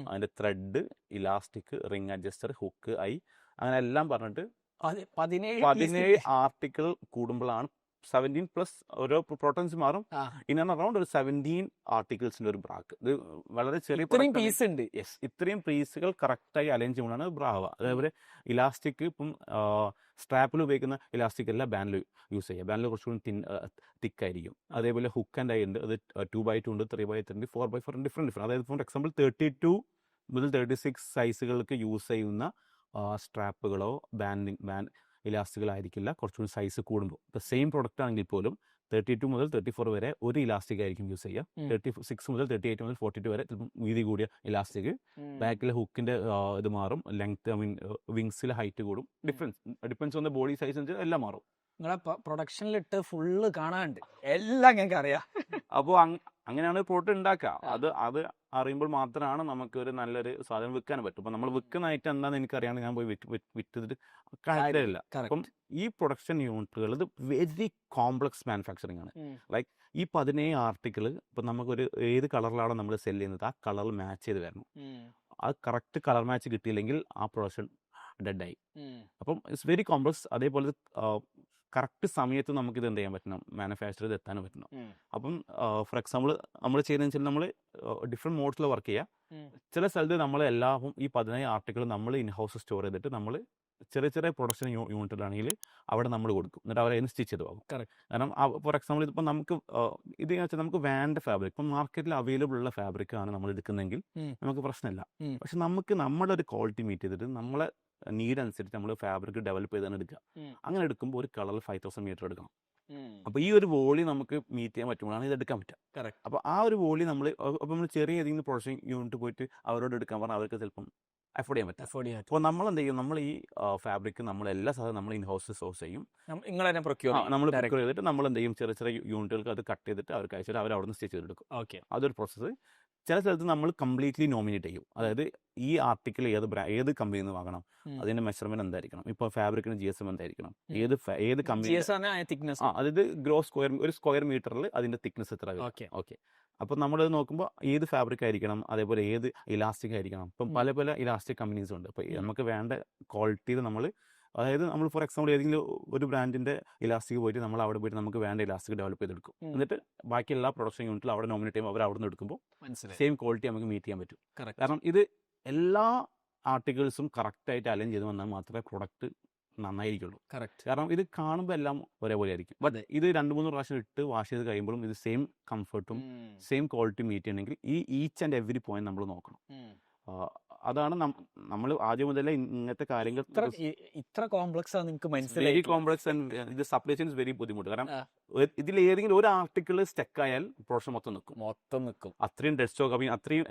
അതിൻ്റെ thread, elastic, ring adjuster, hook, I, അങ്ങനെ എല്ലാം പറഞ്ഞിട്ട് 17 ആർട്ടിക്കിൾ കൂടുമ്പോഴാണ് 17 പ്ലസ് ഓരോ പ്രോട്ടൻസ് മാറും. ഇൻ അറൗണ്ട് ഒരു 17 ആർട്ടിക്കിൾസിന്റെ ഒരു ബ്രാക്ക്. ഇത് വളരെ ചെറിയ പീസ് ഉണ്ട്. യെസ്, ഇത്രയും പീസുകൾ കറക്റ്റായി അലൈൻ ചെയ്യുമ്പോഴാണ് ബ്രാവ. അതേപോലെ ഇലാസ്റ്റിക് ഇപ്പം സ്ട്രാപ്പിൽ ഉപയോഗിക്കുന്ന ഇലാസ്റ്റിക് അല്ല ബാൻഡിൽ യൂസ് ചെയ്യുക. ബാൻഡിൽ കുറച്ചുകൂടി തിക്കായിരിക്കും. അതേപോലെ ഹുക്ക് ആൻഡ് ഐ ഉണ്ട്. അത് 2x2 ഉണ്ട്, 3x3 ഉണ്ട്, 4x4 ഡിഫറെൻറ്റ്. അതായത് ഫോർ എക്സാമ്പിൾ 32 മുതൽ 36 സൈസുകൾക്ക് യൂസ് ചെയ്യുന്ന സ്ട്രാപ്പുകളോ ബാൻഡ് ഇലാസ്റ്റിക്കുകളായിരിക്കില്ല കുറച്ചുകൂടി സൈസ് കൂടുമ്പോൾ. ഇപ്പോൾ സെയിം പ്രൊഡക്റ്റ് ആണെങ്കിൽ പോലും 32 മുതൽ 34 വരെ ഒരു ഇലാസ്റ്റിക് ആയിരിക്കും യൂസ് ചെയ്യുക. 36 മുതൽ 38 മുതൽ 42 വരെ ചിലപ്പം വീതി കൂടിയ ഇലാസ്റ്റിക്. ബാക്കിലെ ഹുക്കിൻ്റെ ഇത് മാറും, ലെങ്ത്, വിങ്സിലെ ഹൈറ്റ് കൂടും. Depends on the body size അനുസരിച്ച് എല്ലാം മാറും. നിങ്ങളെ പ്രൊഡക്ഷനിലിട്ട് ഫുള്ള് കാണാനുണ്ട്, എല്ലാം ഞങ്ങൾക്ക് അറിയാം. അപ്പോൾ അങ്ങനെയാണ് പ്രോഡക്റ്റ് ഉണ്ടാക്കുക. അത് അറിയുമ്പോൾ മാത്രമാണ് നമുക്ക് ഒരു നല്ലൊരു സാധനം വിൽക്കാൻ പറ്റും. അപ്പം നമ്മൾ വിൽക്കുന്ന ഐറ്റം എന്താണെന്ന് എനിക്കറിയാണ്ട് ഞാൻ പോയി വിറ്റിട്ട് കാര്യമില്ല. അപ്പം ഈ പ്രൊഡക്ഷൻ യൂണിറ്റുകൾ ഇത് വെരി കോംപ്ലക്സ് മാനുഫാക്ചറിങ് ആണ്. ലൈക്ക് ഈ 17 ആർട്ടിക്കിൾ ഇപ്പം നമുക്കൊരു ഏത് കളറിലാണോ നമ്മൾ സെല് ചെയ്യുന്നത് ആ കളറിൽ മാച്ച് ചെയ്ത് വരണം. ആ കറക്റ്റ് കളർ മാച്ച് കിട്ടിയില്ലെങ്കിൽ ആ പ്രൊഡക്ഷൻ ഡെഡായി. അപ്പം ഇറ്റ്സ് വെരി കോംപ്ലക്സ്. അതേപോലെ കറക്റ്റ് സമയത്ത് നമുക്കിത് എന്ത് ചെയ്യാൻ പറ്റണം, മാനുഫാക്ചർ ചെയ്ത് എത്താൻ പറ്റണം. അപ്പം ഫോർ എക്സാമ്പിൾ നമ്മൾ ചെയ്യുന്നതെന്ന് വെച്ചാൽ നമ്മൾ ഡിഫറെൻറ്റ് മോഡ്സിൽ വർക്ക് ചെയ്യുക. ചില സ്ഥലത്ത് നമ്മൾ എല്ലാവും ഈ 17 ആർട്ടിക്കിൾ നമ്മൾ ഇൻ ഹൗസ് സ്റ്റോർ ചെയ്തിട്ട് നമ്മൾ ചെറിയ പ്രൊഡക്ഷൻ യൂണിറ്റിലാണെങ്കിൽ അവിടെ നമ്മൾ കൊടുക്കും. എന്നിട്ട് അവരെ സ്റ്റിച്ച് ചെയ്ത് പോകും. കാരണം ഫോർ എക്സാമ്പിൾ ഇതിപ്പോൾ നമുക്ക് ഇത് വെച്ചാൽ നമുക്ക് വേണ്ട ഫാബ്രിക് ഇപ്പം മാർക്കറ്റിൽ അവൈലബിൾ ഉള്ള ഫാബ്രിക് ആണ് നമ്മൾ എടുക്കുന്നതെങ്കിൽ നമുക്ക് പ്രശ്നമില്ല. പക്ഷെ നമുക്ക് നമ്മുടെ ഒരു ക്വാളിറ്റി മീറ്റ് ചെയ്തിട്ട് നമ്മളെ നീഡ് അനുസരിച്ച് നമ്മൾ ഫാബ്രിക് ഡെവലപ്പ് ചെയ്താണ് എടുക്കുക. അങ്ങനെ എടുക്കുമ്പോൾ ഒരു കളറിൽ 5000 മീറ്റർ എടുക്കണം. അപ്പോൾ ഈ ഒരു വോളി നമുക്ക് മീറ്റ് ചെയ്യാൻ പറ്റുമ്പോഴാണ് ഇത് എടുക്കാൻ പറ്റുക. അപ്പോൾ ആ ഒരു വോളി നമ്മൾ ചെറിയ ഏതെങ്കിലും പ്രൊഡക്ഷൻ യൂണിറ്റ് പോയിട്ട് അവരോട് എടുക്കാൻ പറഞ്ഞാൽ അവർക്ക് ചിലപ്പം അഫോർഡ് ചെയ്യാൻ പറ്റും. അപ്പോൾ നമ്മൾ എന്ത് ചെയ്യും, നമ്മൾ ഈ ഫാബ്രിക് നമ്മൾ എല്ലാ സാധനവും നമ്മൾ ഇൻ ഹൗസ് സോഴ്സ് ചെയ്യും. നമ്മൾ പ്രൊക്യൂർ ചെയ്തിട്ട് നമ്മൾ എന്ത് ചെയ്യും, ചെറിയ യൂണിറ്റുകൾക്ക് അത് കട്ട് ചെയ്തിട്ട് അവർക്ക് അയച്ചിട്ട് അവർ അവിടെ നിന്ന് സ്റ്റിച്ച് ചെയ്തെടുക്കും. അതൊരു പ്രോസസ്സ്. ചില സ്ഥലത്ത് നമ്മൾ കംപ്ലീറ്റ്ലി നോമിനേറ്റ് ചെയ്യും. അതായത് ഈ ആർട്ടിക്കിൾ ഏത് കമ്പനിയിൽ നിന്ന് വാങ്ങണം, അതിന്റെ മെഷർമെന്റ് എന്തായിരിക്കണം, ഇപ്പോൾ ഫാബ്രിക്കിന് GSM എന്തായിരിക്കണം, ഏത് കമ്പനി, അതായത് ഒരു സ്ക്വയർ മീറ്ററിൽ അതിന്റെ തിക്നെസ് എത്ര. ഓക്കെ, അപ്പോൾ നമ്മളത് നോക്കുമ്പോൾ ഏത് ഫാബ്രിക് ആയിരിക്കണം, അതേപോലെ ഏത് ഇലാസ്റ്റിക് ആയിരിക്കണം. ഇപ്പം പല ഇലാസ്റ്റിക് കമ്പനീസ് ഉണ്ട്. അപ്പോൾ നമുക്ക് വേണ്ട ക്വാളിറ്റിയിൽ നമ്മൾ, അതായത് നമ്മൾ ഫോർ എക്സാമ്പിൾ ഏതെങ്കിലും ഒരു ബ്രാൻഡിന്റെ ഇലാസ്റ്റിക് പോയിട്ട് നമ്മൾ അവിടെ പോയിട്ട് നമുക്ക് വേണ്ട ഇലാസ്റ്റിക് ഡെവലപ്പ് ചെയ്തെടുക്കും. എന്നിട്ട് ബാക്കി എല്ലാ പ്രൊഡക്ഷൻ യൂണിറ്റിലും അവിടെ നോമിനേറ്റ് ചെയ്യുമ്പോൾ അവർ അവിടെ നിന്ന് എടുക്കുമ്പോൾ സെയിം ക്വാളിറ്റി നമുക്ക് മീറ്റ് ചെയ്യാൻ പറ്റും. കാരണം ഇത് എല്ലാ ആർട്ടിക്കിൾസും കറക്റ്റായിട്ട് അലൈൻ ചെയ്ത് വന്നാൽ മാത്രമേ പ്രൊഡക്റ്റ് നന്നായിരിക്കുള്ളൂ. കാരണം ഇത് കാണുമ്പോൾ എല്ലാം ഒരേപോലെ ആയിരിക്കും. ബട്ട് ഇത് 2-3 പ്രാവശ്യം ഇട്ട് വാഷ് ചെയ്ത് കഴിയുമ്പോഴും ഇത് സെയിം കംഫർട്ടും സെയിം ക്വാളിറ്റി മീറ്റ് ചെയ്യണമെങ്കിൽ ഈ ഈച്ച് ആൻഡ് എവറി പോയിന്റ് നമ്മൾ നോക്കണം. അതാണ് നമ്മൾ ആദ്യം മുതലേ ഇങ്ങനത്തെ കാര്യങ്ങൾ ഇത്ര കോംപ്ലക്സ് ആണ്. നിങ്ങൾക്ക് മനസ്സിലായി, വെരി കോംപ്ലക്സ് ആൻഡ് ഇത് സപ്ലൈ ചെയിൻ ഇസ് വെരി ബുദ്ധിമുട്ട്. കാരണം ഇതിൽ ഏതെങ്കിലും ഒരു ആർട്ടിക്കിൾ സ്റ്റക്ക് ആയാൽ പ്രൊഡക്ഷൻ മൊത്തം നിൽക്കും. അത്രയും ഡെഡ് സ്റ്റോക്ക് ആവും, അത്രയും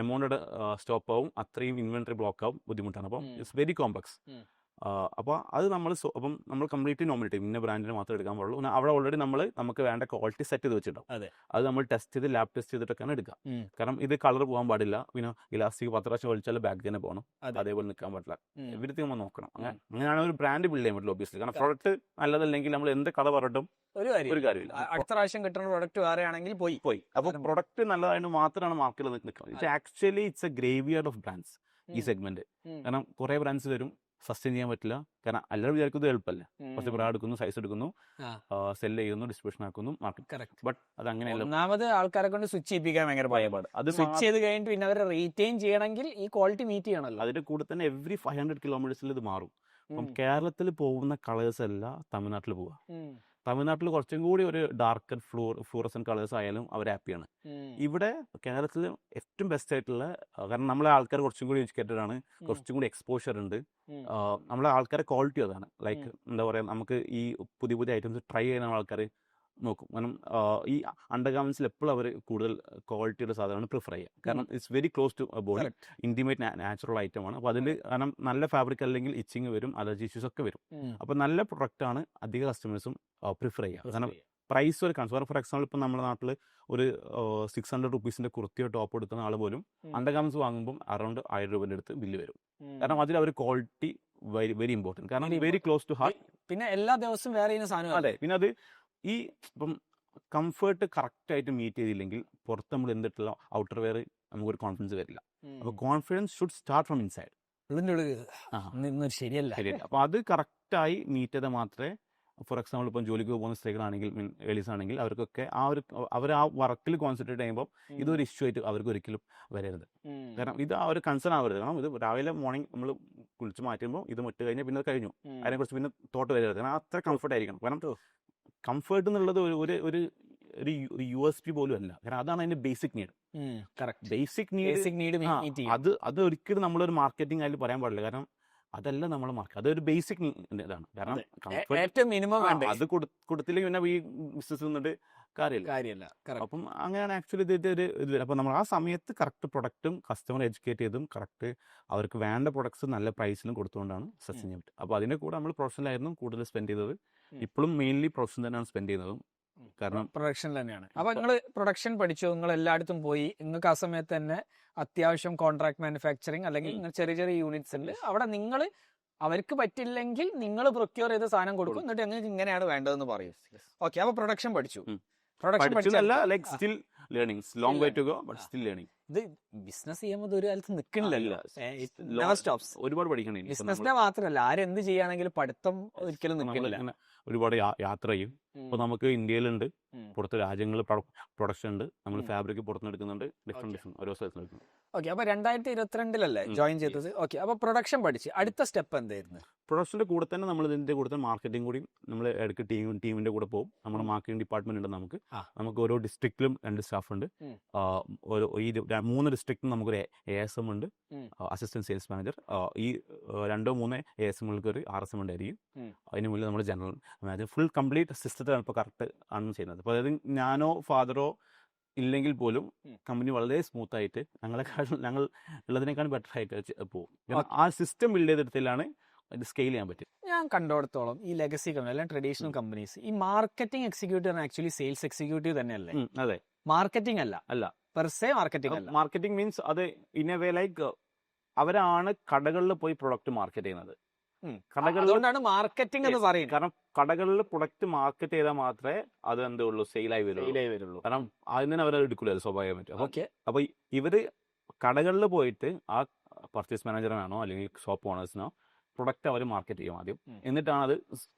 എമൗണ്ട് സ്റ്റോപ്പ് ആവും, അത്രയും ഇൻവെന്ററി ബ്ലോക്ക് ആവും, ബുദ്ധിമുട്ടാണ്. അപ്പം ഇറ്റ്സ് വെരി കോംപ്ലക്സ്. അപ്പോൾ അത് നമ്മൾ കംപ്ലീറ്റ്ലി നോമിനേറ്റ് ചെയ്യും. ഇന്ന ബ്രാൻഡിന് മാത്രമേ എടുക്കാൻ പാടുള്ളൂ. അവിടെ ഓൾറെഡി നമുക്ക് വേണ്ട ക്വാളിറ്റി സെറ്റ് ചെയ്ത് വെച്ചിട്ടുണ്ടാവും. അത് നമ്മൾ ടെസ്റ്റ് ചെയ്ത് ലാബ് ടെസ്റ്റ് ചെയ്തിട്ടൊക്കെയാണ് എടുക്കുക. കാരണം ഇത് കളർ പോകാൻ പാടില്ല, പിന്നെ ഇലാസ്റ്റിക് 10 പ്രാവശ്യം ഒഴിച്ചാൽ ബാക്ക് തന്നെ പോകണം, അതേപോലെ നിൽക്കാൻ പാടില്ല. എവരിത്തിങ് നമ്മൾ നോക്കണം. അങ്ങനെയാണ് ഒരു ബ്രാൻഡ് ബിൽഡ് ചെയ്യാൻ പറ്റുള്ളൂ. ഒബ്വിയസ്ലി, കാരണം പ്രോഡക്റ്റ് നല്ലതല്ലെങ്കിൽ നമ്മൾ എന്ത് കളർ പറഞ്ഞിട്ടും ഒരു കാര്യമില്ല. അടുത്ത പ്രാവശ്യം കിട്ടുന്ന പ്രോഡക്റ്റ് വേറെ ആണെങ്കിൽ പോയി. അപ്പോൾ പ്രൊഡക്റ്റ് നല്ലതായിട്ട് മാത്രമാണ് മാർക്കറ്റിൽ നിൽക്കുന്നത്. Actually it's A graveyard of brands ഈ സെഗ്മെന്റ്. കാരണം കുറെ ബ്രാൻഡ്സ് വരും, സസ്റ്റെയിൻ ചെയ്യാൻ പറ്റില്ല. കാരണം എല്ലാവരും വിചാരിക്കുന്നത് എളുപ്പമല്ല. കുറച്ച് ബ്രാൻഡ് എടുക്കുന്നു, സൈസ് എടുക്കുന്നു, സെല് ചെയ്യുന്നു, ഡിസ്ട്രിബ്യൂഷൻ ആക്കുന്നു, മാർക്കറ്റ്. ബട്ട് അത് അങ്ങനെയല്ല. ഒന്നാമത് ആൾക്കാരെ കൊണ്ട് സ്വിച്ച് ചെയ്യിപ്പിക്കാൻ ഭയങ്കര ഭയപ്പാട്. അത് സ്വിച്ച് ചെയ്ത് കഴിഞ്ഞിട്ട് പിന്നെ അവരെ റീറ്റെയിൻ ചെയ്യണമെങ്കിൽ ഈ ക്വാളിറ്റി മീറ്റ് ചെയ്യണമല്ലോ. അതിന്റെ കൂടെ തന്നെ എവറി 500 കിലോമീറ്റേഴ്സിൽ ഇത് മാറും. അപ്പം കേരളത്തിൽ പോകുന്ന കളേഴ്സ് അല്ല തമിഴ്നാട്ടിൽ പോവുക. തമിഴ്നാട്ടിൽ കുറച്ചും കൂടി ഒരു ഡാർക്കർ ഫ്ലൂറസൻ കളേഴ്സ് ആയാലും അവർ ഹാപ്പിയാണ്. ഇവിടെ കേരളത്തിൽ ഏറ്റവും ബെസ്റ്റ് ആയിട്ടുള്ള, കാരണം നമ്മളെ ആൾക്കാർ കുറച്ചും കൂടി എഡ്യൂക്കേറ്റഡ് ആണ്, കുറച്ചും കൂടി എക്സ്പോഷർ ഉണ്ട്. നമ്മളെ ആൾക്കാരെ ക്വാളിറ്റി അതാണ്. ലൈക്ക് എന്താ പറയുക, നമുക്ക് ഈ പുതിയ ഐറ്റംസ് ട്രൈ ചെയ്യുന്ന ആൾക്കാർ നോക്കും. കാരണം ഈ അണ്ടർ ഗാർമെന്റ്സിൽ എപ്പോഴും അവർ കൂടുതൽ ക്വാളിറ്റിയുടെ സാധനമാണ് പ്രിഫർ ചെയ്യുക. കാരണം it's very close to body, intimate natural ഐറ്റമാണ്. അപ്പോൾ അതിൽ കാരണം നല്ല ഫാബ്രിക് അല്ലെങ്കിൽ ഇച്ചിങ് വരും, അലർജി ഇഷ്യൂസ് ഒക്കെ വരും. അപ്പോൾ നല്ല പ്രൊഡക്റ്റാണ് അധിക കസ്റ്റമേഴ്സും പ്രിഫർ ചെയ്യുക. കാരണം പ്രൈസ് ഒരു കൺസേൺ. ഫോർ എക്സാമ്പിൾ ഇപ്പം നമ്മുടെ നാട്ടിൽ ഒരു 600 റുപ്പീസിൻ്റെ കുർത്തിയോ ടോപ്പ് എടുക്കുന്ന ആൾ പോലും അണ്ടർ ഗാർമെന്റ്സ് വാങ്ങുമ്പോൾ അറൗണ്ട് 1000 രൂപേൻ്റെ അടുത്ത് ബില്ല് വരും. കാരണം അതിൽ അവർ ക്വാളിറ്റി വെരി വെരി ഇമ്പോർട്ടൻറ്റ്. കാരണം വെരി ക്ലോസ് ടു ഹാർട്ട്. പിന്നെ എല്ലാ ദിവസവും വേറെ ചെയ്യുന്ന സാധനം. അതെ, പിന്നെ അത് ഈ ഇപ്പം കംഫേർട്ട് കറക്റ്റായിട്ട് മീറ്റ് ചെയ്തില്ലെങ്കിൽ പുറത്ത് നമ്മൾ എന്തിട്ടുള്ള ഔട്ടർ വെയർ നമുക്കൊരു കോൺഫിഡൻസ് വരില്ല. അപ്പോൾ confidence should start from inside. ശരിയല്ല. അപ്പോൾ അത് കറക്റ്റായി മീറ്റ് ചെയ്താൽ മാത്രമേ, ഫോർ എക്സാമ്പിൾ ഇപ്പം ജോലിക്ക് പോകുന്ന സ്ത്രീകളാണെങ്കിൽ ലേഡീസ് ആണെങ്കിൽ അവർക്കൊക്കെ അവർ ആ വർക്കിൽ കോൺസെൻട്രേറ്റ് ചെയ്യുമ്പോൾ ഇതൊരു ഇഷ്യൂ ആയിട്ട് അവർക്ക് ഒരിക്കലും വരരുത്. കാരണം ഇത് ആ ഒരു കൺസേൺ ആവരുത്. കാരണം ഇത് രാവിലെ മോർണിംഗ് നമ്മൾ കുളിച്ച് മാറ്റുമ്പോൾ ഇത് മുട്ട് കഴിഞ്ഞാൽ പിന്നെ അത് കഴിഞ്ഞു, അതിനെക്കുറിച്ച് പിന്നെ തോട്ട് വരരുത്. കാരണം അത്ര കംഫർട്ട് ആയിരിക്കണം. കാരണം കംഫർട്ട് എന്നുള്ളത് ഒരു USP പോലും അല്ല. കാരണം അതാണ് അതിന്റെ ബേസിക് നീഡ്. ബേസിക് നീഡ് അത് ഒരിക്കലും നമ്മളൊരു മാർക്കറ്റിംഗ് ആയിട്ട് പറയാൻ പാടില്ല. കാരണം അതല്ല നമ്മളെ മാർക്ക്, അതൊരു ബേസിക് ഇതാണ്. കാരണം ഏറ്റവും മിനിമം അത് കൊടുത്തില്ലെങ്കിൽ പിന്നെ ഈ ബിസിനസ് നിന്നിട്ട് കാര്യമില്ല. അപ്പം അങ്ങനെയാണ് ആക്ച്വലി ഇത് വരും. അപ്പം നമ്മൾ ആ സമയത്ത് കറക്റ്റ് പ്രൊഡക്റ്റും കസ്റ്റമർ എഡ്യൂക്കേറ്റ് ചെയ്തും കറക്റ്റ് അവർക്ക് വേണ്ട പ്രൊഡക്ട്സ് നല്ല പ്രൈസിലും കൊടുത്തുകൊണ്ടാണ് സക്സസ് ചെയ്യാൻ പറ്റും. അപ്പോൾ അതിൻ്റെ കൂടെ നമ്മൾ പ്രൊഫഷണലായിരുന്നു കൂടുതൽ സ്പെൻഡ് ചെയ്തത്. ഇപ്പോഴും മെയിൻലി പ്രൊഫഷൻ തന്നെയാണ് സ്പെൻഡ് ചെയ്യുന്നതും. കാരണം പ്രൊഡക്ഷൻ തന്നെയാണ്. അപ്പൊ നിങ്ങൾ പ്രൊഡക്ഷൻ പഠിച്ചു, നിങ്ങൾ എല്ലായിടത്തും പോയി. നിങ്ങൾക്ക് ആ സമയത്ത് തന്നെ അത്യാവശ്യം കോൺട്രാക്ട് മാനുഫാക്ചറിങ് അല്ലെങ്കിൽ ചെറിയ ചെറിയ യൂണിറ്റ്സ് ഉണ്ട്. അവിടെ നിങ്ങൾ അവർക്ക് പറ്റില്ലെങ്കിൽ നിങ്ങൾ പ്രൊക്യൂർ ചെയ്ത സാധനം കൊടുക്കും, എന്നിട്ട് ഞങ്ങൾക്ക് ഇങ്ങനെയാണ് വേണ്ടതെന്ന് പറയും. ഓക്കെ, അപ്പൊ പ്രൊഡക്ഷൻ പഠിച്ചു. ഇത് ബിസിനസ് ചെയ്യുമ്പോൾ ഒരു കാലത്ത് നിൽക്കണില്ലല്ലോ, ഒരുപാട് പഠിക്കണം. ബിസിനസിനെ മാത്രമല്ല, ആരെന്ത് ചെയ്യുകയാണെങ്കിലും പഠിത്തം ഒരിക്കലും നിൽക്കുന്നില്ല. ഒരുപാട് യാത്ര ചെയ്യും. ഇപ്പോൾ നമുക്ക് ഇന്ത്യയിലുണ്ട്, പുറത്ത് രാജ്യങ്ങളിൽ പ്രൊഡക്ഷൻ ഉണ്ട്, നമ്മൾ ഫാബ്രിക് പുറത്തുനിന്ന് എടുക്കുന്നുണ്ട്, ഡിഫറെന്റ് ഓരോ സ്ഥലത്ത് എടുക്കുന്നു. ഓക്കെ, അപ്പൊ 2022 ജോയിൻ ചെയ്തത്. ഓക്കെ, അപ്പൊ പ്രൊഡക്ഷൻ പഠിച്ച് അടുത്ത സ്റ്റെപ്പ് എന്തായിരുന്നു? പ്രൊഡക്ഷൻ്റെ കൂടെ തന്നെ നമ്മൾ ഇതിൻ്റെ കൂടെ തന്നെ മാർക്കറ്റിംഗ് കൂടി നമ്മൾ ഇടയ്ക്ക് ടീമിൻ്റെ കൂടെ പോകും. നമ്മുടെ മാർക്കറ്റിംഗ് ഡിപ്പാർട്ട്മെന്റ് ഉണ്ട് നമുക്ക് ഓരോ ഡിസ്ട്രിക്റ്റിലും 2 സ്റ്റാഫ് ഉണ്ട്. ഈ 3 ഡിസ്ട്രിക്റ്റിലും നമുക്കൊരു ASM ഉണ്ട്, അസിസ്റ്റന്റ് സെയിൽസ് മാനേജർ. ഈ 2-3 ASMകൾക്ക് ഒരു RSM ഉണ്ടായിരിക്കും. അതിന് മുന്നിൽ നമ്മുടെ ജനറൽ മാനേജർ. ഫുൾ കംപ്ലീറ്റ് സിസ്റ്റത്തിലാണ് ഇപ്പോൾ കറക്റ്റ് ആണ് ചെയ്യുന്നത്. അപ്പോൾ അതായത് ഞാനോ ഫാദറോ ഇല്ലെങ്കിൽ പോലും കമ്പനി വളരെ സ്മൂത്ത് ആയിട്ട് ഞങ്ങൾ ഉള്ളതിനേക്കാൾ ബെറ്റർ ആയിട്ട് പോകും. ആ സിസ്റ്റം ബിൽഡ് ചെയ്തെടുത്തിലാണ് ഇത് സ്കെയിൽ ചെയ്യാൻ പറ്റും. ഞാൻ കണ്ടോടത്തോളം ഈ ലെഗസി കമ്പനി അല്ലെങ്കിൽ ട്രഡീഷണൽ കമ്പനീസ് ഈ marketing executive actually sales executive തന്നെയല്ലേ? അതെ, മാർക്കറ്റിംഗ് അല്ല പെർസെ മാർക്കറ്റിംഗ് അല്ല. മാർക്കറ്റിംഗ് മീൻസ് അത് ഇൻ എ വേ ലൈക്ക് അവരാണ് കടകളിൽ പോയി പ്രൊഡക്റ്റ് മാർക്കറ്റ് ചെയ്യുന്നത്. അതുകൊണ്ടാണ് മാർക്കറ്റിംഗ് എന്ന് പറയുന്നത്. കാരണം കടകളിൽ പ്രൊഡക്റ്റ് മാർക്കറ്റ് ചെയ്താൽ മാത്രമേ അത് എന്തുള്ളൂ സെയിലായി വരുള്ളൂ. കാരണം അതിന് അവരത് എടുക്കില്ല സ്വാഭാവികമായിട്ട്. അപ്പൊ ഇവര് കടകളിൽ പോയിട്ട് ആ പർച്ചേസ് മാനേജറിനാണോ അല്ലെങ്കിൽ ഷോപ്പ് ഓണേഴ്സിനോ പ്രൊഡക്റ്റ് അവർ മാർക്കറ്റ് ചെയ്യും ആദ്യം, എന്നിട്ടാണ് അത്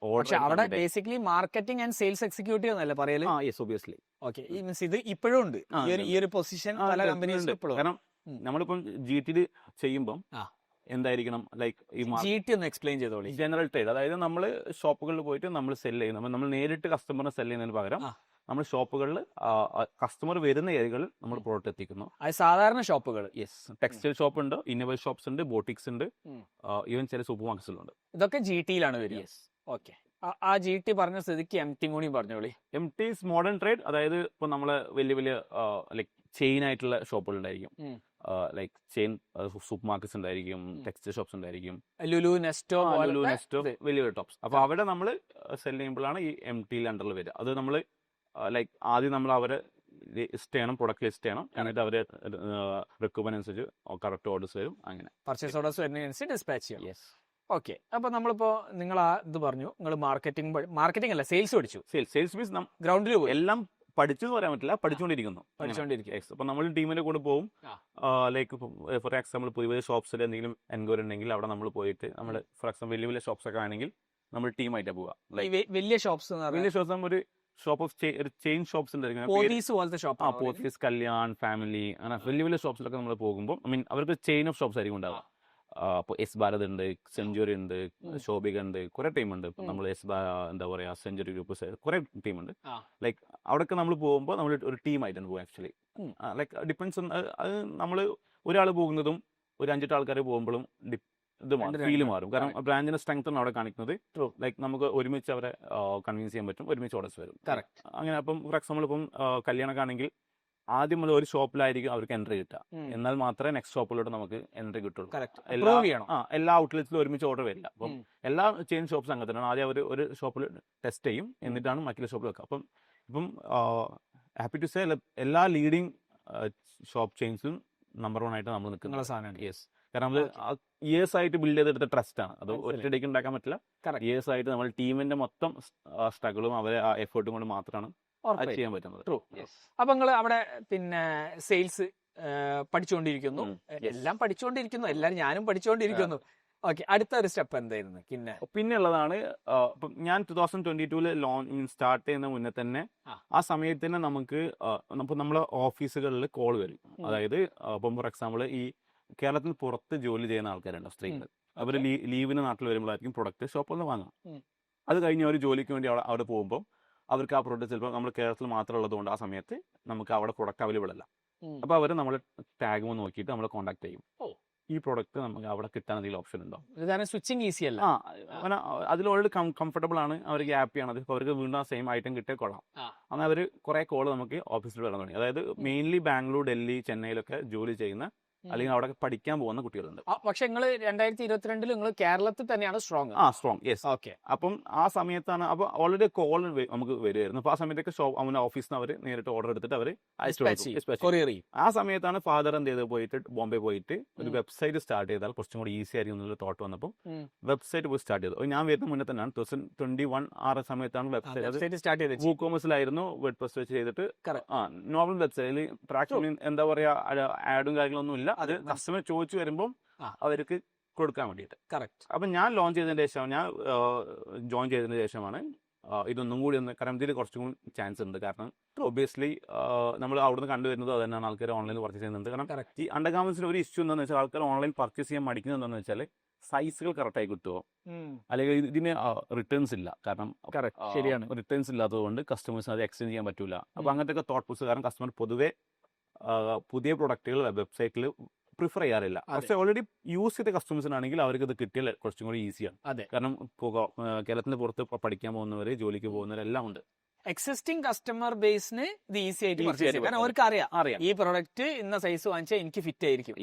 അവിടെ basically marketing and sales executive എന്നല്ലേ പറയല്? ഒബിയസ്ലി. ഓക്കെ, ഇത് ഇപ്പോഴും ഉണ്ട് ഈ ഒരു പൊസിഷൻ പല കമ്പനീസിലും. കാരണം നമ്മളിപ്പം GT ചെയ്യുമ്പം എന്തായിരിക്കണം, ലൈക്ക് ഈ GT ഒന്ന് എക്സ്പ്ലെയിൻ ചെയ്തോളി. ജനറൽ ട്രേഡ്, അതായത് നമ്മൾ ഷോപ്പുകളിൽ പോയിട്ട് നമ്മൾ സെല് ചെയ്യുന്ന, നമ്മൾ നേരിട്ട് കസ്റ്റമറിനെ സെല് ചെയ്യുന്നതിന് പകരം നമ്മൾ ഷോപ്പുകളിൽ കസ്റ്റമർ വരുന്ന ഏരിയകളിൽ നമ്മൾ പ്രോഡക്റ്റ് എത്തിക്കുന്നു. സാധാരണ ഷോപ്പുകൾ, ടെക്സ്റ്റൈൽ ഷോപ്പ് ഉണ്ട്, ഇന്നോവേറ്റ് ഷോപ്സ് ഉണ്ട്, ബോട്ടിക്സ് ഉണ്ട്, ഈവൻ ചില സൂപ്പർ മാർക്കറ്റ്സിലുണ്ട്. ഇതൊക്കെ GTയിലാണ് വരിക. ഓക്കെ, ആ GT പറഞ്ഞ സ്ഥിതിക്ക് MT കൂടി പറഞ്ഞോളി. MT is modern trade. അതായത് ഇപ്പൊ നമ്മള് വലിയ ലൈക്ക് ചെയിൻ ആയിട്ടുള്ള ഷോപ്പുകൾ ഉണ്ടായിരിക്കും, ലൈക്ക് ചെയിൻ സൂപ്പർ മാർക്കറ്റ്സ് ഉണ്ടായിരിക്കും, ടെക്സ്റ്റൈൽ ഷോപ്സ് ഉണ്ടായിരിക്കും, ലുലു നെസ്റ്റോ വലിയ ടോപ്സ്. അപ്പൊ അവിടെ നമ്മൾ സെല് ചെയ്യുമ്പോഴാണ് ഈ MT അണ്ടറിൽ വരിക. അത് നമ്മൾ ലൈക്ക് ആദ്യം നമ്മൾ അവരെ ലിസ്റ്റ് ചെയ്യണം, പ്രൊഡക്റ്റ് ലിസ്റ്റ് ചെയ്യണം, എന്നിട്ട് അവര് റിക്വയർമെന്റ് അനുസരിച്ച് കറക്റ്റ് ഓർഡേഴ്സ് വരും. അങ്ങനെ പർച്ചേസ് ഓർഡേഴ്സ് വരുന്നതിനനുസരിച്ച് ഡിസ്പാച്ച് ചെയ്യണം. ഓക്കെ, അപ്പൊ നമ്മളിപ്പോ നിങ്ങൾ ഇത് പറഞ്ഞു, നിങ്ങൾ മാർക്കറ്റിംഗ് അല്ല സെയിൽസ് പഠിച്ചു. സെയിൽസ് മീൻസ് ഗ്രൗണ്ടിൽ പോയി എല്ലാം പഠിച്ചു എന്ന് പറയാൻ പറ്റില്ല, പഠിച്ചുകൊണ്ടിരിക്കുന്നു. അപ്പൊ നമ്മൾ ടീമിന്റെ കൂടെ പോകും. ലൈക്ക് ഫോർ എക്സാമ്പിൾ പുതിയ ഷോപ്സിൽ എന്തെങ്കിലും എൻക്വയറി ഉണ്ടെങ്കിൽ അവിടെ നമ്മൾ പോയിട്ട് നമ്മൾ ഫോർ എക്സാമ്പിൾ വലിയ ഷോപ്സ് ഒക്കെ ആണെങ്കിൽ നമ്മൾ ടീമായിട്ടാണ് പോവുക. വലിയ ഷോപ്സ് ഒരു ഷോപ്പ് ഓഫ് ചെയിൻ ഷോപ്സ് ഉണ്ടായിരിക്കും, പോത്തീസ്, കല്യാൺ, ഫാമിലി, അങ്ങനെ വലിയ ഷോപ്സിലൊക്കെ നമ്മൾ പോകുമ്പോൾ അവർക്ക് ചെയിൻ ഓഫ് ഷോപ്സ് ആയിരിക്കും ഉണ്ടാവുക. അപ്പോൾ എസ് ഭാരത് ഉണ്ട്, സെഞ്ചുറി ഉണ്ട്, ശോഭിക ഉണ്ട്, കുറെ ടീമുണ്ട്. ഇപ്പം നമ്മൾ എന്താ പറയാ സെഞ്ചുറി ഗ്രൂപ്പ് കുറെ ടീമുണ്ട്. ലൈക്ക് അവിടെയൊക്കെ നമ്മൾ പോകുമ്പോൾ നമ്മൾ ഒരു ടീമായിട്ടാണ് പോകും ആക്ച്വലി. ലൈക്ക് ഡിപ്പെൻസ്, അത് നമ്മൾ ഒരാൾ പോകുന്നതും ഒരു 5-8 ആൾക്കാർ പോകുമ്പോഴും ഇത് മാറും, ഫീല് മാറും. കാരണം ബ്രാൻഡിന്റെ സ്ട്രെങ്ത് ആണ് അവിടെ കാണിക്കുന്നത്. ലൈക്ക് നമുക്ക് ഒരുമിച്ച് അവരെ കൺവിൻസ് ചെയ്യാൻ പറ്റും, ഒരുമിച്ച് ഓർഡേഴ്സ് വരും. അങ്ങനെ അപ്പം ഫോർ എക്സാമ്പിൾ ഇപ്പം കല്യാണമൊക്കെ ആണെങ്കിൽ ആദ്യം മുതൽ ഒരു ഷോപ്പിലായിരിക്കും അവർക്ക് എൻട്രി കിട്ടുക, എന്നാൽ മാത്രമേ നെക്സ്റ്റ് ഷോപ്പിലോട്ട് നമുക്ക് എൻട്രി കിട്ടുള്ളൂ. എല്ലാ ഔട്ട്ലെറ്റ്സിലും ഒരുമിച്ച് ഓർഡർ വരില്ല. അപ്പം എല്ലാ ചെയിൻ ഷോപ്സ് അങ്ങനെ തന്നെയാണ്. ആദ്യം അവർ ഒരു ഷോപ്പിൽ ടെസ്റ്റ് ചെയ്യും, എന്നിട്ടാണ് മറ്റുള്ള ഷോപ്പിൽ വെക്കുക. അപ്പം ഇപ്പം ഹാപ്പി ടു സേ എല്ലാ ലീഡിങ് ഷോപ്പ് ചെയിൻസും നമ്പർ 1 ആയിട്ട് നമ്മൾ നിൽക്കുന്ന സാധനമാണ്. യെസ്, കാരണം അത് ഇയേഴ്സ് ആയിട്ട് ബിൽഡ് ചെയ്തെടുത്ത ട്രസ്റ്റ് ആണ്. അത് ഒറ്റയടിക്ക് ഉണ്ടാക്കാൻ പറ്റില്ല. ഇയേഴ്സ് ആയിട്ട് നമ്മൾ ടീമിന്റെ മൊത്തം സ്ട്രഗിളും അവരെ ആ എഫേർട്ടും കൊണ്ട് മാത്രമാണ് ചെയ്യാൻ പറ്റുന്നത്. അപ്പൊ നിങ്ങൾ അവിടെ പിന്നെ സെയിൽസ് പഠിച്ചുകൊണ്ടിരിക്കുന്നു, എല്ലാം പഠിച്ചുകൊണ്ടിരിക്കുന്നു, എല്ലാരും ഞാനും പഠിച്ചുകൊണ്ടിരിക്കുന്നു. ഓക്കെ, അടുത്ത ഒരു സ്റ്റെപ്പ് എന്തായിരുന്നു? പിന്നെ ഉള്ളതാണ് ഞാൻ 2022 ലോഞ്ച് സ്റ്റാർട്ട് ചെയ്യുന്ന മുന്നേ തന്നെ ആ സമയത്ത് തന്നെ നമുക്ക് നമ്മളെ ഓഫീസുകളിൽ കോൾ വരും. അതായത് ഇപ്പം ഫോർ എക്സാമ്പിൾ ഈ കേരളത്തിന് പുറത്ത് ജോലി ചെയ്യുന്ന ആൾക്കാരുണ്ട്, സ്ത്രീകൾ. അവർ ലീവിന് നാട്ടിൽ വരുമ്പോഴായിരിക്കും പ്രൊഡക്റ്റ് ഷോപ്പിൽ നിന്ന് വാങ്ങാം. അത് കഴിഞ്ഞ് അവർ ജോലിക്ക് വേണ്ടി അവിടെ പോകുമ്പോൾ അവർക്ക് ആ പ്രൊഡക്റ്റ് ചിലപ്പോൾ നമ്മൾ കേരളത്തിൽ മാത്രം ഉള്ളതുകൊണ്ട് ആ സമയത്ത് നമുക്ക് അവിടെ പ്രൊഡക്റ്റ് അവൈലബിൾ അല്ല. അപ്പോൾ അവർ നമ്മൾ ടാഗ് നോക്കിയിട്ട് നമ്മളെ കോൺടാക്ട് ചെയ്യും. ഈ പ്രൊഡക്റ്റ് നമുക്ക് അവിടെ കിട്ടാൻ എന്തെങ്കിലും ഓപ്ഷൻ ഉണ്ടോ? സ്വിച്ചിങ് ഈസി അല്ല. അതിൽ ഓൾറെഡി കംഫർട്ടബിൾ ആണ്, അവർക്ക് ഹാപ്പിയാണ്. അത് അവർക്ക് വീണ്ടും ആ സെയിം ഐറ്റം കിട്ടിയാൽ കൊള്ളാം. അങ്ങനെ അവർ കുറെ കോൾ നമുക്ക് ഓഫീസിൽ വരാൻ തുടങ്ങി. അതായത് മെയിൻലി ബാംഗ്ലൂർ, ഡൽഹി, ചെന്നൈയിലൊക്കെ ജോലി ചെയ്യുന്ന അല്ലെങ്കിൽ അവിടെ പഠിക്കാൻ പോകുന്ന കുട്ടികളുണ്ട്. പക്ഷെ നിങ്ങൾ 2022 നിങ്ങൾ കേരളത്തിൽ തന്നെയാണ് സ്ട്രോങ്. Strong, yes. ഓക്കെ, അപ്പം ആ സമയത്താണ് അപ്പൊ ഓൾറെഡി കോൾ നമുക്ക് വരുമായിരുന്നു. അപ്പൊ ആ സമയത്തൊക്കെ അവന്റെ ഓഫീസിൽ നിന്ന് അവർ നേരിട്ട് ഓർഡർ എടുത്തിട്ട് അവർ ആ സമയത്താണ് ഫാദർ എന്ത് ചെയ്ത് പോയിട്ട് ബോംബെ പോയിട്ട് ഒരു വെബ്സൈറ്റ് സ്റ്റാർട്ട് ചെയ്താൽ കുറച്ചും കൂടി ഈസി ആയിരിക്കും എന്നുള്ള തോട്ട് വന്നപ്പോൾ വെബ്സൈറ്റ് പോയി സ്റ്റാർട്ട് ചെയ്തു. ഞാൻ വരുന്ന മുന്നേ തന്നെയാണ് 2021 ആ സമയത്താണ് വെബ്സൈറ്റ് സ്റ്റാർട്ട് ചെയ്തത്. WooCommerce-ലായിരുന്നു വേർഡ്പ്രസ് വെച്ച് ചെയ്തിട്ട് നോർമൽ വെബ്സൈറ്റിൽ പ്രാക്ടിക്കലി എന്താ പറയാ ആഡും കാര്യങ്ങളൊന്നും ഇല്ല. അത് കസ്റ്റമർ ചോദിച്ചു വരുമ്പോൾ അവർക്ക് കൊടുക്കാൻ വേണ്ടിയിട്ട്. അപ്പം ഞാൻ ലോഞ്ച് ചെയ്തതിന് ശേഷം, ഞാൻ ജോയിൻ ചെയ്തതിന് ശേഷമാണ് ഇതൊന്നും കൂടി ഒന്ന്, കാരണം ഇതിൽ കുറച്ചും കൂടി ചാൻസ് ഉണ്ട്. കാരണം ഒബ്വിയസ്ലി നമ്മൾ അവിടുന്ന് കണ്ടുവരുന്നത് അത് തന്നെയാണ്, ആൾക്കാർ ഓൺലൈനിൽ പർച്ചേസ് ചെയ്യുന്നുണ്ട്. കാരണം ഈ അണ്ടർ ഗാർമെന്റ്സിന് ഒരു ഇഷ്യൂ എന്താണെന്ന് വെച്ചാൽ ആൾക്കാർ ഓൺലൈൻ പർച്ചേസ് ചെയ്യാൻ മടിക്കുന്നത് എന്താണെന്ന് വെച്ചാൽ സൈസുകൾ കറക്റ്റായി കിട്ടുമോ, അല്ലെങ്കിൽ ഇതിന് റിട്ടേൺസ് ഇല്ല. കാരണം ശരിയാണ്, റിട്ടേൺസ് ഇല്ലാത്തതുകൊണ്ട് കസ്റ്റമേഴ്സിന് അത് എക്സ്ചേഞ്ച് ചെയ്യാൻ പറ്റൂല. അപ്പോൾ അങ്ങനത്തെ ഒക്കെ തോട്ട് പ്രോസസ് കാരണം കസ്റ്റമർ പൊതുവെ പുതിയ പ്രൊഡക്റ്റുകൾ വെബ്സൈറ്റിൽ പ്രിഫർ ചെയ്യാറില്ല. പക്ഷെ ഓൾറെഡി യൂസ് ചെയ്ത കസ്റ്റമേഴ്സിനാണെങ്കിൽ അവർക്ക് ഇത് കിട്ടിയാൽ കുറച്ചും കൂടി ഈസിയാണ്. കാരണം കേരളത്തിന്റെ പുറത്ത് പഠിക്കാൻ പോകുന്നവര്, ജോലിക്ക് പോകുന്നവരെല്ലാം ഉണ്ട്. എക്സിസ്റ്റിംഗ് കസ്റ്റമർ ബേസിന് ഇത് ഈസി ആയിട്ട് പർച്ചേസ് ചെയ്യാം. കാരണം അവർക്ക് അറിയാം ഈ പ്രൊഡക്റ്റ് ഇന്ന സൈസ് വാങ്ങിച്ചാൽ എനിക്ക് ഫിറ്റ് ആയിരിക്കും.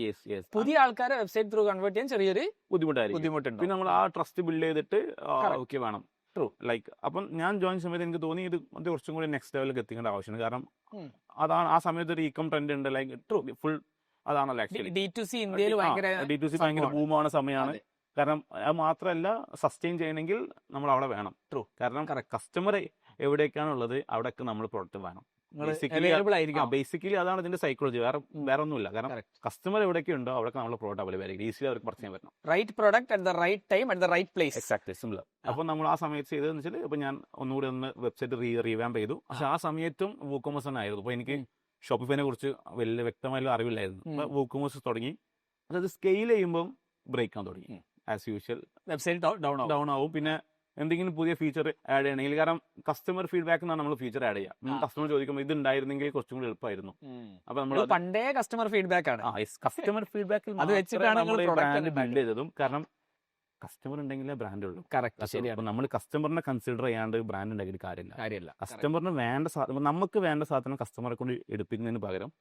പുതിയ ആൾക്കാരെ വെബ്സൈറ്റ് ത്രൂ കൺവേർട്ട് ചെയ്യാൻ ചെറിയൊരു ബുദ്ധിമുട്ടുണ്ട്. പിന്നെ നമ്മൾ ആ ട്രസ്റ്റ് ബിൽഡ് ചെയ്തിട്ട് ഓക്കെ വേണം. ലൈക്ക് അപ്പം ഞാൻ ജോയിൻ സമയത്ത് എനിക്ക് തോന്നി ഇത് കുറച്ചും കൂടി നെക്സ്റ്റ് ലെവലിലേക്ക് എത്തിക്കേണ്ട ആവശ്യമാണ്. കാരണം അതാണ് ആ സമയത്ത് ഒരു ഇക്കം ട്രെൻഡ് ഉണ്ട്. ലൈക്ക് ഫുൾ അതാണല്ലോ ആക്ച്വലി D2C ഇന്ത്യയിൽ ഭയങ്കര ബൂമാണ് സമയമാണ്. കാരണം അത് മാത്രമല്ല, സസ്റ്റെയിൻ ചെയ്യണമെങ്കിൽ നമ്മൾ അവിടെ വേണം. കാരണം കസ്റ്റമർ എവിടേക്കാണുള്ളത് അവിടെയൊക്കെ നമ്മൾ പ്രൊഡക്റ്റ് വേണം. ബേസിക്കലി അതാണ് ഇതിന്റെ സൈക്കോളജി, വേറെ ഒന്നുമില്ല. കാരണം കസ്റ്റമർ എവിടെയൊക്കെ ഉണ്ടോ അവിടെ നമ്മൾ പ്രോഡക്റ്റ് അവൈലബിൾ ആയിരിക്കും, ഈസിലി അവർക്ക് പർച്ചേസ് ചെയ്യാൻ പറ്റണം. Right product at the right time at the right place. Exactly, similar. അപ്പൊ നമ്മൾ ആ സമയത്ത് ചെയ്തതെന്ന് വെച്ചാൽ ഇപ്പൊ ഞാൻ ഒന്നുകൂടി വെബ്സൈറ്റ് റീവാമ്പ് ചെയ്തു. പക്ഷെ ആ സമയത്തും WooCommerce തന്നെ ആയിരുന്നു. അപ്പൊ എനിക്ക് ഷോപ്പിഫൈനെ കുറിച്ച് വലിയ വ്യക്തമായ അറിവില്ലായിരുന്നു. WooCommerce തുടങ്ങി, അതായത് സ്കെയിൽ ചെയ്യുമ്പോൾ ബ്രേക്ക് ആവാൻ തുടങ്ങി. ആസ് യൂഷ്വൽ വെബ്സൈറ്റ് ഡൗൺ ആവും. പിന്നെ എന്തെങ്കിലും പുതിയ ഫീച്ചർ ആഡ് ചെയ്യണമെങ്കിൽ, കാരണം കസ്റ്റമർ ഫീഡ്ബാക്ക് എന്നാണ് നമ്മൾ ഫീച്ചർ ആഡ് ചെയ്യുക. കസ്റ്റമർ ചോദിക്കുമ്പോൾ ഇത് ഉണ്ടായിരുന്നെങ്കിൽ കുറച്ചും കൂടി എളുപ്പമായിരുന്നു. അപ്പൊ നമ്മൾ പണ്ടേ കസ്റ്റമർ ഫീഡ്ബാക്ക് ആണ്, കസ്റ്റമർ ഫീഡ്ബാക്കിൽ അത് വെച്ചിട്ടാണ് ബ്രാൻഡ് ബിൽഡ് ചെയ്തതും. കാരണം കസ്റ്റമർ ഉണ്ടെങ്കിലേ ബ്രാൻഡ് ഉള്ളൂ. ശരിയാണ്. നമ്മൾ കസ്റ്റമറിനെ കൺസിഡർ ചെയ്യാണ്ട് ബ്രാൻഡ് ഉണ്ടാക്കിയിട്ട് കാര്യമില്ല. കസ്റ്റമറിന് വേണ്ട സാധനം, നമുക്ക് വേണ്ട സാധനം കസ്റ്റമറെ കൊണ്ട് എടുപ്പിക്കുന്നതിന് പകരം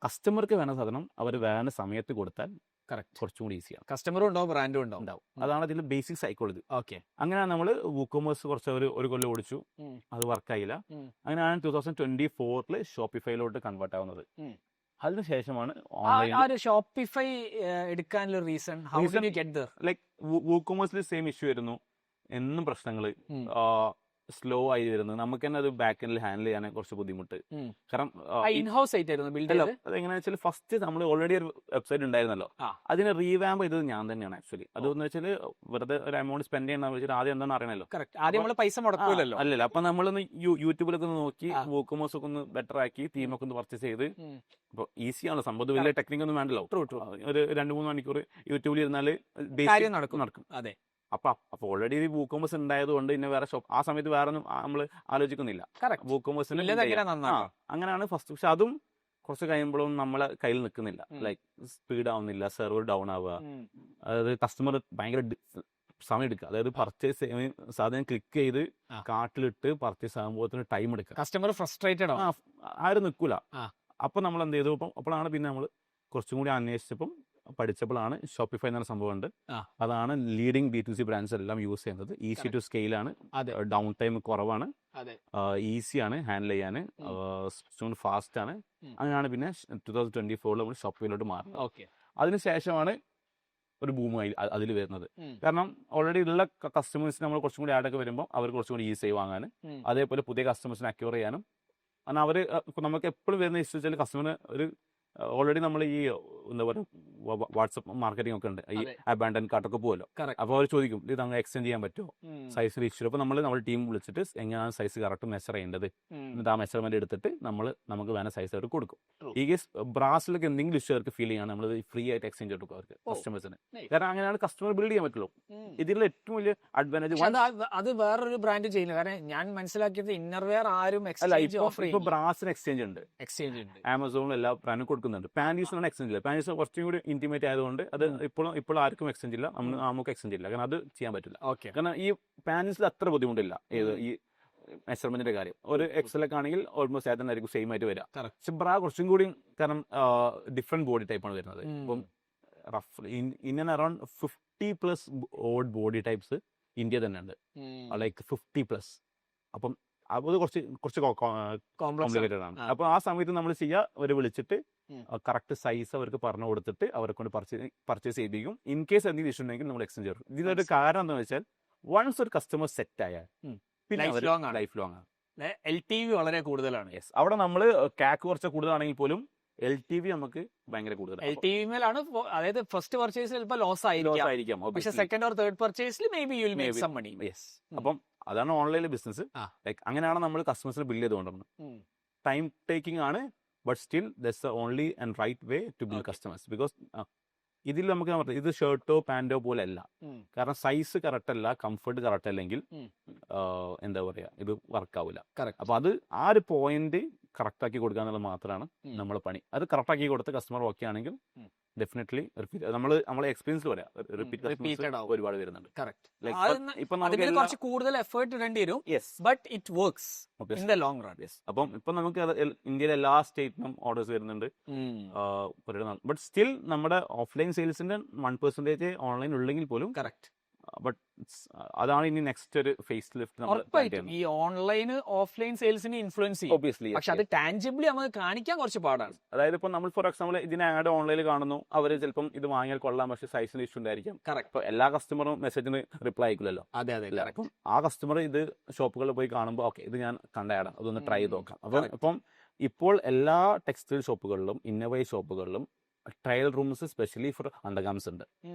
കസ്റ്റമർക്ക് വേണ്ട സാധനം അവർ വേണ്ട സമയത്ത് കൊടുത്താൽ കുറച്ചും കൂടി ഈസിയാണ്. കസ്റ്റമറും ഉണ്ടാവും, ബ്രാൻഡും ഉണ്ടാവും. അതാണ് ഇതിന്റെ ബേസിക് സൈക്കോളജി. അങ്ങനെയാണ് നമ്മൾ WooCommerce കുറച്ച് ഒരു കൊല്ലം ഓടിച്ചു, അത് വർക്കായില്ല. അങ്ങനെയാണ് 2024 ഷോപ്പിഫൈയിലോട്ട് കൺവേർട്ട് ആവുന്നത്. അതിനുശേഷമാണ് ഷോപ്പിഫൈ എടുക്കാനുള്ള reason. Like WooCommerce same issue ആയിരുന്നു, എന്നും പ്രശ്നങ്ങള്, സ്ലോ ആയി വരുന്നത്. നമുക്ക് തന്നെ അത് ബാക്ക് എൻഡിൽ ഹാൻഡിൽ ചെയ്യാൻ കുറച്ച് ബുദ്ധിമുട്ട്. കാരണം ഇൻഹൗസ് ആയിട്ടായിരുന്നു ബിൽഡ് ചെയ്തത്. അതെങ്ങനെയാ വെച്ചാൽ ഫസ്റ്റ് നമ്മൾ ഓൾറെഡി ഒരു വെബ്സൈറ്റ് ഉണ്ടായിരുന്നല്ലോ, അതിനെ റീവാമ്പ് ചെയ്തത് ഞാൻ തന്നെയാണ് ആക്ച്വലി. അതെന്ന് വെച്ചാൽ വെറുതെ ഒരു എമൗണ്ട് സ്പെൻഡ് ചെയ്യണമെന്ന് വെച്ചാൽ ആദ്യം എന്താണെന്ന് അറിയണല്ലോ. ആദ്യം നമ്മൾ പൈസ മുടക്കൂലല്ലോ. അല്ലല്ലോ. അപ്പൊ നമ്മളൊന്ന് യൂട്യൂബിലൊക്കെ ഒന്ന് നോക്കി WooCommerce ഒക്കെ ഒന്ന് ബെറ്റർ ആക്കി തീമൊക്കെ ഒന്ന് പർച്ചേസ് ചെയ്ത്, അപ്പൊ ഈസിയാണല്ലോ സംഭവം, വലിയ ടെക്നിക് ഒന്നും വേണ്ടല്ലോ. ഒരു 2-3 മണിക്കൂർ യൂട്യൂബിൽ ഇരുന്നാല് നടക്കും. അതെ. അപ്പൊ ഓൾറെഡി WooCommerce ഉണ്ടായത് കൊണ്ട് പിന്നെ വേറെ ഷോപ്പ് ആ സമയത്ത് വേറെ ഒന്നും നമ്മൾ ആലോചിക്കുന്നില്ല. WooCommerce അങ്ങനെയാണ് ഫസ്റ്റ്. പക്ഷെ അതും കുറച്ച് കഴിയുമ്പോഴും നമ്മളെ കയ്യിൽ നിൽക്കുന്നില്ല, ലൈക്ക് സ്പീഡ് ആവുന്നില്ല, സെർവർ ഡൗൺ ആവുക, അതായത് കസ്റ്റമർ ഭയങ്കര സമയം എടുക്കുക, അതായത് പർച്ചേസ് സാധനം ക്ലിക്ക് ചെയ്ത് കാർട്ടിലിട്ട് പർച്ചേസ് ആകുമ്പോൾ ടൈം എടുക്കുക, കസ്റ്റമർ ഫ്രസ്ട്രേറ്റഡ് ആരും നിൽക്കൂല. അപ്പൊ നമ്മൾ എന്ത് ചെയ്തു, അപ്പോഴാണ് പിന്നെ നമ്മൾ കുറച്ചും കൂടി അന്വേഷിച്ചപ്പം പഠിച്ചപ്പോഴാണ് ഷോപ്പിഫൈ എന്ന സംഭവം ഉണ്ട്. അതാണ് ലീഡിങ് B2C ബ്രാൻഡ്സ് എല്ലാം യൂസ് ചെയ്യുന്നത്. ഈസി ടു സ്കെയിൽ ആണ്, ഡൗൺ ടൈം കുറവാണ്, ഈസിയാണ് ഹാൻഡിൽ ചെയ്യാൻ, ഫാസ്റ്റ് ആണ്. അങ്ങനെയാണ് പിന്നെ 2024 നമ്മൾ ഷോപ്പിഫൈയിലോട്ട് മാറുന്നത്. അതിനുശേഷമാണ് ഒരു ബൂം അതിൽ വരുന്നത്. കാരണം ഓൾറെഡി ഉള്ള കസ്റ്റമേഴ്സിന് നമ്മൾ കുറച്ചും കൂടി ആഡൊക്കെ വരുമ്പോൾ അവർ കുറച്ചും കൂടി ഈസിയായി വാങ്ങാൻ, അതേപോലെ പുതിയ കസ്റ്റമേഴ്സിനെ അക്യൂർ ചെയ്യാനും. കാരണം അവർ നമുക്ക് എപ്പോഴും വരുന്ന ഇഷ്യൂ വെച്ചാൽ കസ്റ്റമറിന് ഒരു ഓൾറെഡി നമ്മൾ ഈ എന്താ പറയുക വാട്സപ്പ് മാർക്കറ്റിംഗ് ഒക്കെ ഉണ്ട്, ഈ അബാൻഡൻ കാർട്ടൊക്കെ പോകുമല്ലോ. അപ്പോൾ അവർ ചോദിക്കും ഇത് നമ്മൾ എക്സ്റ്റെൻഡ് ചെയ്യാൻ പറ്റുമോ, സൈസിൽ ഇഷ്യൂ. അപ്പോൾ നമ്മുടെ ടീം വിളിച്ചിട്ട് എങ്ങനെയാണ് സൈസ് കറക്റ്റ് മെഷർ ചെയ്യേണ്ടത്, എന്നിട്ട് ആ മെഷർമെന്റ് എടുത്തിട്ട് നമുക്ക് വേണ്ട സൈസ് അവർക്ക് കൊടുക്കും. ഈ കേസ് ബ്രാസിലൊക്കെ എന്തെങ്കിലും ഇഷ്യൂ അവർക്ക് ഫീൽ ചെയ്യണം, നമ്മൾ ഫ്രീ ആയിട്ട് എക്സ്ചേഞ്ച് കൊടുക്കും അവർക്ക് കസ്റ്റമേഴ്സിന്. കാരണം അങ്ങനെയാണ് കസ്റ്റമർ ബിൽഡ് ചെയ്യാൻ പറ്റുള്ളൂ. ഇതിലുള്ള ഏറ്റവും വലിയ അഡ്വാൻറ്റേജ് അത് വേറൊരു ബ്രാൻഡ് ചെയ്യുന്നു. കാരണം ഞാൻ മനസ്സിലാക്കിയത് ഇന്നർവെയർ ആരും ഇപ്പൊ ബ്രാസിന് എക്സ്ചേഞ്ച് ഉണ്ട്, ആമസോണിൽ എല്ലാ ബ്രാൻഡും കൊടുക്കുന്നുണ്ട്. പാൻറ്റീസിനാണ് എക്സ്ചേഞ്ച് ഇല്ല. പാൻറ്റീസ് കുറച്ചും കൂടി ഇന്റിമേറ്റ് ആയതുകൊണ്ട് അത് ഇപ്പോൾ ആർക്കും എക്സ്ചേഞ്ച് ഇല്ല, നമുക്ക് എക്സ്ചേഞ്ച് ഇല്ല, കാരണം അത് ചെയ്യാൻ പറ്റില്ല. കാരണം ഈ പാൻറ്റീസിൽ അത്ര ബുദ്ധിമുട്ടില്ല ഈ മെഷർമെന്റിന്റെ കാര്യം. ഒരു എക്സലൊക്കെ ആണെങ്കിൽ ഓൾമോസ്റ്റ് ആയിരിക്കും സെയിം ആയിട്ട് വരിക. പക്ഷെ ബ്രാ കുറച്ചും കൂടി കാരണം ഡിഫറെന്റ് ബോഡി ടൈപ്പാണ് വരുന്നത്. ഇപ്പം rough in and around 50+ odd body types India തന്നെ ഉണ്ട്, ലൈക്ക് 50+. അപ്പം അത് കുറച്ച് കോംപ്ലിക്കേറ്റഡ് ആണ്. അപ്പൊ ആ സമയത്ത് നമ്മൾ ചെയ്യുക, അവർ വിളിച്ചിട്ട് കറക്റ്റ് സൈസ് അവർക്ക് പറഞ്ഞു കൊടുത്തിട്ട് അവരെ കൊണ്ട് പർച്ചേസ് ചെയ്യിപ്പിക്കും. ഇൻ കേസ് എന്തെങ്കിലും ഇഷ്യൂ ഉണ്ടെങ്കിൽ നമ്മൾ എക്സ്ചേഞ്ച് ചെയ്യും. ഇതിനൊരു കാരണം എന്താണെന്ന് വെച്ചാൽ വൺസ് ഒരു കസ്റ്റമർ സെറ്റ് ആയാൽ പിന്നെ ലൈഫ് ലോങ് ആണ്. LTV വളരെ കൂടുതലാണ്. യെസ്, അവിടെ നമ്മൾ CAC കുറച്ച് കൂടുതലാണെങ്കിൽ പോലും LTV നമുക്ക് ഭയങ്കര കൂടുതലാണ്. LTV മേലാണ്, അതായത് ഫസ്റ്റ് പർച്ചേസിൽ ചിലപ്പോൾ ലോസ് ആയിരിക്കാം, പക്ഷേ സെക്കൻഡ് ഓർ തേർഡ് പർച്ചേസിൽ maybe you will make some money. Yes, അപ്പം അതാണ് ഓൺലൈനിലെ ബിസിനസ്. ലൈക്ക് അങ്ങനെയാണ് നമ്മൾ കസ്റ്റമേഴ്സിനെ ബിൽഡ് ചെയ്തുകൊണ്ടിരുന്നത്. ടൈം ടേക്കിംഗ് ആണ്, but still that's the only and right way to build customers. Because ഇതിൽ നമുക്ക് ഇത് ഷർട്ടോ പാൻറ്റോ പോലെ അല്ല, കാരണം സൈസ് കറക്റ്റ് അല്ല, കംഫർട്ട് കറക്റ്റ് അല്ലെങ്കിൽ എന്താ പറയാ ഇത് വർക്ക് ആവില്ല. അപ്പൊ അത് ആ ഒരു പോയിന്റ് കറക്റ്റ് ആക്കി കൊടുക്കുക എന്നുള്ളത് മാത്രമാണ് നമ്മുടെ പണി. അത് കറക്റ്റ് ആക്കി കൊടുത്ത് കസ്റ്റമർ ഓക്കെ ആണെങ്കിൽ ഡെഫിനറ്റ്ലി നമ്മളെ എക്സ്പീരിയൻസിൽ പറയാം, റിപ്പീറ്റഡ് ഒരുപാട് വരുന്നുണ്ട്. കുറച്ച് കൂടുതൽ എഫേർട്ട് ഇടേണ്ടി വരും, but it works in the long run. അപ്പം ഇപ്പൊ നമുക്ക് ഇന്ത്യയിലെ എല്ലാ സ്റ്റേറ്റിനും ഓർഡേഴ്സ് വരുന്നുണ്ട്. ബട്ട് സ്റ്റിൽ നമ്മുടെ ഓഫ്ലൈൻ സെയിൽസിന്റെ 1% ഓൺലൈൻ ഉള്ളെങ്കിൽ പോലും ബട്ട് അതാണ് ഇനി നെക്സ്റ്റ് ഒരു ഫേസ് ലിഫ്റ്റ്. ഈ ഓൺലൈൻ ഓഫ്ലൈൻ സെയിൽസിന് ഇൻഫ്ലുവൻസ് ചെയ്യും, പക്ഷെ അത് ടാൻജിബിളി നമുക്ക് കാണിക്കാൻ കുറച്ച് പാടാണ്. അതായത് ഇപ്പൊ നമ്മൾ ഫോർ എക്സാമ്പിൾ ഇതിന് ആഡ് ഓൺലൈനിൽ കാണുന്നു, അവര് ചിലപ്പം ഇത് വാങ്ങിയാൽ കൊള്ളാം, പക്ഷെ സൈസിന് ഇഷ്യൂ ഉണ്ടായിരിക്കും. ഇപ്പൊ എല്ലാ കസ്റ്റമറും മെസ്സേജിന് റിപ്ലൈ ആയിക്കില്ലല്ലോ. അപ്പം ആ കസ്റ്റമർ ഇത് ഷോപ്പുകളിൽ പോയി കാണുമ്പോൾ ഓക്കെ ഇത് ഞാൻ കണ്ടയാടാം, അതൊന്ന് ട്രൈ ചെയ്ത് നോക്കാം. അപ്പം ഇപ്പോൾ എല്ലാ ടെക്സ്റ്റൈൽ ഷോപ്പുകളിലും ഇന്നോവേ ഷോപ്പുകളിലും trial rooms specially for undergarments ഉണ്ട്.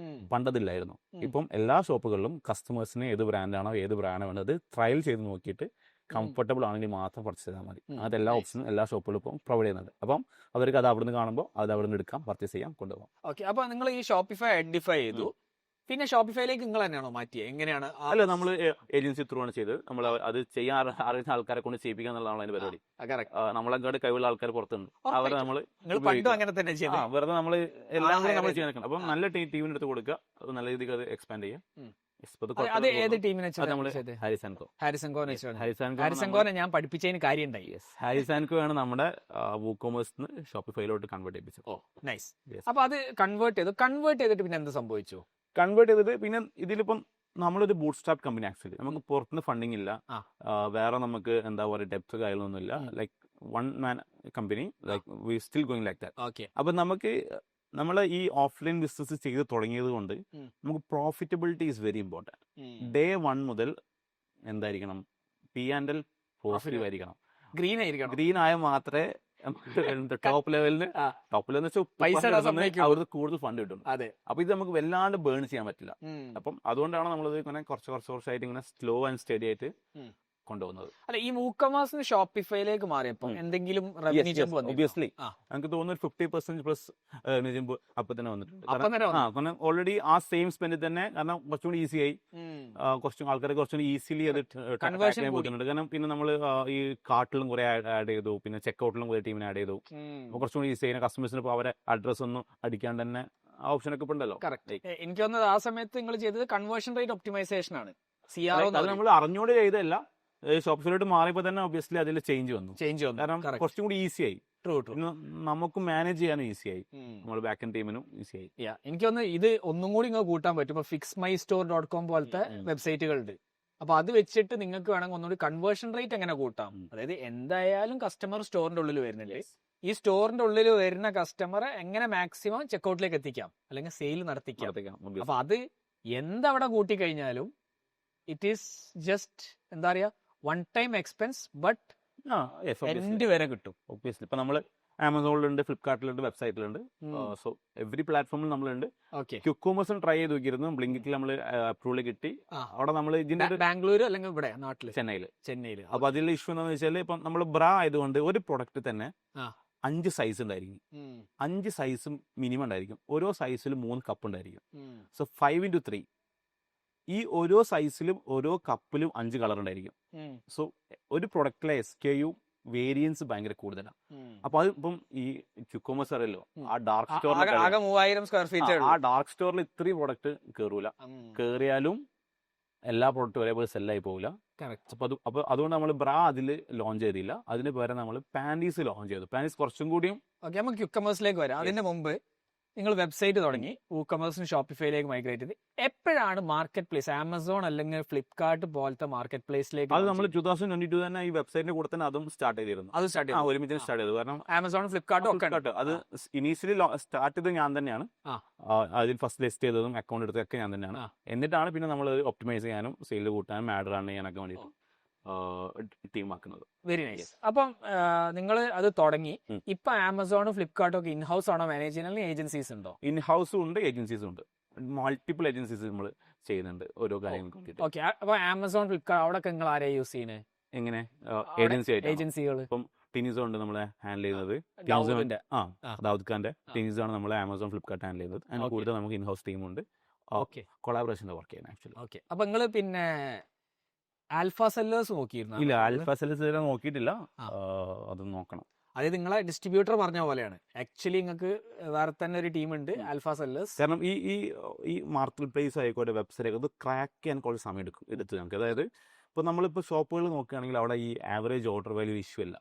പണ്ടതില്ലായിരുന്നു. ഇപ്പം എല്ലാ ഷോപ്പുകളിലും കസ്റ്റമേഴ്സിന് ഏത് ബ്രാൻഡാണോ ഏത് ബ്രാൻഡ് വേണ്ടത് ട്രയൽ ചെയ്ത് നോക്കിയിട്ട് കംഫർട്ടബിൾ ആണെങ്കിൽ മാത്രം പർച്ചേസ് ചെയ്താൽ മതി. അതെല്ലാ ഓപ്ഷനും എല്ലാ ഷോപ്പുകളും ഇപ്പം പ്രൊവൈഡ് ചെയ്യുന്നുണ്ട്. അപ്പം അവർക്ക് അത് അവിടുന്ന് കാണുമ്പോൾ അത് അവിടുന്ന് എടുക്കാം, പർച്ചേസ് ചെയ്യാം, കൊണ്ടുപോകാം. ഓക്കെ, അപ്പൊ നിങ്ങൾ ഈ ഷോപ്പിഫൈ ഐഡന്റിഫൈ ചെയ്തു, പിന്നെ ഷോപ്പിഫൈയിലേക്ക് നിങ്ങൾ തന്നെയാണോ മാറ്റിയത്? എങ്ങനെയാണ്? അല്ല, നമ്മൾ ഏജൻസി ത്രൂ ആണ് ചെയ്തത്. നമ്മൾ അത് ചെയ്യാൻ അറിയുന്ന ആൾക്കാരെ കൊണ്ട് ചെയ്യിപ്പിക്കുക എന്നുള്ളതാണ് അതിന്റെ പരിപാടി. നമ്മളെക്കാട് കഴിവുള്ള ആൾക്കാർ പുറത്തുണ്ട്, അവരെ നമ്മൾ വെറുതെ നമ്മൾ എല്ലാം കൂടെ നമ്മൾ ചെയ്യാൻ നിൽക്കണം. അപ്പം നല്ല ടീമിന് എടുത്ത് കൊടുക്കുക, അത് നല്ല രീതിക്ക് അത് എക്സ്പാൻഡ് ചെയ്യാം. ഞാൻ പഠിപ്പിച്ചതിന് കാര്യം ഉണ്ടായി. ഹാരിസാൻകോ ആണ് നമ്മുടെ വൂകോമേഴ്സ് ഷോപ്പിഫൈയിലോട്ട് കൺവേർട്ട് ചെയ്യിപ്പിച്ചത്. നൈസ്. അപ്പൊ അത് കൺവേർട്ട് ചെയ്തിട്ട് പിന്നെ എന്ത് സംഭവിച്ചു? കൺവേർട്ട് ചെയ്തിട്ട് പിന്നെ ഇതിലിപ്പം നമ്മളൊരു ബൂട്ട് സ്ട്രാപ്പ് കമ്പനി. ആക്ച്വലി നമുക്ക് പുറത്തുനിന്ന് ഫണ്ടിങ് ഇല്ല, വേറെ നമുക്ക് എന്താ പറയുക ഡെപ്ത് കാര്യങ്ങളൊന്നുമില്ല. Like one man company, like we still going like that. അപ്പൊ നമുക്ക് നമ്മൾ ഈ ഓഫ്ലൈൻ ബിസിനസ് ചെയ്ത് തുടങ്ങിയത് കൊണ്ട് നമുക്ക് profitability is very important. Day 1 മുതൽ എന്തായിരിക്കണം, P&L പോസിറ്റീവ് ആയിരിക്കണം, ഗ്രീൻ ആയാൽ മാത്രമേ ടോപ്പ് ലെവലിന് പൈസ അവർക്ക് കൂടുതൽ ഫണ്ട് കിട്ടും. അപ്പൊ ഇത് നമുക്ക് വല്ലാണ്ട് ബേൺ ചെയ്യാൻ പറ്റില്ല. അപ്പം അതുകൊണ്ടാണ് നമ്മളിത് ഇങ്ങനെ കുറച്ചായിട്ട് ഇങ്ങനെ സ്ലോ ആൻഡ് സ്റ്റഡി ആയിട്ട് കൊണ്ടുപോകുന്നത്. അല്ല, ഈ മൂക്കമാസ് ഷോപ്പിഫൈയിലേക്ക് മാറിയപ്പോൾ എന്തെങ്കിലും റവന്യൂ ജമ്പ് ഒബിയസ്ലി എനിക്ക് തോന്നുന്നു 50% പ്ലസ് ജമ്പ് അപ്പൊ തന്നെ വന്നിട്ടുണ്ട്. കാരണം ഓൾറെഡി ആ സെയിം സ്പെൻഡ് തന്നെ, കാരണം കുറച്ചും കൂടി ഈസി ആയി, കുറച്ചും ആൾക്കാരെ കുറച്ചും ഈസിലി അത് കൺവേർഷൻ ചെയ്യാൻ പറ്റുന്നുണ്ട്. കാരണം പിന്നെ നമ്മൾ ഈ കാർട്ടിലും കുറെ ആഡ് ചെയ്തു, പിന്നെ ചെക്കൗട്ടിലും കുറെ ടീമിനെ ആഡ് ചെയ്തു. കുറച്ചും കൂടി ഈസി ആയി. കസ്റ്റമേഴ്സിന് ഇപ്പോൾ അവരെ അഡ്രസ് ഒന്നും അടിക്കാണ്ട് തന്നെ ആ ഓപ്ഷൻ ഒക്കെ ഉണ്ടല്ലോ. കറക്റ്റ്. എനിക്ക് തോന്നുന്നത് ആ സമയത്ത് നിങ്ങൾ ചെയ്തത് കൺവേർഷൻ റേറ്റ് ഒപ്റ്റിമൈസേഷൻ ആണ്. അത് നമ്മൾ അറിഞ്ഞോട് ചെയ്തല്ല, ഷോപ്സിലോട്ട് മാറിയപ്പോൾ തന്നെ ഒബ്വിയസ്ലി അതിൽ ചേഞ്ച് വന്നു. കാരണം കുറച്ചും കൂടി ഈസി ആയി, നമുക്ക് മാനേജ് ചെയ്യാനും ഈസി ആയി, നമ്മൾ ബാക്ക് എൻഡ് ടീമിനും ഈസി ആയി. എനിക്ക് തോന്നുന്നു ഇത് ഒന്നും കൂടി നിങ്ങൾക്ക് കൂട്ടാൻ പറ്റും. ഇപ്പൊ fixmystore.com പോലത്തെ വെബ്സൈറ്റുകളുണ്ട്. അപ്പൊ അത് വെച്ചിട്ട് നിങ്ങൾക്ക് വേണമെങ്കിൽ ഒന്നുകൂടി കൺവേർഷൻ റേറ്റ് എങ്ങനെ കൂട്ടാം. അതായത് എന്തായാലും കസ്റ്റമർ സ്റ്റോറിന്റെ ഉള്ളിൽ വരുന്നില്ലേ, ഈ സ്റ്റോറിന്റെ ഉള്ളിൽ വരുന്ന കസ്റ്റമറെ എങ്ങനെ മാക്സിമം ചെക്കൗട്ടിലേക്ക് എത്തിക്കാം, അല്ലെങ്കിൽ സെയിൽ നടത്തിക്കാം. അപ്പൊ അത് എന്തവിടെ കൂട്ടിക്കഴിഞ്ഞാലും ഇറ്റ് ഈസ് ജസ്റ്റ് എന്താ പറയാ, one time expense, but end വരെ കിട്ടും. ഒബ്വിയസ്ലി ഇപ്പൊ നമ്മള് ആമസോണിലുണ്ട്, ഫ്ലിപ്കാർട്ടിലുണ്ട്, വെബ്സൈറ്റിലുണ്ട്, സോ എവറി പ്ലാറ്റ്ഫോമിൽ നമ്മളുണ്ട്. ക്യുക്കോമേഴ്സും ട്രൈ ചെയ്ത് നോക്കിയിരുന്നു. ബ്ലിങ്കിറ്റിൽ നമ്മൾ അപ്രൂവൽ കിട്ടി. അവിടെ നമ്മൾ ഇതിന്റെ ബാംഗ്ലൂർ അല്ലെങ്കിൽ ഇവിടെ നാട്ടില് ചെന്നൈയിൽ. അപ്പൊ അതിൽ ഇഷ്യൂ എന്താണെന്ന് വെച്ചാൽ, ഇപ്പൊ നമ്മൾ ബ്രാ ആയതുകൊണ്ട് ഒരു പ്രൊഡക്റ്റ് തന്നെ 5 സൈസ് ഉണ്ടായിരിക്കും. 5 സൈസും മിനിമം ഉണ്ടായിരിക്കും. ഓരോ സൈസിലും 3 കപ്പ് ഉണ്ടായിരിക്കും. സോ 5x3, ഈ ഓരോ സൈസിലും ഓരോ കപ്പിലും 5 കളർ ഉണ്ടായിരിക്കും. സോ ഒരു പ്രൊഡക്റ്റിലെ SKU വേരിയൻസ് ഭയങ്കര കൂടുതലാണ്. അപ്പൊ അത് ഇപ്പം ഈ ക്യുക്കോമേഴ്സ് അറിയല്ലോ, ആ ഡാർക്ക് സ്റ്റോറിൽ 3000 സ്ക്വയർ ഫീറ്റ്, ആ ഡാർക്ക് സ്റ്റോറിൽ ഇത്രയും പ്രൊഡക്റ്റ് കയറൂല. കയറിയാലും എല്ലാ പ്രൊഡക്റ്റും ഒരേപോലെ സെല്ലായി പോകില്ല. അപ്പൊ അതുകൊണ്ട് നമ്മൾ ബ്രാ അതിൽ ലോഞ്ച് ചെയ്തില്ല. അതിന് പകരം നമ്മൾ പാൻറ്റീസ് ലോഞ്ച് ചെയ്തു. പാൻറ്റീസ് കുറച്ചും കൂടിയും നമുക്ക് ക്യുക്കമേഴ്സിലേക്ക് വരാം. അതിന്റെ മുമ്പ് നിങ്ങൾ വെബ്സൈറ്റ് തുടങ്ങി, ഊക്കമേഴ്സിന് ഷോപ്പിഫൈയിലേക്ക് മൈഗ്രേറ്റ് ചെയ്ത് എപ്പോഴാണ് മാർക്കറ്റ് പ്ലേസ്, ആമസോൺ അല്ലെങ്കിൽ ഫ്ലിപ്കാർട്ട് പോലത്തെ മാർക്കറ്റ് പ്ലേസിലേക്ക്? അത് നമ്മൾ 2022 തന്നെ ഈ വെബ്സൈറ്റിന്റെ കൂടെ തന്നെ അതും സ്റ്റാർട്ട് ചെയ്തിരുന്നു. ഒരുമിച്ച് സ്റ്റാർട്ട് ചെയ്തു. കാരണം ആമസോൺ ഫ്ലിപ്കാർട്ട് അത് ഇനീഷ്യലി സ്റ്റാർട്ട് ചെയ്തത് ഞാൻ തന്നെയാണ്. അതിൽ ഫസ്റ്റ് ലിസ്റ്റ് ചെയ്തതും അക്കൗണ്ട് എടുത്തതൊക്കെ ഞാൻ തന്നെയാണ്. എന്നിട്ടാണ് പിന്നെ നമ്മൾ ഒപ്റ്റിമൈസ് ചെയ്യാനും സെയിൽ കൂട്ടാനും ആഡ് റൺ ചെയ്യാനൊക്കെ വേണ്ടിയിട്ട് ടീം ആക്കുന്നത്. Very nice. അപ്പം നിങ്ങൾ അത് തുടങ്ങി. ഇപ്പൊ ആമസോണും ഫ്ലിപ്കാർട്ടും ഒക്കെ ഇൻഹൗസ് ആണോ മാനേജ് ചെയ്യുന്നത്, ഏജൻസീസ് ഉണ്ടോ? ഇൻഹൗസും ഉണ്ട്, ഏജൻസീസും ഉണ്ട്. മൾട്ടിപ്പിൾ ഏജൻസീസ് നമ്മൾ ചെയ്യുന്നുണ്ട് ഓരോ കാര്യങ്ങൾ. ഓക്കെ. അപ്പൊ ആമസോൺ, ഫ്ലിപ്കാർട്ട് അവിടെ നിങ്ങൾ ആരെയാ യൂസ് ചെയ്യുന്നത്? എങ്ങനെ ഏജൻസികൾ? ഇപ്പം ടിനിസോ ഉണ്ട് നമ്മളെ ഹാൻഡിൽ ചെയ്യുന്നത്. ദാവൂദ് ഖാന്റെ ടിനിസോ ആണ് നമ്മളെ ആമസോൺ ഫ്ലിപ്കാർട്ട് ഹാൻഡിൽ ചെയ്യുന്നത്. അതിന് കൂടുതൽ നമുക്ക് ഇൻഹൗസ് ടീമുണ്ട്. ഓക്കെ, കൊളാബറേഷൻ വർക്ക് ചെയ്യുന്നത് ആക്ച്വലി. ഓക്കെ. അപ്പൊ നിങ്ങൾ പിന്നെ ആൽഫ സെല്ലേഴ്സ് നോക്കിയിരുന്നു? ഇല്ല, ആൽഫ സെല്ലേഴ്സ് നോക്കിയിട്ടില്ല. അത് നോക്കണം. അതായത് നിങ്ങളെ ഡിസ്ട്രിബ്യൂട്ടർ പറഞ്ഞ പോലെയാണ്. ആക്ച്വലി നിങ്ങൾക്ക് വേറെ തന്നെ ഒരു ടീമുണ്ട്, ആൽഫ സെല്ലേഴ്സ്. കാരണം ഈ മാർക്കറ്റ് പ്ലേസ് ആയിക്കോട്ടെ, വെബ്സൈറ്റ് അത് ക്രാക്ക് ചെയ്യാൻ കുറച്ച് സമയം എടുത്ത് നമുക്ക്. അതായത് ഇപ്പോൾ നമ്മളിപ്പോൾ ഷോപ്പുകൾ നോക്കുകയാണെങ്കിൽ അവിടെ ഈ ആവറേജ് ഓർഡർ വാല്യൂ ഇഷ്യൂ അല്ല,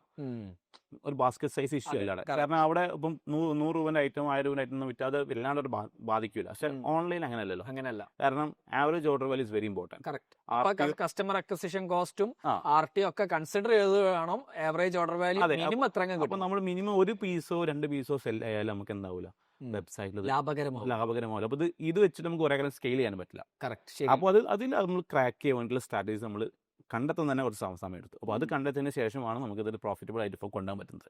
ഒരു ബാസ്ക്കറ്റ് സൈസ് ഇഷ്യൂ അല്ല. കാരണം അവിടെ ഇപ്പം 100 രൂപൻ്റെ ഐറ്റം 1000 രൂപ ഐറ്റം ഒന്നും വിറ്റാൽ അത് വല്ലാണ്ട് ബാധിക്കില്ല. പക്ഷെ ഓൺലൈൻ അങ്ങനെയല്ലോ, അങ്ങനെയല്ല. കാരണം average order value is very important. Correct. Customer acquisition കോസ്റ്റും RT ഒക്കെ കൺസിഡർ ചെയ്ത് വേണം ആവറേജ് ഓർഡർ വാല്യൂ മിനിമം എത്ര. അപ്പോൾ നമ്മൾ മിനിമം 1 പീസോ 2 പീസോ സെൽ ആയാലും നമുക്ക് എന്താവില്ല, വെബ്സൈറ്റിൽ ലാഭകരമാവില്ല. അപ്പോൾ ഇത് വെച്ചിട്ട് നമുക്ക് ഒരേ കാര്യം സ്കെയിൽ ചെയ്യാൻ പറ്റില്ല. കറക്റ്റ്. അപ്പോൾ അതിൽ നമ്മൾ ക്രാക്ക് ചെയ്യാൻ വേണ്ടിയിട്ടുള്ള സ്ട്രാറ്റജീസ് നമ്മൾ കണ്ടെത്താൻ തന്നെ ഒരു സമയം എടുത്തു. അപ്പോൾ അത് കണ്ടെത്തിയതിന് ശേഷമാണ് നമുക്ക് ഇതൊരു പ്രോഫിറ്റബിൾ ആയിട്ട് ഇപ്പോൾ കൊണ്ടുപോകാൻ പറ്റുന്നത്.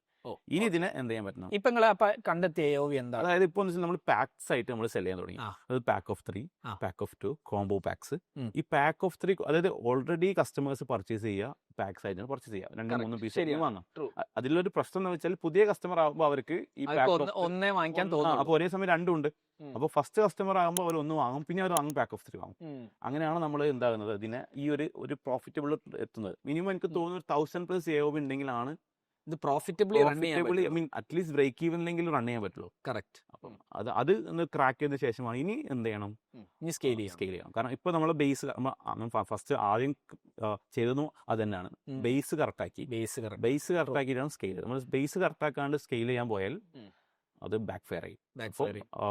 ഇനി ഇതിനെ എന്ത് ചെയ്യാൻ പറ്റണം? ഇപ്പൊ നിങ്ങൾ കണ്ടെത്തിയ എന്താ? അതായത് ഇപ്പോൾ നമ്മൾ പാക്സ് ആയിട്ട് നമ്മൾ സെൽ ചെയ്യാൻ തുടങ്ങി. അത് pack of 3, pack of 2, combo packs. ഈ പാക്ക് ഓഫ് 3 അതായത് ഓൾറെഡി കസ്റ്റമേഴ്സ് പർച്ചേസ് ചെയ്യുക, പാക്സ് ആയിട്ട് പർച്ചേസ് ചെയ്യുക, 2-3 പീസ് വാങ്ങാം. അതിലൊരു പ്രശ്നം എന്ന് വെച്ചാൽ പുതിയ കസ്റ്റമർ ആകുമ്പോൾ അവർക്ക് ഈ ഒന്നേ വാങ്ങിക്കാൻ തോന്നും. അപ്പോൾ ഒരേ സമയം 2 ഉണ്ട്. അപ്പോൾ ഫസ്റ്റ് കസ്റ്റമർ ആകുമ്പോൾ അവർ 1 വാങ്ങും, പിന്നെ അവർ വാങ്ങും, പാക്ക് ഓഫ് 3 വാങ്ങും. അങ്ങനെയാണ് നമ്മൾ എന്താകുന്നത്, ഇതിനെ ഈ ഒരു പ്രോഫിറ്റബിൾ എത്തുന്നത്. മിനിമം എനിക്ക് തോന്നുന്നു 1000+ AOV ഉണ്ടെങ്കിലാണ് ഇത് പ്രോഫിറ്റബിളി അറ്റ്ലീസ്റ്റ് ബ്രേക്ക് ഈവനിലെങ്കിലും റൺ ചെയ്യാൻ പറ്റുള്ളൂ. കറക്റ്റ്. അപ്പം അത് ഒന്ന് ക്രാക്ക് ചെയ്തതിന് ശേഷമാണ് ഇനി എന്ത് ചെയ്യണം, സ്കെയിൽ ചെയ്യണം. കാരണം ഇപ്പോൾ നമ്മൾ ബേസ് ഫസ്റ്റ് ആദ്യം ചെയ്തതും അത് തന്നെയാണ്, ബേസ് കറക്റ്റാക്കി. ബേസ് കറക്റ്റാക്കിയിട്ടാണ് സ്കെയിൽ ചെയ്തത്. നമ്മൾ ബേസ് കറക്റ്റാക്കാണ്ട് സ്കെയിൽ ചെയ്യാൻ പോയാൽ അത് ബാക്ക് ഫെയർ ആയി.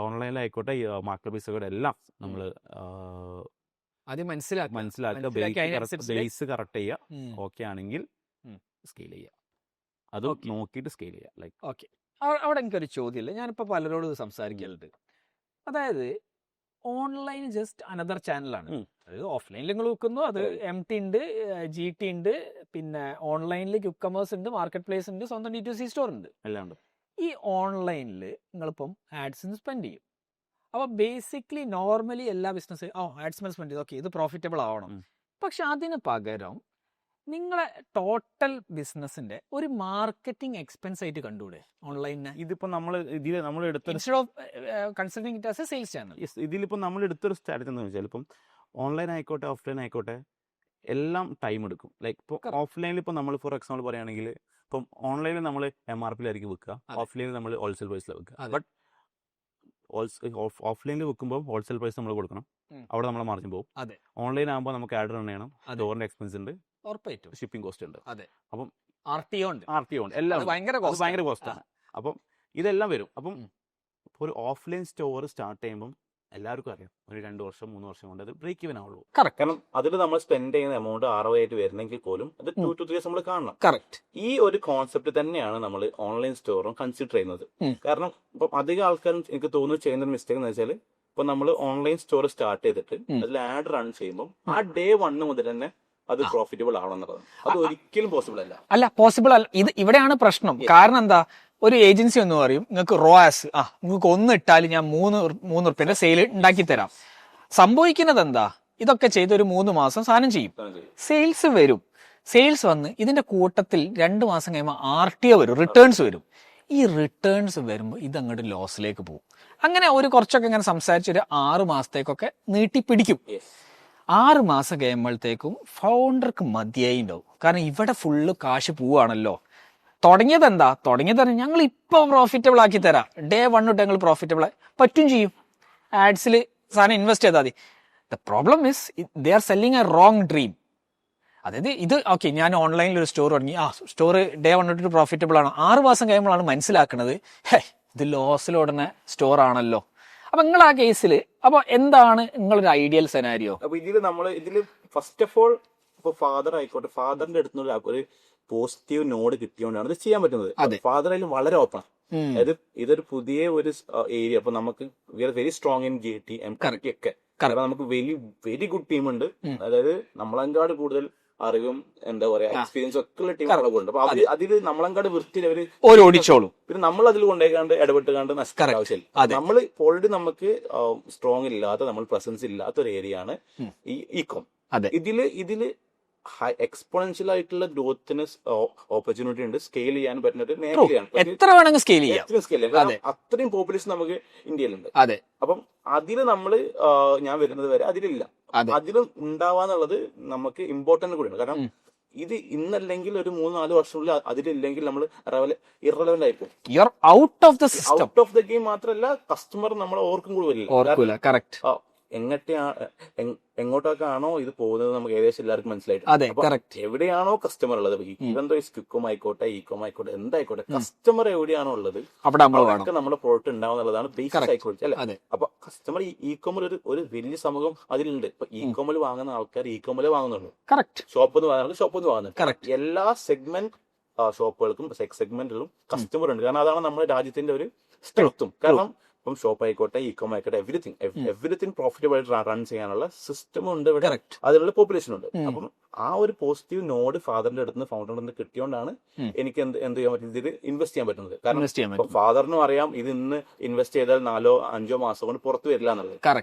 ഓൺലൈനിലായിക്കോട്ടെ, മാർക്കറ്റ് പ്ലേസുകളുടെ എല്ലാം നമ്മൾ മനസ്സിലാക്കുക, ബേസ് കറക്റ്റ് ചെയ്യുക. ഓക്കെ ആണെങ്കിൽ സ്കെയിൽ ചെയ്യുക, അത് നോക്കിയിട്ട് സ്കെയിൽ ചെയ്യുക. Like okay. അവിടെ എനിക്കൊരു ചോദ്യമില്ല, ഞാനിപ്പോൾ പലരോട് സംസാരിക്കലുണ്ട്. അതായത് ഓൺലൈൻ ജസ്റ്റ് അനദർ ചാനലാണ്. അതായത് ഓഫ്ലൈനിൽ നിങ്ങൾ വെക്കുന്നു, അത് MT ഉണ്ട്, GT ഉണ്ട്, പിന്നെ ഓൺലൈനിൽ ക്യുക്കമേഴ്സ് ഉണ്ട്, മാർക്കറ്റ് പ്ലേസ് ഉണ്ട്, സ്വന്തം D2C സ്റ്റോർ ഉണ്ട്, എല്ലാം ഉണ്ട്. ഈ ഓൺലൈനിൽ നിങ്ങളിപ്പം ആഡ്സിന് സ്പെൻഡ് ചെയ്യും. അപ്പോൾ ബേസിക്കലി നോർമലി എല്ലാ ബിസിനസ് ആഡ്സ്മെന്റ് സ്പെൻഡ് ചെയ്ത് ഓക്കെ ഇത് പ്രോഫിറ്റബിൾ ആവണം. പക്ഷെ അതിന് പകരം നിങ്ങളെ ടോട്ടൽ ബിസിനസിന്റെ ഒരു മാർക്കറ്റിംഗ് എക്സ്പെൻസ് ആയിട്ട് കണ്ടുകൂടെ ഓൺലൈനിനെ? ഇതിപ്പോ നമ്മൾ എടുത്തൊരു instead of considering it as A sales channel. ഇതിലിപ്പോൾ നമ്മൾ എടുത്തൊരു സ്ട്രാറ്റജി എന്ന് വെച്ചാൽ ഇപ്പം ഓൺലൈൻ ആയിക്കോട്ടെ ഓഫ്ലൈൻ ആയിക്കോട്ടെ എല്ലാം ടൈം എടുക്കും. ലൈക്ക് ഇപ്പോൾ ഓഫ്ലൈനിൽ ഇപ്പോൾ നമ്മൾ ഫോർ എക്സാമ്പിൾ പറയുകയാണെങ്കിൽ ഇപ്പം ഓൺലൈനിൽ നമ്മൾ MRP വിൽക്കുക, ഓഫ്ലൈനിൽ നമ്മൾ ഹോൾസെയിൽ പ്രൈസിൽ വിൽക്കുക. ബട്ട് ഓഫ്ലൈനിൽ വിൽക്കുമ്പോൾ ഹോൾസെയിൽ പ്രൈസ് നമ്മൾ കൊടുക്കണം, അവിടെ നമ്മളെ മാർജിൻ പോകും. ഓൺലൈൻ ആകുമ്പോൾ നമുക്ക് ആഡ് റൺ ചെയ്യണം, സ്റ്റോറിന്റെ എക്സ്പെൻസ് ഉണ്ട്, ഉറപ്പായിട്ടും ഷിപ്പിംഗ് കോസ്റ്റ് ഉണ്ട്, അപ്പം RTO ഉണ്ട്, എല്ലാം ഭയങ്കര കോസ്റ്റാണ്. അപ്പം ഇതെല്ലാം വരും. അപ്പം ഒരു ഓഫ്ലൈൻ സ്റ്റോർ സ്റ്റാർട്ട് ചെയ്യുമ്പം എല്ലാവർക്കും അറിയാം ഒരു 2 വർഷം 3 വർഷം കൊണ്ട് അത് ബ്രേക്ക് ഇവൻ ആവുള്ളൂ. കാരണം അതിൽ നമ്മൾ സ്പെൻഡ് ചെയ്യുന്ന എമൗണ്ട് ROI ആയിട്ട് വരുന്നെങ്കിൽ പോലും അത് 2 to 3 years നമ്മൾ കാണണം. കറക്റ്റ്. ഈ ഒരു കോൺസെപ്റ്റ് തന്നെയാണ് നമ്മൾ ഓൺലൈൻ സ്റ്റോറും കൺസിഡർ ചെയ്യുന്നത്. കാരണം ഇപ്പം അധികം ആൾക്കാരും എനിക്ക് തോന്നുന്നു ചെയ്യുന്ന ഒരു മിസ്റ്റേക്ക് എന്ന് വെച്ചാൽ ഇപ്പൊ നമ്മൾ ഓൺലൈൻ സ്റ്റോർ സ്റ്റാർട്ട് ചെയ്തിട്ട് അതിൽ ആഡ് റൺ ചെയ്യുമ്പോൾ ആ ഡേ 1 മുതൽ തന്നെ അത് പ്രോഫിറ്റബിൾ ആവണമെന്നുള്ളത് അത് ഒരിക്കലും പോസിബിൾ അല്ല. പോസിബിൾ അല്ല. ഇവിടെയാണ് പ്രശ്നം. കാരണം എന്താ, ഒരു ഏജൻസി എന്ന് പറയും നിങ്ങൾക്ക് റോയാസ് നിങ്ങൾക്ക് 1 ഇട്ടാൽ ഞാൻ 3 റുപ്യന്റെ സെയിൽ ഉണ്ടാക്കി തരാം. സംഭവിക്കുന്നത് എന്താ, ഇതൊക്കെ ചെയ്ത് ഒരു 3 മാസം സാധനം ചെയ്യും, സെയിൽസ് വരും. സെയിൽസ് വന്ന് ഇതിന്റെ കൂട്ടത്തിൽ 2 മാസം കഴിയുമ്പോൾ RTO വരും, റിട്ടേൺസ് വരും. ഈ റിട്ടേൺസ് വരുമ്പോൾ ഇതങ്ങോട്ട് ലോസിലേക്ക് പോകും. അങ്ങനെ കുറച്ചൊക്കെ ഇങ്ങനെ സംസാരിച്ച് ഒരു 6 മാസത്തേക്കൊക്കെ നീട്ടിപ്പിടിക്കും. 6 മാസം കഴിയുമ്പോഴത്തേക്കും ഫൗണ്ടർക്ക് മതിയായി ഉണ്ടാവും. കാരണം ഇവിടെ ഫുള്ള് കാശ് പോവാണല്ലോ. തുടങ്ങിയത് ഞങ്ങൾ ഇപ്പൊ പ്രോഫിറ്റബിൾ ആക്കി തരാം, ഡേ 1 തൊട്ട് ഞങ്ങൾ പ്രോഫിറ്റബിൾ പറ്റും ചെയ്യും. ആഡ്സിൽ സാധനം ഇൻവെസ്റ്റ് ചെയ്താൽ മതി. The problem is they are selling A wrong dream. അതായത് ഇത് ഓക്കെ, ഞാൻ ഓൺലൈനിൽ ഒരു സ്റ്റോർ തുടങ്ങി, സ്റ്റോർ ഡേ 1 തൊട്ട് പ്രോഫിറ്റബിൾ ആണ്. 6 മാസം കഴിയുമ്പോഴാണ് മനസ്സിലാക്കുന്നത് ഇത് ലോസിലോടുന്ന സ്റ്റോർ ആണല്ലോ. അപ്പൊ നിങ്ങൾ ആ കേസിൽ അപ്പൊ എന്താണ് നിങ്ങളൊരു ഐഡിയൽ സെനാരിയോ? അപ്പൊ ഇതില് ഫസ്റ്റ് ഓഫ് ഓൾ ഇപ്പൊ ഫാദർ ആയിക്കോട്ടെ, ഫാദറിന്റെ അടുത്തുനിന്ന് ഒരു പോസിറ്റീവ് നോഡ് കിട്ടിയോണ്ടാണ് ഇത് ചെയ്യാൻ പറ്റുന്നത്. ഫാദർ അതിൽ വളരെ ഓപ്പൺ. അതായത് ഇതൊരു പുതിയ ഒരു ഏരിയ. അപ്പൊ നമുക്ക് very strong in GT MT ഒക്കെ. നമുക്ക് വെരി ഗുഡ് ടീം ഉണ്ട്. അതായത് നമ്മളെങ്കാട് കൂടുതൽ അറിവും എന്താ പറയാ എക്സ്പീരിയൻസ് ഒക്കെ ഉള്ള ടീം ഉണ്ട്. അപ്പൊ അതിൽ നമ്മളെങ്കാട് വൃത്തിയിൽ അവര് ഓടിച്ചോളും. പിന്നെ നമ്മൾ അതിൽ കൊണ്ടുപോയിക്കാണ്ട് ഇടപെട്ടുകാണ്ട് നശിക്കേണ്ട ആവശ്യമില്ല. നമ്മൾ ഓൾറെഡി നമുക്ക് സ്ട്രോങ് ഇല്ലാത്ത, നമ്മൾ പ്രസൻസ് ഇല്ലാത്ത ഒരു ഏരിയ ആണ് ഈ ഇ-കോം. ഇതില് എക്സ്പോണൻഷ്യൽ ആയിട്ടുള്ള ഗ്രോത്തിന് ഓപ്പർച്യൂണിറ്റി ഉണ്ട്. സ്കെയിൽ ചെയ്യാൻ പറ്റുന്ന ഒരു മേഖലയാണ്. എത്ര വേണമെങ്കിൽ സ്കെയിൽ ചെയ്യാം. അത്രയും പോപ്പുലേഷൻ നമുക്ക് ഇന്ത്യയിലുണ്ട്. അപ്പം അതില് ഞാൻ വരുന്നത് വരെ അതിലില്ല. അതിലും ഉണ്ടാവാന്നുള്ളത് നമുക്ക് ഇമ്പോർട്ടന്റ് കൂടിയാണ്. കാരണം ഇത് ഇന്നല്ലെങ്കിൽ ഒരു 3-4 വർഷമുള്ളിൽ അതിലില്ലെങ്കിൽ നമ്മൾ ഇറലവന്റ് ആയിപ്പോ. ഔട്ട് ഓഫ് ദ ഗെയിം മാത്രമല്ല, കസ്റ്റമർ നമ്മളെ ഓർക്കും കൂടി വരില്ല. എങ്ങോട്ടൊക്കെ ആണോ ഇത് പോകുന്നത് നമുക്ക് ഏകദേശം എല്ലാവർക്കും മനസ്സിലായിട്ട്. എവിടെയാണോ കസ്റ്റമർ ഉള്ളത്, ഇവന്തോ ക്വിക്കോം ആയിക്കോട്ടെ, ഇ-കോം ആയിക്കോട്ടെ, എന്തായിക്കോട്ടെ, കസ്റ്റമർ എവിടെയാണോ ഉള്ളത് അവിടെ നമ്മുടെ പ്രോഡക്റ്റ് ഉണ്ടാവുന്നുള്ളതാണ് ബേസിക് സൈക്കോളജി അല്ലെ. അപ്പൊ കസ്റ്റമർ ഇ-കോമിൽ ഒരു വലിയ സമൂഹം അതിലുണ്ട്. ഇപ്പൊ ഇ-കോമിൽ വാങ്ങുന്ന ആൾക്കാർ ഇ-കോമിൽ വാങ്ങുന്നുള്ളൂ, ഷോപ്പിൽ നിന്ന് വാങ്ങുന്നത് ഷോപ്പിൽ നിന്ന് വാങ്ങുന്നുണ്ട്. എല്ലാ സെഗ്മെന്റ് ഷോപ്പുകൾക്കും സെഗ്മെന്റിലും കസ്റ്റമർ ഉണ്ട്. കാരണം അതാണ് നമ്മുടെ രാജ്യത്തിന്റെ ഒരു സ്ട്രെങ്ത്തും. കാരണം ഇപ്പം ഷോപ്പ് ആയിക്കോട്ടെ, ഇ-കോം ആയിക്കോട്ടെ, എവരിത്തിങ് പ്രോഫിറ്റബിൾ ആയിട്ട് റൺ ചെയ്യാനുള്ള സിസ്റ്റം ഉണ്ട് ഇവിടെ, അതിനുള്ള പോപ്പുലേഷൻ ഉണ്ട്. അപ്പം ആ ഒരു പോസിറ്റീവ് നോഡ് ഫാദറിന്റെ അടുത്ത് നിന്ന് ഫൗണ്ടറിന്റെ അടുത്ത് കിട്ടിയോണ്ടാണ് എനിക്ക് എന്ത് ചെയ്യാൻ പറ്റുന്നത്, ഇതിൽ ഇൻവെസ്റ്റ് ചെയ്യാൻ പറ്റുന്നത്. കാരണം ഫാദറിനും അറിയാം ഇത് ഇന്ന് ഇൻവെസ്റ്റ് ചെയ്താൽ 4-5 മാസം കൊണ്ട് പുറത്ത് വരില്ല എന്നുള്ളത്.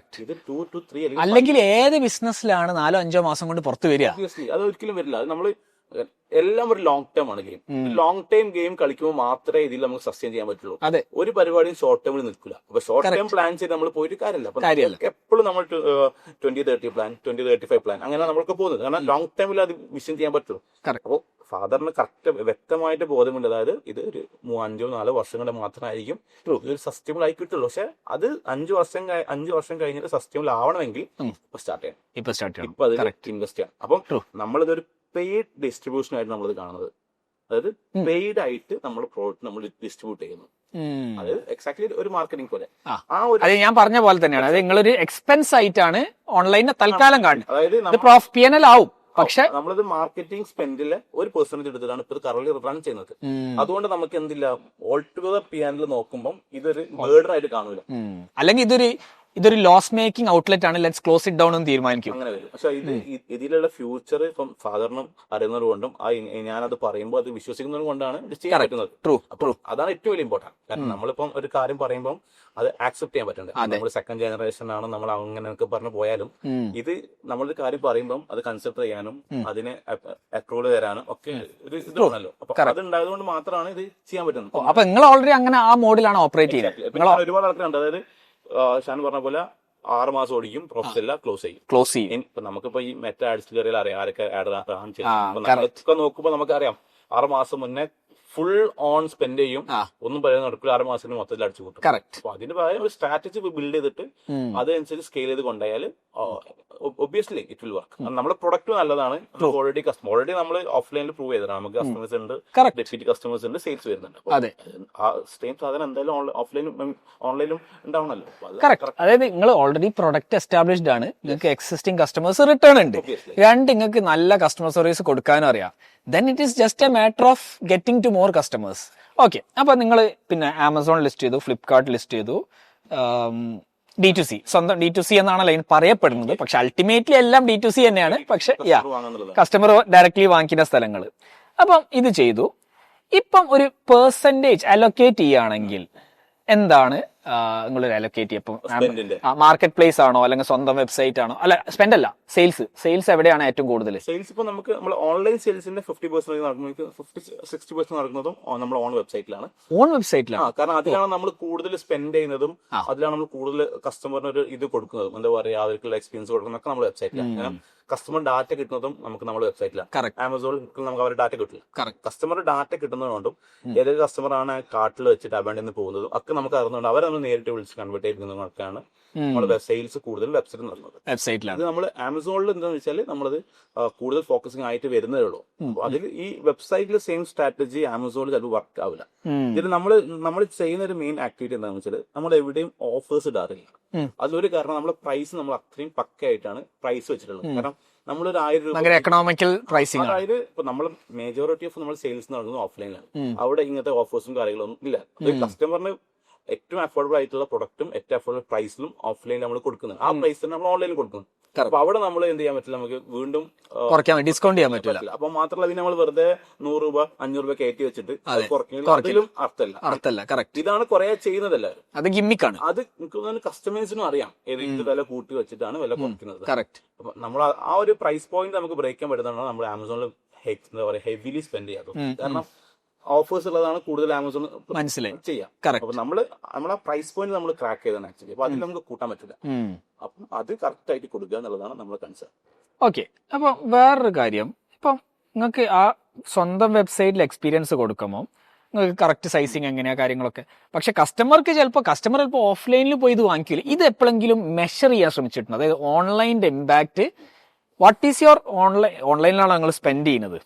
ഇത് 2 to 3 അല്ലെങ്കിൽ ഏത് ബിസിനസ്സിലാണ് 4-5 മാസം കൊണ്ട് പുറത്ത് വരിക? അത് ഒരിക്കലും വരില്ല. അത് നമ്മള് എല്ലാം ഒരു ലോങ് ടേം ആണ് ഗെയിം. ലോങ് ടൈം ഗെയിം കളിക്കുമ്പോൾ മാത്രമേ ഇതിൽ നമുക്ക് സസ്റ്റെയിൻ ചെയ്യാൻ പറ്റുള്ളൂ. ഒരു പരിപാടിയും ഷോർട്ട് ടേമിൽ നിൽക്കില്ല. അപ്പൊ ഷോർട്ട് ടൈം പ്ലാൻ ചെയ്ത് നമ്മൾ പോയിട്ട് കാര്യമില്ല. എപ്പോഴും നമ്മൾ 2030 പ്ലാൻ, 2035 പ്ലാൻ അങ്ങനെ നമ്മൾക്ക് പോകുന്നത്. കാരണം ലോങ് ടൈമിൽ അത് വിഷൻ ചെയ്യാൻ പറ്റുള്ളൂ. അപ്പോൾ ഫാദറിന് കറക്റ്റ് വ്യക്തമായിട്ട് ബോധമുണ്ട്. അതായത് ഇത് ഒരു 5-4 വർഷം കൊണ്ട് മാത്രമായിരിക്കും ഇതൊരു സസ്റ്റൈനബിൾ ആയി കിട്ടുള്ളൂ. പക്ഷെ അത് 5 വർഷം കഴിഞ്ഞിട്ട് സസ്റ്റൈനബിൾ ആവണമെങ്കിൽ ഇപ്പൊ സ്റ്റാർട്ട് ചെയ്യണം. ഇപ്പൊ അതിൽ ഇൻവെസ്റ്റ് ചെയ്യണം. അപ്പം നമ്മളിതൊരു പെയ്ഡ് ഡിസ്ട്രിബ്യൂഷൻ ആയിട്ട് നമ്മളിത് കാണുന്നത്. അതായത് പെയ്ഡ് ആയിട്ട് നമ്മൾ പ്രോഡക്റ്റ് നമ്മൾ ഡിസ്ട്രിബ്യൂട്ട് ചെയ്യുന്നു. അത് എക്സാക്ട്ലി ഒരു മാർക്കറ്റിംഗ് പോലെ. അത് ഞാൻ പറഞ്ഞ പോലെ തന്നെയാണ്. അത് നിങ്ങളൊരു എക്സ്പെൻസ് ആയിട്ടാണ് ഓൺലൈനിൽ തൽക്കാലം കാണുന്നത്. അതായത് P&L ആവും, പക്ഷെ നമ്മളത് മാർക്കറ്റിംഗ് സ്പെൻഡിലെ ഒരു പെർസെന്റേജ് എടുത്തിട്ടാണ് ഇപ്പൊ കറന്റ് റൺ ചെയ്യുന്നത്. അതുകൊണ്ട് നമുക്ക് എന്തില്ല, ഓൾ ടുഗദർ P&L നോക്കുമ്പോൾ ഇതൊരു മേർഡർ ആയിട്ട് കാണൂല. അല്ലെങ്കിൽ ഇതൊരു ഇതൊരു ലോസ് മേക്കിംഗ് ഔട്ട്ലെറ്റ് ആണ്, ലെറ്റ്സ് ക്ലോസ് ഇറ്റ് ഡൗൺ എന്ന് തീരുമാനിക്കും. അങ്ങനെ വരും. പക്ഷെ ഇതിലുള്ള ഫ്യൂച്ചർ ഇപ്പം സാധാരണ അറിയുന്നത് കൊണ്ടും ഞാനത് പറയുമ്പോൾ അത് വിശ്വസിക്കുന്നത് കൊണ്ടാണ് ഇത് ചെയ്യാൻ പറ്റുന്നത്. ട്രൂ. അതാണ് ഏറ്റവും വലിയ ഇമ്പോർട്ടന്റ്. കാരണം നമ്മളിപ്പം ഒരു കാര്യം പറയുമ്പോൾ അത് ആക്സെപ്റ്റ് ചെയ്യാൻ പറ്റുന്നുണ്ട്. നമ്മൾ സെക്കൻഡ് ജനറേഷൻ ആണ്, നമ്മൾ അങ്ങനെയൊക്കെ പറഞ്ഞു പോയാലും ഇത് നമ്മളൊരു കാര്യം പറയുമ്പോൾ അത് കൺസിഡർ ചെയ്യാനും അതിന് അപ്രൂവൽ തരാനും ഒക്കെ ഒരു ഇതാണല്ലോ. അപ്പൊ അത് ഉണ്ടായത് കൊണ്ട് മാത്രമാണ് ഇത് ചെയ്യാൻ പറ്റുന്നത്. അപ്പൊ നിങ്ങൾ ഓൾറെഡി അങ്ങനെ ആ മോഡിലാണ് ഓപ്പറേറ്റ് ചെയ്യുന്നത്. ഒരുപാട് ആൾക്കാരുണ്ട്. അതായത് ഷാൻ പറഞ്ഞ പോലെ 6 മാസം ഓടിക്കും, പ്രോഫിറ്റ് എല്ലാം ക്ലോസ് ചെയ്യും. ഇപ്പൊ നമുക്കിപ്പോ ഈ മെറ്റ ആഡ്സ് കയറിയാൽ അറിയാം ആരൊക്കെ ആഡ് നമ്മളൊക്കെ നോക്കുമ്പോൾ നമുക്കറിയാം 6 മാസം മുന്നേ ഫുൾ ഓൺ സ്പെൻഡ് ചെയ്യും, ഒന്നും പറയാൻ നടക്കില്ല, 6 മാസത്തിന് മൊത്തത്തിൽ അടിച്ചു കൂട്ടും. അപ്പൊ അതിന് പകരം ഒരു സ്ട്രാറ്റജി ബിൽഡ് ചെയ്തിട്ട് അതനുസരിച്ച് സ്കെയിൽ ചെയ്ത് കൊണ്ടുപോയാൽ ഒബ്വിയസ്ലി ഇറ്റ് വിൽ വർക്ക്. നമ്മുടെ പ്രൊഡക്റ്റ് നല്ലതാണ്. ഓൾറെഡി നമ്മൾ ഓഫ്ലൈനിൽ പ്രൂവ് ചെയ്തതാണ്. നമുക്ക് കസ്റ്റമേഴ്സ് ഉണ്ട്, ഡെഫിറ്റ് കസ്റ്റമേഴ്സ് ഉണ്ട്, സെയിൽസ് വരുന്നുണ്ട്. ആ സെയിം സാധനം എന്തായാലും ഓൺലൈനും ഉണ്ടാവണല്ലോ. അതായത് നിങ്ങൾ ഓൾറെഡി പ്രൊഡക്റ്റ് എസ്റ്റാബ്ലിഷ്ഡ് ആണ്, നിങ്ങൾക്ക് എക്സിസ്റ്റിംഗ് കസ്റ്റമേഴ്സ് റിട്ടേൺ ഉണ്ട്, നിങ്ങൾക്ക് നല്ല കസ്റ്റമർ സർവീസ് കൊടുക്കാനും അറിയാം. then it is just a matter of getting to more customers. Okay, അപ്പൊ നിങ്ങൾ പിന്നെ ആമസോൺ ലിസ്റ്റ് ചെയ്തു, ഫ്ലിപ്കാർട്ട് ലിസ്റ്റ് ചെയ്തു, D2C, സ്വന്തം D2C എന്നാണ് ലൈൻ പറയപ്പെടുന്നത്. പക്ഷെ അൾട്ടിമേറ്റ്ലി എല്ലാം D2C തന്നെയാണ്. പക്ഷെ കസ്റ്റമർ ഡയറക്ട്ലി വാങ്ങിക്കുന്ന സ്ഥലങ്ങൾ. അപ്പം ഇത് ചെയ്തു. ഇപ്പം ഒരു പെർസെന്റേജ് അലൊക്കേറ്റ് ചെയ്യുകയാണെങ്കിൽ എന്താണ് നിങ്ങളൊരു അലൊക്കേറ്റ് ചെയ്യും? മാർക്കറ്റ് പ്ലേസ് ആണോ അല്ലെങ്കിൽ സ്വന്തം വെബ്സൈറ്റ് ആണോ? അല്ല, സ്പെൻഡ് അല്ല, സെയിൽസ് എവിടെയാണ് ഏറ്റവും കൂടുതൽ? സെയിൽസ് ഇപ്പൊ നമുക്ക് നമ്മൾ ഓൺലൈൻ സെയിൽസിന്റെ 50% നടക്കുന്നത്, 60% നടക്കുന്നതും നമ്മൾ ഓൺ വെബ്സൈറ്റിലാണ്. കാരണം അതിലാണ് നമ്മൾ കൂടുതൽ സ്പെൻഡ് ചെയ്യുന്നതും അതിലാണ് നമ്മൾ കൂടുതൽ കസ്റ്റമറിന് ഒരു ഇത് കൊടുക്കുന്നതും, എന്താ പറയാ, അവർക്കുള്ള എക്സ്പീരിയൻസ് കൊടുക്കുന്നതൊക്കെ നമ്മൾ വെബ്സൈറ്റിലാണ്. കാരണം കസ്റ്റമർ ഡാറ്റ കിട്ടുന്നതും നമുക്ക് നമ്മുടെ വെബ്സൈറ്റിലാണ്. ആമസോണിൽ നമുക്ക് അവരുടെ ഡാറ്റ കിട്ടില്ല. കസ്റ്റമർ ഡാറ്റ കിട്ടുന്നതുകൊണ്ടും ഏതൊരു കസ്റ്റമറാണ് കാർട്ടിൽ വെച്ചിട്ട് അബാൻഡിൽ പോകുന്നതും ഒക്കെ നമുക്ക് അറിയുന്നുണ്ട്. അവരെ നമ്മൾ നേരിട്ട് വിളിച്ച് കൺവേർട്ട് ചെയ്യുന്നതൊക്കെയാണ് നമ്മുടെ സെയിൽസ് കൂടുതൽ വെബ്സൈറ്റ് നടന്നത്. അത് നമ്മൾ ആമസോണിൽ എന്താണെന്ന് വെച്ചാൽ നമ്മളത് കൂടുതൽ ഫോക്കസിങ് ആയിട്ട് വരുന്നതേ ഉള്ളൂ. അതിൽ ഈ വെബ്സൈറ്റിൽ സെയിം സ്ട്രാറ്റജി ആമസോണിൽ ചിലപ്പോൾ വർക്ക് ആവില്ല. ഇതിൽ നമ്മൾ ചെയ്യുന്ന ഒരു മെയിൻ ആക്ടിവിറ്റി എന്താണെന്ന് വെച്ചാൽ നമ്മൾ എവിടെയും ഓഫേഴ്സ് ഇടാറില്ല. അതിലൊരു കാരണം നമ്മുടെ പ്രൈസ് നമ്മൾ അത്രയും പക്കയായിട്ടാണ് പ്രൈസ് വെച്ചിട്ടുള്ളത്. കാരണം നമ്മളൊരു 1000 രൂപ എക്കണോമിക്കൽ പ്രൈസിംഗ്. അതായത് ഇപ്പൊ നമ്മൾ മേജോറിറ്റി ഓഫ് നമ്മൾ സെയിൽസ് നടക്കുന്നത് ഓഫ്ലൈനിലാണ്. അവിടെ ഇങ്ങനത്തെ ഓഫേഴ്സും കാര്യങ്ങളൊന്നും ഇല്ല. കസ്റ്റമറിന് ഏറ്റവും അഫോർഡബിൾ ആയിട്ടുള്ള പ്രൊഡക്റ്റും ഏറ്റവും അഫോർഡബിൾ പ്രൈസിലും ഓഫ്ലൈനിൽ നമ്മൾ കൊടുക്കുന്നത്. ആ പ്രൈസ് നമ്മൾ ഓൺലൈനിൽ കൊടുക്കുന്നത്. അപ്പൊ അവിടെ നമ്മൾ എന്ത് ചെയ്യാൻ പറ്റില്ല, നമുക്ക് വീണ്ടും ഡിസ്കൗണ്ട് ചെയ്യാൻ പറ്റില്ല. അപ്പൊ മാത്രമല്ല പിന്നെ നമ്മൾ വെറുതെ 100 രൂപ 500 രൂപ കയറ്റി വെച്ചിട്ട് കുറയ്ക്കുന്നതിലും അർത്ഥമല്ല. ഇതാണ് കുറെ ചെയ്യുന്നതല്ലാരും. അത് ഗിമ്മിക്കാണ്. അത് എനിക്ക് കസ്റ്റമേഴ്സിനും അറിയാം ഏത് ഇത് വില കൂട്ടി വെച്ചിട്ടാണ് വില കുറയ്ക്കുന്നത്. അപ്പൊ നമ്മൾ ആ ഒരു പ്രൈസ് പോയിന്റ് നമുക്ക് ബ്രേക്ക് ചെയ്യാൻ പറ്റുന്നതാണ് നമ്മൾ ആമസോണിൽ എന്താ പറയാ ഹെവിലി സ്പെൻഡ് ചെയ്യാത്തത്. കാരണം ഓഫേഴ്സ് ഉള്ളതാണ് കൂടുതൽ ആമസോൺ മനസ്സിലായി ചെയ്യാം. അപ്പൊ നമ്മളെ പ്രൈസ് പോയിന്റ് നമ്മൾ ക്രാക്ക് ചെയ്താണ് ആക്ച്വലി. അപ്പൊ അതിൽ നമുക്ക് കൂട്ടാൻ പറ്റില്ല. അപ്പം അത് കറക്റ്റ് ആയിട്ട് കൊടുക്കുക എന്നുള്ളതാണ് നമ്മുടെ കൺസേൺ. ഓക്കെ, അപ്പൊ വേറൊരു കാര്യം, ഇപ്പം നിങ്ങൾക്ക് ആ സ്വന്തം വെബ്സൈറ്റിൽ എക്സ്പീരിയൻസ് കൊടുക്കുമ്പോൾ നിങ്ങൾക്ക് കറക്റ്റ് സൈസിങ് എങ്ങനെയാ കാര്യങ്ങളൊക്കെ, പക്ഷെ കസ്റ്റമർ ചിലപ്പോൾ ഓഫ്ലൈനിൽ പോയി ഇത് വാങ്ങിക്കില്ല. ഇത് എപ്പോഴെങ്കിലും മെഷർ ചെയ്യാൻ ശ്രമിച്ചിട്ടുണ്ട്? അതായത് ഓൺലൈൻ്റെ ഇമ്പാക്ട്, വാട്ട് ഈസ് യുവർ ഓൺലൈനിലാണ് നിങ്ങൾ സ്പെൻഡ് ചെയ്യുന്നത്,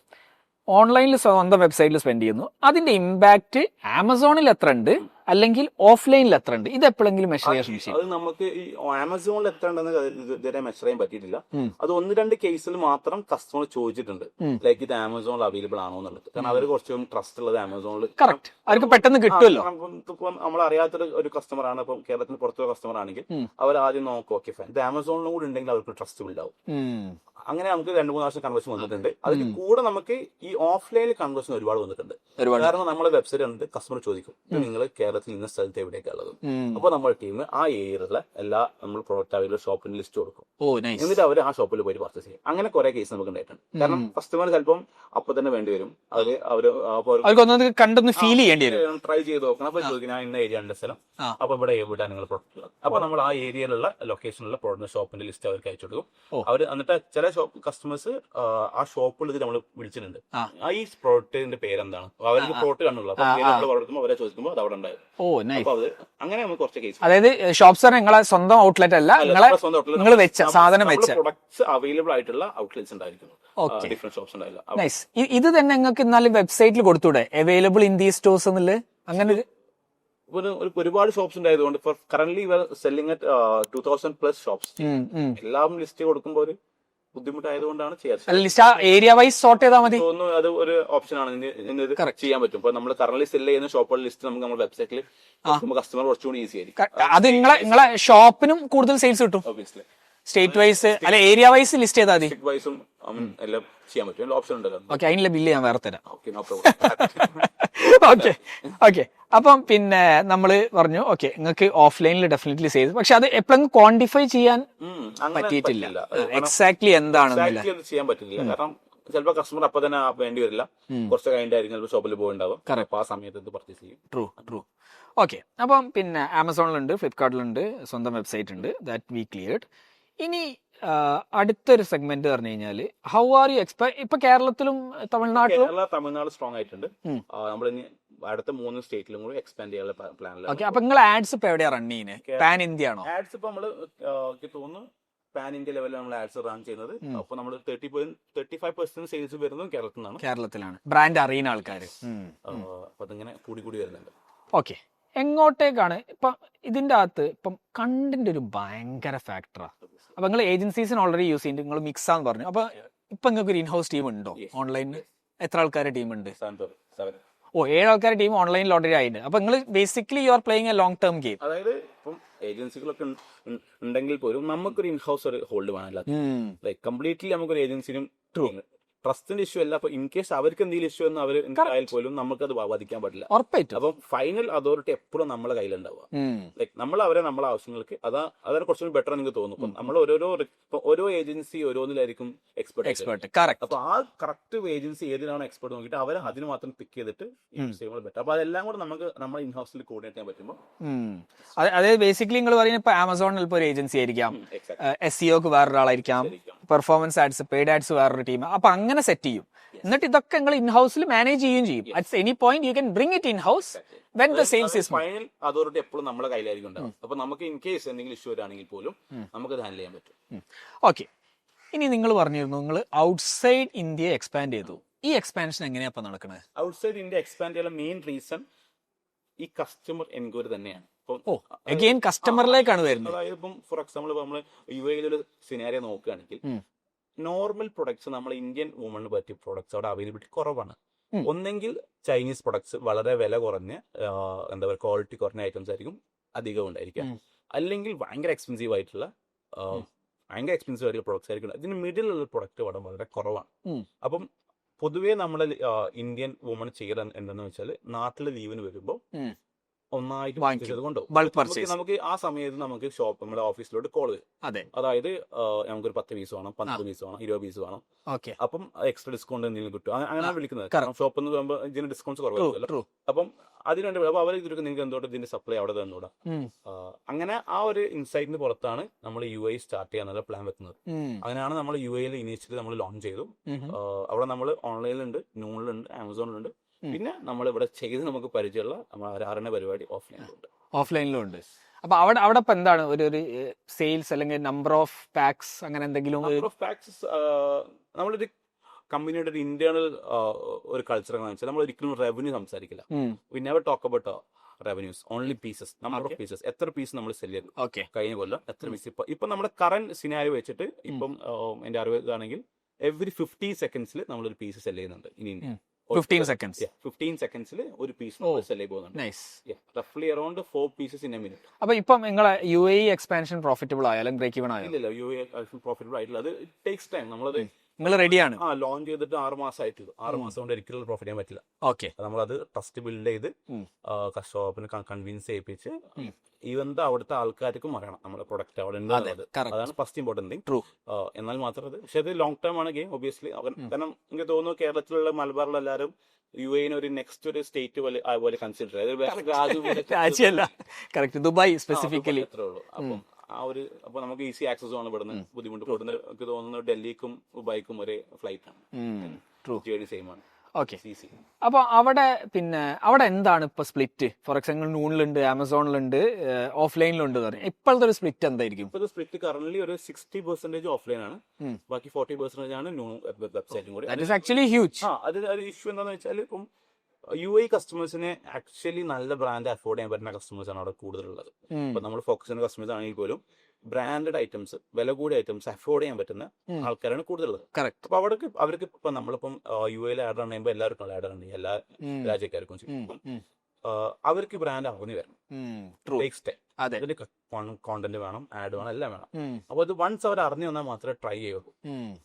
ഓൺലൈനിൽ സ്വന്തം വെബ്സൈറ്റിൽ സ്പെൻഡ് ചെയ്യുന്നു, അതിന്റെ ഇമ്പാക്ട് ആമസോണിൽ എത്ര ഉണ്ട് അല്ലെങ്കിൽ ഓഫ്ലൈനിൽ എത്ര ഉണ്ട്? ഇത് എപ്പോഴെങ്കിലും മെഷർ ചെയ്യാൻ ശ്രമിച്ചു? അത് നമുക്ക് ഈ ആമസോണിൽ എത്ര ഉണ്ടെന്ന് ഇതുവരെ മെഷർ ചെയ്യാൻ പറ്റിയിട്ടില്ല. അത് 1-2 കേസിൽ മാത്രം കസ്റ്റമർ ചോദിച്ചിട്ടുണ്ട്, ലൈക്ക് ഇത് ആമസോണിൽ അവൈലബിൾ ആണോ എന്നുള്ളത്. കാരണം അവർ കുറച്ചും ട്രസ്റ്റ് ഉള്ളത് ആമസോണിൽ. കറക്റ്റ്, അവർക്ക് പെട്ടെന്ന് കിട്ടുമല്ലോ. ഇപ്പം നമ്മൾ അറിയാത്തൊരു ഒരു കസ്റ്റമർ ആണ്, ഇപ്പം കേരളത്തിന് പുറത്തുള്ള കസ്റ്റമർ ആണെങ്കിൽ അവർ ആദ്യം നോക്കും, ഓക്കെ ഫൈൻ, ഇത് ആമസോണിലും കൂടി ഉണ്ടെങ്കിൽ അവർക്ക് ട്രസ്റ്റ് ഉണ്ടാവും. അങ്ങനെ നമുക്ക് 2-3 പ്രാവശ്യം കൺവേർഷൻ വന്നിട്ടുണ്ട്. അതിൽ കൂടെ നമുക്ക് ഈ ഓഫ്ലൈനിൽ കൺവേർഷൻ ഒരുപാട് വന്നിട്ടുണ്ട്. കാരണം നമ്മളെ വെബ്സൈറ്റ് കണ്ടിട്ട് കസ്റ്റമർ ചോദിക്കും, നിങ്ങൾ കേരളത്തിൽ ഇന്ന സ്ഥലത്ത് എവിടെയൊക്കെ ഉള്ളത്. അപ്പൊ നമ്മുടെ ടീം ആ ഏരിയയിലുള്ള എല്ലാ നമ്മൾ പ്രോഡക്റ്റ് അവരുടെ ഷോപ്പിന് ലിസ്റ്റ് കൊടുക്കും. എന്നിട്ട് അവർ ആ ഷോപ്പിൽ പോയി പർച്ചേസ് ചെയ്യും. അങ്ങനെ കുറെ കേസ് നമുക്ക് ഉണ്ടായിട്ടുണ്ട്. കാരണം കസ്റ്റമർ ചിലപ്പം അപ്പൊ തന്നെ വേണ്ടി വരും. കണ്ടൊന്ന് ഫീൽ ചെയ്യേണ്ടി വരും, ട്രൈ ചെയ്ത് നോക്കണം. അപ്പൊ ചോദിക്കും, ഞാൻ ഇന്ന ഏരിയ ഉണ്ട് സ്ഥലം, അപ്പൊ ഇവിടെ എവിടെ നിങ്ങൾ പ്രൊഡക്റ്റ് ഉള്ളത്. അപ്പൊ നമ്മൾ ആ ഏരിയയിലുള്ള ലൊക്കേഷനിലുള്ള പ്രോഡക്റ്റ് ഷോപ്പിന്റെ ലിസ്റ്റ് അവർക്ക് അയച്ചു കൊടുക്കും. അവർ എന്നിട്ട് ചില കസ്റ്റമേഴ്സ് ആ ഷോപ്പിൽ ഇത് നമ്മൾ വിളിച്ചിട്ടുണ്ട്, ഈ പ്രോഡക്റ്റിന്റെ പേരെന്താണ്, അവർക്ക് പ്രോഡക്റ്റ് കണ്ടുള്ളൂ. അപ്പൊ അവരെ ചോദിക്കുമ്പോൾ അത് അവിടെ ഉണ്ടായിരുന്നു. അങ്ങനെ നമുക്ക് കുറച്ച് കേസ്. അതായത് ഷോപ്സ് നിങ്ങളെ സ്വന്തം ഔട്ട്ലെറ്റ് അല്ല, നിങ്ങൾ വെച്ച സാധനം വെച്ച പ്രൊഡക്ട്സ് അവൈലബിൾ ആയിട്ടുള്ള ഔട്ട്ലെറ്റ്സ് ഉണ്ടായിരിക്കും. ഡിഫറെന്റ് ഷോപ്സ് ഉണ്ടായില്ല. നൈസ്. ഇത് തന്നെ നിങ്ങൾക്ക് എന്നാലും വെബ്സൈറ്റിൽ കൊടുത്തൂടെ, അവൈലബിൾ ഇൻ ദീസ് സ്റ്റോഴ്സ് എന്നുള്ളത്? അങ്ങനെ ഒരുപാട് ഷോപ്സ് ഉണ്ടായതുകൊണ്ട് കറന്റ്ലി സെല്ലിംഗ് അറ്റ് 2000+ ഷോപ്സ്. എല്ലാം ലിസ്റ്റ് കൊടുക്കുമ്പോൾ ബുദ്ധിമുട്ടായതുകൊണ്ടാണ് ചെയ്യാറ്. അല്ല ലിസ്റ്റ് ഏരിയ വൈസ് സോർട്ട് ചെയ്താൽ മതി. തോന്നുന്നു അത് ഒരു ഓപ്ഷൻ ആണ് ഇത് ചെയ്യാൻ പറ്റും. ഇപ്പൊ നമ്മൾ കറന്റ് സെല് ചെയ്യുന്ന ഷോപ്പുകളുടെ ലിസ്റ്റ് നമുക്ക് നമ്മുടെ വെബ്സൈറ്റിൽ കസ്റ്റമർ കുറച്ചുകൂടി ഈസി ആയിരിക്കും. അത് നിങ്ങളെ ഷോപ്പിനും കൂടുതൽ സെയിൽസ് കിട്ടും. ഒബ്വിയസ്ലി സ്റ്റേറ്റ് വൈസ് അല്ലെ ഏരിയ വൈസ് ലിസ്റ്റ് ചെയ്താൽ മതി. സ്റ്റേറ്റ് വൈസും എല്ലാം ചെയ്യാൻ പറ്റും. ഓപ്ഷൻ ഉണ്ടല്ലോ. ഓക്കെ, അതിനുള്ള ബില്ല് ഞാൻ വേറെ തരാം. Okay, no problem. Okay okay. അപ്പം പിന്നെ നമ്മള് പറഞ്ഞു ഓക്കെ നിങ്ങൾക്ക് ഓഫ്ലൈനിൽ ഡെഫിനറ്റ്ലി ചെയ്തു, പക്ഷെ അത് എപ്പോഴും ക്വാണ്ടിഫൈ ചെയ്യാൻ പറ്റിയിട്ടില്ല. എക്സാക്ട്ലി എന്താണെന്നില്ല ചെയ്യാൻ പറ്റില്ല. കാരണം ചിലപ്പോൾ കസ്റ്റമർ അപ്പൊ തന്നെ വേണ്ടി വരില്ല, കുറച്ച് കഴിഞ്ഞായിരിക്കും ചിലപ്പോൾ ഷോപ്പിൽ പോയിണ്ടാവും. അപ്പൊ ആ സമയത്ത് പർച്ചേസ് ചെയ്യും. ട്രൂ. ഓക്കെ, അപ്പം പിന്നെ ആമസോണിലുണ്ട്, ഫ്ലിപ്കാർട്ടിലുണ്ട്, സ്വന്തം വെബ്സൈറ്റ് ഉണ്ട്. That we cleared. ഇനി അടുത്തൊരു സെഗ്മെന്റ് പറഞ്ഞു കഴിഞ്ഞാൽ ഹൗ ആർ യു ഇപ്പൊ കേരളത്തിലും തമിഴ്നാട് സ്ട്രോങ് ആയിട്ടുണ്ട്. നമ്മൾ അടുത്ത 3 സ്റ്റേറ്റിലും കൂടി എക്സ്പാൻഡ് ചെയ്യാനുള്ള പ്ലാനിലാണ്. ഓക്കെ, അപ്പൊ നിങ്ങൾ ആഡ്സ് ഇപ്പൊ എവിടെയാ റൺ ചെയ്യുന്നത്? പാൻ ഇന്ത്യ ആണോ? ആഡ്സ് ഇപ്പൊ നമ്മള് തോന്നുന്നു പാൻ ഇന്ത്യ ലെവലിൽ നമ്മൾ ആഡ്സ് റൺ ചെയ്യുന്നത്. അപ്പൊ നമ്മൾ 35% സെയിൽസ് വരുന്നത് കേരളത്തിലാണ്. ബ്രാൻഡ് അറിയുന്ന ആൾക്കാർ. അപ്പൊ അതിങ്ങനെ കൂടി വരുന്നുണ്ട്. ഓക്കെ, എങ്ങോട്ടേക്കാണ് ഇപ്പൊ ഇതിന്റെ അകത്ത് ഇപ്പം കണ്ടന്റ് ഒരു ഭയങ്കര ഫാക്ടറാ. അപ്പൊ നിങ്ങൾ ഏജൻസീസിന് ഓൾറെഡി യൂസ് ചെയ്യുന്നുണ്ട്, നിങ്ങൾ മിക്സ് ആന്ന് പറഞ്ഞു. അപ്പൊ ഇപ്പൊ നിങ്ങൾക്ക് ഒരു ഇൻഹൗസ് ടീം ഉണ്ടോ ഓൺലൈനിൽ? എത്ര ആൾക്കാരുടെ ടീം ഉണ്ട്? 7 ആൾക്കാരുടെ ടീം ഓൺലൈനിൽ ഓൾറെഡി ആയിട്ടുണ്ട്. അപ്പൊ നിങ്ങൾ basically you are playing A long term game. അതായത് ഇപ്പം ഏജൻസികളൊക്കെ ഉണ്ടെങ്കിൽ പോലും നമുക്കൊരു ഇൻഹൗസ് ഒരു ഹോൾഡ് വേണം. ലൈക് കംപ്ലീറ്റ്ലി നമുക്കൊരു ഏജൻസിനും ട്രസ്റ്റിന്റെ ഇഷ്യൂ അല്ല. അപ്പൊ ഇൻ കേസ് അവർക്ക് എന്തെങ്കിലും ഇഷ്യൂ എന്ന് അവർ ആയാൽ പോലും നമുക്കത് ബാധിക്കാൻ പറ്റില്ല. അപ്പൊ ഫൈനൽ അതോറിറ്റി എപ്പോഴും നമ്മളെ കയ്യിലുണ്ടാവുക. ലൈക് നമ്മൾ അവരെ നമ്മളെ ആവശ്യങ്ങൾക്ക് അതാണ് കുറച്ചുകൂടി ബെറ്റർ എനിക്ക് തോന്നുന്നു. നമ്മൾ ഓരോ ഏജൻസി ഓരോന്നിലായിരിക്കും എക്സ്പെർട്ട്. അപ്പൊ ആ കറക്റ്റ് ഏജൻസി ഏതിനാണോ എക്സ്പെർട്ട് നോക്കിയിട്ട് അവരെ അതിന് മാത്രം പിക്ക് ചെയ്തിട്ട് യൂസ് ചെയ്യുമ്പോൾ ബെറ്റർ. അപ്പൊ അതെല്ലാം കൂടെ നമുക്ക് നമ്മുടെ ഇൻഹൗസിൽ കോർഡിനേറ്റ് ചെയ്യാൻ പറ്റുമ്പോൾ അതായത് ബേസിക്കലി നിങ്ങൾ പറയുന്നത് ഇപ്പൊ ആമസോണിൽ ഇപ്പൊ ഒരു ഏജൻസി ആയിരിക്കാം, SEOക്ക് വേറൊരാളായിരിക്കാം, പെർഫോമൻസ് ആഡ്സ്, പെയ്ഡ് ആഡ്സ് വേറൊരു ടീം. അപ്പൊ അങ്ങനെ സെറ്റ് ചെയ്യും. എന്നിട്ട് ഇതൊക്കെ നിങ്ങൾ ഇൻഹൗസിൽ മാനേജ് ചെയ്യുകയും ചെയ്യും. At any point you can bring it in house when the sales is final authority എപ്പോഴും നമ്മുടെ കയ്യിലായിരിക്കും ഉണ്ടാവും. അപ്പൊ നമുക്ക് ഇൻ കേസ് എന്തെങ്കിലും ഇഷ്യൂ വരാണെങ്കിൽ പോലും നമുക്ക് ഹാൻഡിൽ ചെയ്യാൻ പറ്റും. ഓക്കെ, ഇനി നിങ്ങൾ പറഞ്ഞിരുന്നു നിങ്ങൾ ഔട്ട്സൈഡ് ഇന്ത്യ എക്സ്പാൻഡ് ചെയ്തു. ഈ എക്സ്പാൻഷൻ എങ്ങനെയാ ഇപ്പൊ നടക്കുന്നത്? ഔട്ട്സൈഡ് ഇന്ത്യ എക്സ്പാൻഡ് ചെയ്യാൻ മെയിൻ റീസൺ ഈ കസ്റ്റമർ എൻക്വയറി തന്നെയാണ്. അഗെയിൻ കസ്റ്റമറിലേക്കാണ് വരുന്നത്. അതായത് ഇപ്പം ഫോർ എക്സാമ്പിൾ നമ്മൾ UAE സിനാരിയോ നോക്കുകയാണെങ്കിൽ നോർമൽ പ്രൊഡക്ട്സ് നമ്മൾ ഇന്ത്യൻ വുമണിന് പറ്റിയ പ്രൊഡക്ട്സ് അവിടെ അവൈലബിലിറ്റി കുറവാണ്. ഒന്നെങ്കിൽ ചൈനീസ് പ്രൊഡക്ട്സ് വളരെ വില കുറഞ്ഞ് എന്താ പറയുക ക്വാളിറ്റി കുറഞ്ഞ ഐറ്റംസ് ആയിരിക്കും അധികം ഉണ്ടായിരിക്കുക, അല്ലെങ്കിൽ ഭയങ്കര എക്സ്പെൻസീവ് ആയിട്ടുള്ള പ്രൊഡക്ട്സ് ആയിരിക്കും. ഇതിന് മിഡിലുള്ള പ്രൊഡക്റ്റ് വളരെ കുറവാണ്. അപ്പം പൊതുവേ നമ്മളെ ഇന്ത്യൻ വുമൺ ചെയ്യുക എന്താണെന്ന് വെച്ചാൽ നാട്ടിലെ ലീവിന് വരുമ്പോൾ ഒന്നായിട്ട് നമുക്ക് ആ സമയത്ത് നമുക്ക് ഷോപ്പ് നമ്മുടെ ഓഫീസിലോട്ട് കോൾ വരും. അതായത് നമുക്കൊരു 10 പീസ് വേണം, 15 പീസ് വേണം, 20 പീസ് വേണം. അപ്പം എക്സ്ട്രാ ഡിസ്കൗണ്ട് എന്തെങ്കിലും കിട്ടും. അങ്ങനെ വിളിക്കുന്നത്. ഷോപ്പിൽ നിന്ന് പോകുമ്പോൾ ഇതിന് ഡിസ്കൗണ്ട്സ് കുറവായിരിക്കുമല്ലോ. അപ്പം അതിനുവേണ്ടി അപ്പൊ അവർ ഇതിലൊക്കെ നിങ്ങൾക്ക് എന്തുകൊണ്ട് ഇതിന്റെ സപ്ലൈ അവിടെ തന്നൂടാ. അങ്ങനെ ആ ഒരു ഇൻസൈറ്റിന് പുറത്താണ് നമ്മൾ UAE സ്റ്റാർട്ട് ചെയ്യാനുള്ള പ്ലാൻ വെക്കുന്നത്. അങ്ങനെയാണ് നമ്മൾ UAE ഇനീഷ്യലി നമ്മൾ ലോഞ്ച് ചെയ്തു. അവിടെ നമ്മൾ ഓൺലൈനിലുണ്ട്, നൂണിലുണ്ട്, ആമസോണിലുണ്ട്. പിന്നെ നമ്മൾ ഇവിടെ ചെയ്ത് നമുക്ക് പരിചയമുള്ള നമ്മുടെ പരിപാടി ഓഫ്ലൈനിലും ഉണ്ട്. അപ്പൊ അവിടെ ഇപ്പൊ എന്താണ് ഒരു സെയിൽസ് അല്ലെങ്കിൽ നമ്പർ ഓഫ് പാക്സ് അങ്ങനെ എന്തെങ്കിലും? നമ്മളൊരു കമ്പനിയുടെ ഒരു ഇന്റേണൽ ഒരു കൾച്ചർ എന്ന് വെച്ചാൽ നമ്മൾ ഒരിക്കലും റവന്യൂ സംസാരിക്കില്ല. We never talk about revenues, only pieces, number of pieces. എത്ര പീസ് നമ്മൾ സെല് ചെയ്തു കഴിഞ്ഞ കൊല്ലം, എത്ര പീസ്. ഇപ്പൊ നമ്മുടെ കറന്റ് സിനാരിയോ വെച്ചിട്ട് ഇപ്പം എന്റെ അറിവ് ഇതാണെങ്കിൽ എവറി 50 സെക്കൻഡ്സിൽ നമ്മളൊരു പീസ് സെല് ചെയ്യുന്നുണ്ട് ഇനി. 15 സെക്കൻഡ്സിൽ ഒരു പീസ് സെല് ചെയ്യുന്നുണ്ട്. റഫ്ലി around 4 pieces in a minute. അപ്പൊ ഇപ്പം നിങ്ങളെ UAE എക്സ്പാൻഷൻ പ്രോഫിറ്റബിൾ ആയാലും ബ്രേക്ക് ഈവൻ ആയോ? ഇല്ല, UAE പ്രോഫിറ്റബിൾ ആയിട്ടില്ല. അത് ടേക്സ് ടൈം. നമ്മളത് നിങ്ങൾ റെഡിയാണ്? ലോഞ്ച് ചെയ്തിട്ട് 6 മാസം ആയിട്ട് 6 മാസം കൊണ്ട് ഒരിക്കലും പ്രോഫിറ്റ് ചെയ്യാൻ പറ്റില്ല. നമ്മളത് ട്രസ്റ്റ് ബിൽഡ് ചെയ്ത് ഷോപ്പിന് കൺവിൻസ് ചെയ്യിപ്പിച്ച് ഈവൻ അവിടുത്തെ ആൾക്കാർക്കും അറിയണം നമ്മുടെ പ്രൊഡക്റ്റ് അവിടെ ഉണ്ട്. അതാണ് ഫസ്റ്റ് ഇമ്പോർട്ടന്റ് തിങ്. എന്നാൽ മാത്രം അത് പക്ഷെ അത് ലോങ് ടേം ആണ് ഗെയിം ഒബിയസ്ലി. കാരണം എനിക്ക് തോന്നുന്നു കേരളത്തിലുള്ള മലബാറിലുള്ള എല്ലാവരും UAE ഒരു നെക്സ്റ്റ് ഒരു സ്റ്റേറ്റ് പോലെ കൺസിഡർ ചെയ്ത് ദുബായ് സ്പെസിഫിക്കലി അത്രേ ഉള്ളൂ. അപ്പം ആ ഒരു അപ്പൊ നമുക്ക് ഈസി ആക്സസ് ആണ് ഇവിടുന്ന്. ബുദ്ധിമുട്ട് എനിക്ക് തോന്നുന്നു ഡൽഹിക്കും ദുബായിക്കും ഒരേ ഫ്ലൈറ്റ് ആണ്, ജേർണി സെയിം ആണ്. ഓക്കെ, അപ്പൊ അവിടെ എന്താണ് ഇപ്പൊ സ്പ്ലിറ്റ്? ഫോർ എക്സാമ്പിൾ നൂണിലുണ്ട്, ആമസോണിലുണ്ട്, ഓഫ്ലൈനിലുണ്ട്. ഇപ്പോഴത്തെ ഒരു സ്പ്ലിറ്റ് എന്തായിരിക്കും? ഇപ്പോഴത്തെ സ്പ്ലിറ്റ് കറന്റ് ഒരു 60% ഓഫ്ലൈൻ ആണ്, ബാക്കി 40% ആണ് വെബ്സൈറ്റും കൂടി. That is actually huge. അത് ഇഷ്യൂ എന്താണെന്ന് വെച്ചാൽ ഇപ്പം UAE കസ്റ്റമേഴ്സിനെ ആക്ച്വലി നല്ല ബ്രാൻഡ് അഫോർഡ് ചെയ്യാൻ പറ്റുന്ന കസ്റ്റമേഴ്സ് ആണ് അവിടെ കൂടുതലുള്ളത്. ഇപ്പൊ നമ്മൾ ഫോക്കസ് ചെയ്യുന്ന കസ്റ്റമേഴ്സ് ആണെങ്കിൽ പോലും ബ്രാൻഡഡ് ഐറ്റംസ്, വില കൂടിയ ഐറ്റംസ് അഫോർഡ് ചെയ്യാൻ പറ്റുന്ന ആൾക്കാരാണ് കൂടുതലുള്ളത്. കറക്റ്റ്. അപ്പൊ അവർക്ക് ഇപ്പൊ നമ്മളിപ്പം UAE ആഡ് റൺ ചെയ്യുമ്പോൾ എല്ലാവർക്കും ആഡ് റൺ ചെയ്യും, എല്ലാ രാജ്യക്കാർക്കും ചെയ്യും. അവർക്ക് ബ്രാൻഡ് അറിഞ്ഞു വരണം. അതിന് കോണ്ടന്റ് വേണം, ആഡ് വേണം, എല്ലാം വേണം. അപ്പൊ അത് വൺസ് അവർ അറിഞ്ഞു വന്നാൽ മാത്രമേ ട്രൈ ചെയ്യുള്ളൂ.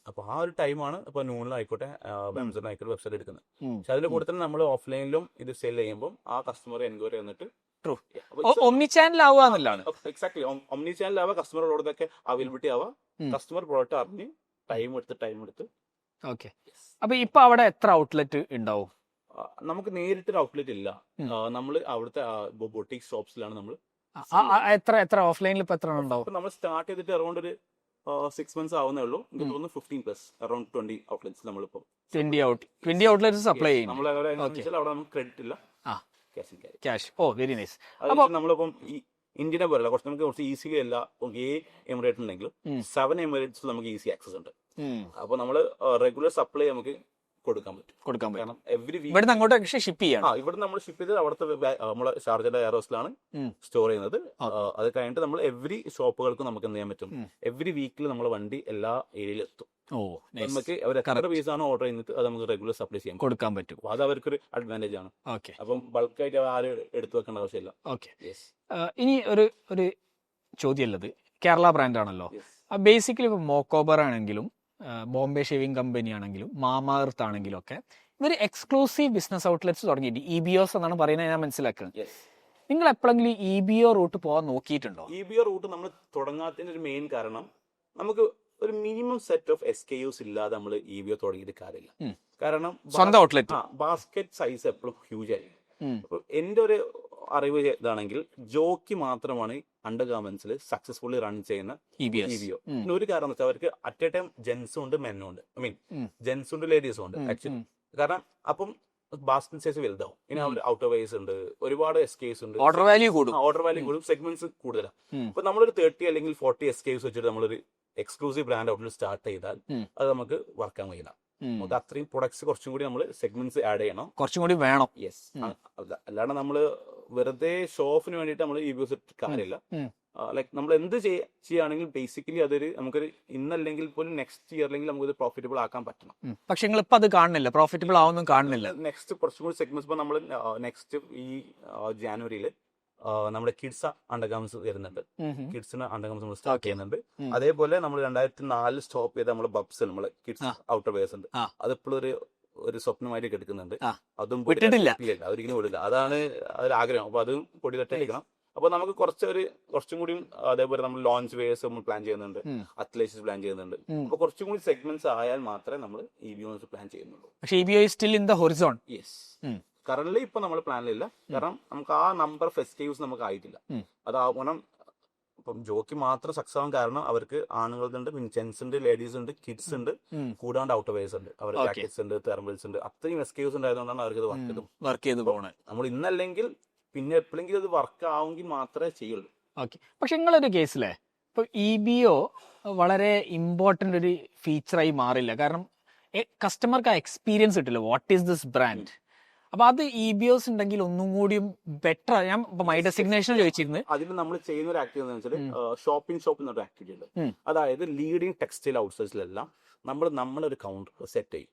അപ്പൊ ആ ഒരു ടൈമാണ് ഇപ്പൊ നൂണിലായിക്കോട്ടെ ആമസോണിലായിക്കോട്ടെ വെബ്സൈറ്റ് എടുക്കുന്നത്. പക്ഷെ അതിന്റെ കൂടെ തന്നെ നമ്മൾ ഓഫ്ലൈനിലും ഇത് സെൽ ചെയ്യുമ്പോൾ ആ കസ്റ്റമർ എൻക്വയറി വന്നിട്ട് ഒമ്നി ചാനൽ ആവുകയെന്നുള്ളതാണ്. എക്സാക്ട്ലി, ഒമ്നി ചാനൽ ആവുക, കസ്റ്റമറോടൊക്കെ അവൈലബിലിറ്റി ആവുക, കസ്റ്റമർ പ്രോഡക്റ്റ് അറിഞ്ഞ് ടൈം എടുത്ത്. ഓക്കെ. അപ്പൊ ഇപ്പൊ അവിടെ എത്ര ഔട്ട്ലെറ്റ് ഉണ്ടാവും? നമുക്ക് നേരിട്ടൊരു ഔട്ട്ലെറ്റ് ഇല്ല. നമ്മൾ അവിടുത്തെ ബൊട്ടിക് ഷോപ്സിലാണ് നമ്മൾ. എത്ര ഓഫ്ലൈനിൽ ഇപ്പൊ എത്ര ഉണ്ടാവും? നമ്മൾ സ്റ്റാർട്ട് ചെയ്തിട്ട് അറൌണ്ട് ഒരു 6 months ആവുന്നേ ഉള്ളൂ. എനിക്ക് തോന്നുന്നു 15+ അറൌണ്ട് 20 ഔട്ട്ലെറ്റ്സ് നമ്മളിപ്പോ 20 ഔട്ട്ലെറ്റ്സ് സപ്ലൈ ചെയ്യും. അവിടെ നമുക്ക് ക്രെഡിറ്റ് ഇല്ല, ക്യാഷ്. ഓ, വെരി നൈസ്. നമ്മളിപ്പം ഇന്ത്യനെ പോലെ കുറച്ച് ഈസി അല്ല. എമിറേറ്റ് ഉണ്ടെങ്കിലും 7 എമിറേറ്റ്സ് നമുക്ക് ഈസി ആക്സസ് ഉണ്ട്. അപ്പൊ നമ്മള് റെഗുലർ സപ്ലൈ നമുക്ക് കൊടുക്കാൻ പറ്റും. കാരണം എവറി വീക്ക് ഇവിടെ അങ്ങോട്ട് ഷിപ്പ് ചെയ്യാം. ഇവിടെ നമ്മൾ ഷിപ്പ് ചെയ്ത് അവിടുത്തെ നമ്മളെ ഷാർജയുടെ എയർ ഹൗസിലാണ് സ്റ്റോർ ചെയ്യുന്നത്. അത് കഴിഞ്ഞിട്ട് നമ്മൾ എവറി ഷോപ്പുകൾക്കും നമുക്ക് എന്ത് ചെയ്യാൻ പറ്റും, എവറി വീക്കിൽ നമ്മളെ വണ്ടി എല്ലാ ഏരിയയിലും എത്തും. നമുക്ക് അവർ എത്ര പീസാണ് ഓർഡർ ചെയ്യുന്നത് അത് നമുക്ക് റെഗുലർ സപ്ലൈ ചെയ്യാൻ കൊടുക്കാൻ പറ്റും. അത് അവർക്കൊരു അഡ്വാൻറ്റേജ് ആണ്. അപ്പം ബൾക്കായിട്ട് ആരും എടുത്തു വെക്കേണ്ട ആവശ്യമില്ല. ഓക്കെ. ഇനി ഒരു ചോദ്യമുള്ളത്, കേരള ബ്രാൻഡ് ആണല്ലോ. ബേസിക്കലി ഇപ്പൊ മോക്കോബർ ആണെങ്കിലും ബോംബെ ഷേവിംഗ് കമ്പനി ആണെങ്കിലും മാമാർത്ത് ആണെങ്കിലും ഒക്കെ ഇവർ എക്സ്ക്ലൂസീവ് ബിസിനസ് ഔട്ട്ലെറ്റ്സ് തുടങ്ങിയിട്ട് EBOs എന്നാണ് പറയുന്നത്, ഞാൻ മനസ്സിലാക്കുന്നത്. നിങ്ങൾ എപ്പോഴെങ്കിലും EBO റൂട്ട് പോകാൻ നോക്കിയിട്ടുണ്ടോ? EBO റൂട്ട് നമ്മൾ തുടങ്ങാത്തതിന്റെ ഒരു മെയിൻ കാരണം നമുക്ക് ഒരു മിനിമം സെറ്റ് ഓഫ് SKUs ഇല്ലാതെ നമ്മൾ EBO തുടങ്ങിയിട്ട് കാര്യമില്ല. കാരണം സ്വന്തം ഔട്ട്ലെറ്റ് ബാസ്കറ്റ് സൈസ് എപ്പോഴും ഹ്യൂജ് ആയിരിക്കും. അപ്പൊ എന്റെ ഒരു അറിവ് ഇതാണെങ്കിൽ ജോക്കി മാത്രമാണ് അണ്ടർ ഗാർമെന്റ്സിൽ സക്സസ്ഫുള്ളി റൺ ചെയ്യുന്ന EBO. ഒരു കാരണം എന്ന് വെച്ചാൽ അവർക്ക് അറ്റ് എ ടൈം ജെന്റ്സും ഉണ്ട് മെന്നും ഉണ്ട്. ഐ മീൻ ജെന്റ്സും ഉണ്ട് ലേഡീസും ഉണ്ട് ആക്ച്വലി. കാരണം അപ്പം ബാസ്കറ്റ് സൈസ് വലുതാവും. ഇനി അവർ ഔട്ടർ വൈസ് ഉണ്ട്, ഒരുപാട് SKUs ഉണ്ട്, ഓർഡർ വാല്യൂ കൂടും, സെഗ്മെന്റ്സ് കൂടുതലാണ്. അപ്പൊ നമ്മളൊരു 30 അല്ലെങ്കിൽ 40 SKUs വെച്ചിട്ട് നമ്മളൊരു എക്സ്ക്ലൂസീവ് ബ്രാൻഡ് ഔട്ട്ലെറ്റ് സ്റ്റാർട്ട് ചെയ്താൽ അത് നമുക്ക് വർക്കാൻ കഴിയില്ല. നമുക്ക് അത്രയും പ്രൊഡക്ട്സ് കുറച്ചും കൂടി നമ്മൾ സെഗ്മെന്റ്സ് ആഡ് ചെയ്യണം, കുറച്ചും കൂടി വേണം. യെസ്. അല്ലാണ്ട് നമ്മള് വെറുതെ ഷോ ഓഫിന് വേണ്ടിയിട്ട് നമ്മൾ EBOs കാര്യമില്ല. ലൈക്ക് നമ്മൾ എന്ത് ചെയ്യുകയാണെങ്കിൽ ബേസിക്കലി അതൊരു നമുക്കൊരു ഇന്നല്ലെങ്കിൽ പോലും നെക്സ്റ്റ് ഇയർ അല്ലെങ്കിൽ നമുക്ക് പ്രോഫിറ്റബിൾ ആക്കാൻ പറ്റണം. പക്ഷെ നിങ്ങൾ ഇപ്പൊ അത് കാണുന്നില്ല, പ്രോഫിറ്റബിൾ ആവുന്നും കാണുന്നില്ല. നെക്സ്റ്റ് കുറച്ചും കൂടി സെഗ്മെന്റ്സ് ഇപ്പൊ നമ്മൾ നെക്സ്റ്റ് ഈ ജാനുവരിയിൽ നമ്മുടെ കിഡ്സ് അണ്ടർഗാംസ് വരുന്നുണ്ട്. കിഡ്സിന് അണ്ടർഗാംസ് നമ്മൾ സ്റ്റാർട്ട് ചെയ്യുന്നുണ്ട്. അതേപോലെ നമ്മൾ 2004 സ്റ്റോപ്പ് ചെയ്ത നമ്മള് ബബ്സ്, നമ്മള് കിഡ്സ് ഔട്ടർ വെയർസ് ഉണ്ട്. അതിപ്പോഴും ഒരു സ്വപ്നമായിട്ട് എടുക്കുന്നുണ്ട്. അതും ഒരിക്കലും വിടില്ല. അതാണ് അതിലാഗ്രഹം. അപ്പൊ അതും പൊടിതട്ടടിക്കണം. അപ്പൊ നമുക്ക് കുറച്ചും കൂടി അതേപോലെ നമ്മൾ ലോഞ്ച് വെയർസ് നമ്മൾ പ്ലാൻ ചെയ്യുന്നുണ്ട്, അത്ലറ്റ്സ് പ്ലാൻ ചെയ്യുന്നുണ്ട്. അപ്പൊ കുറച്ചും കൂടി സെഗ്മെന്റ്സ് ആയാൽ മാത്രമേ നമ്മൾ EBOs പ്ലാൻ ചെയ്യുന്നുള്ളൂ. പക്ഷേ EBO is still in the horizon. Yes. Currently ഇപ്പൊ നമ്മൾ പ്ലാനിലില്ല. കാരണം നമുക്ക് ആ നമ്പർ ഓഫ് SKUs നമുക്ക് ആയിട്ടില്ല. അതാവണം. ഇപ്പം ജോക്കി മാത്രം സക്സസ് ആവാൻ കാരണം അവർക്ക് ആണുങ്ങളുണ്ട്, ജെന്റ്സ് ഉണ്ട്, ലേഡീസ് ഉണ്ട്, കിഡ്സ് ഉണ്ട്, കൂടാണ്ട് ഔട്ടർ വെയർസ് ഉണ്ട്, അവർ ജാക്കറ്റ്സ് ഉണ്ട്, തെർമൽസ് ഉണ്ട്. അത്രയും SKUs ഉണ്ടായതുകൊണ്ടാണ് അവർക്ക് ഇത് വർക്ക് ചെയ്ത് പോകണത്. നമ്മൾ ഇന്നല്ലെങ്കിൽ പിന്നെ എപ്പോഴെങ്കിലും അത് വർക്ക് ആവുമെങ്കിൽ മാത്രമേ ചെയ്യുള്ളൂ. ഓക്കെ. പക്ഷെ നിങ്ങളൊരു കേസിലെ ഇപ്പൊ EBO വളരെ ഇമ്പോർട്ടന്റ് ഒരു ഫീച്ചറായി മാറില്ല. കാരണം കസ്റ്റമർക്ക് ആ എക്സ്പീരിയൻസ് കിട്ടില്ല, വാട്ട് ഈസ് ദിസ് ബ്രാൻഡ്. അപ്പൊ അത് EBOs ഉണ്ടെങ്കിൽ ഒന്നും കൂടിയും ബെറ്റർ. ഞാൻ ഇപ്പൊ മൈ ഡെസിഗ്നേഷൻ ചോദിച്ചിരുന്നു. അതിന് നമ്മൾ ചെയ്യുന്ന ഒരു ആക്ടിവിറ്റി എന്ന് വെച്ചാൽ ഷോപ്പ് എന്നൊരു ആക്ടിവിറ്റി ഉണ്ട്. അതായത് ലീഡിങ് ടെക്സ്റ്റൈൽ ഔട്ട്സൈറ്റ്സിലെല്ലാം നമ്മളൊരു കൗണ്ടർ സെറ്റ് ചെയ്യും.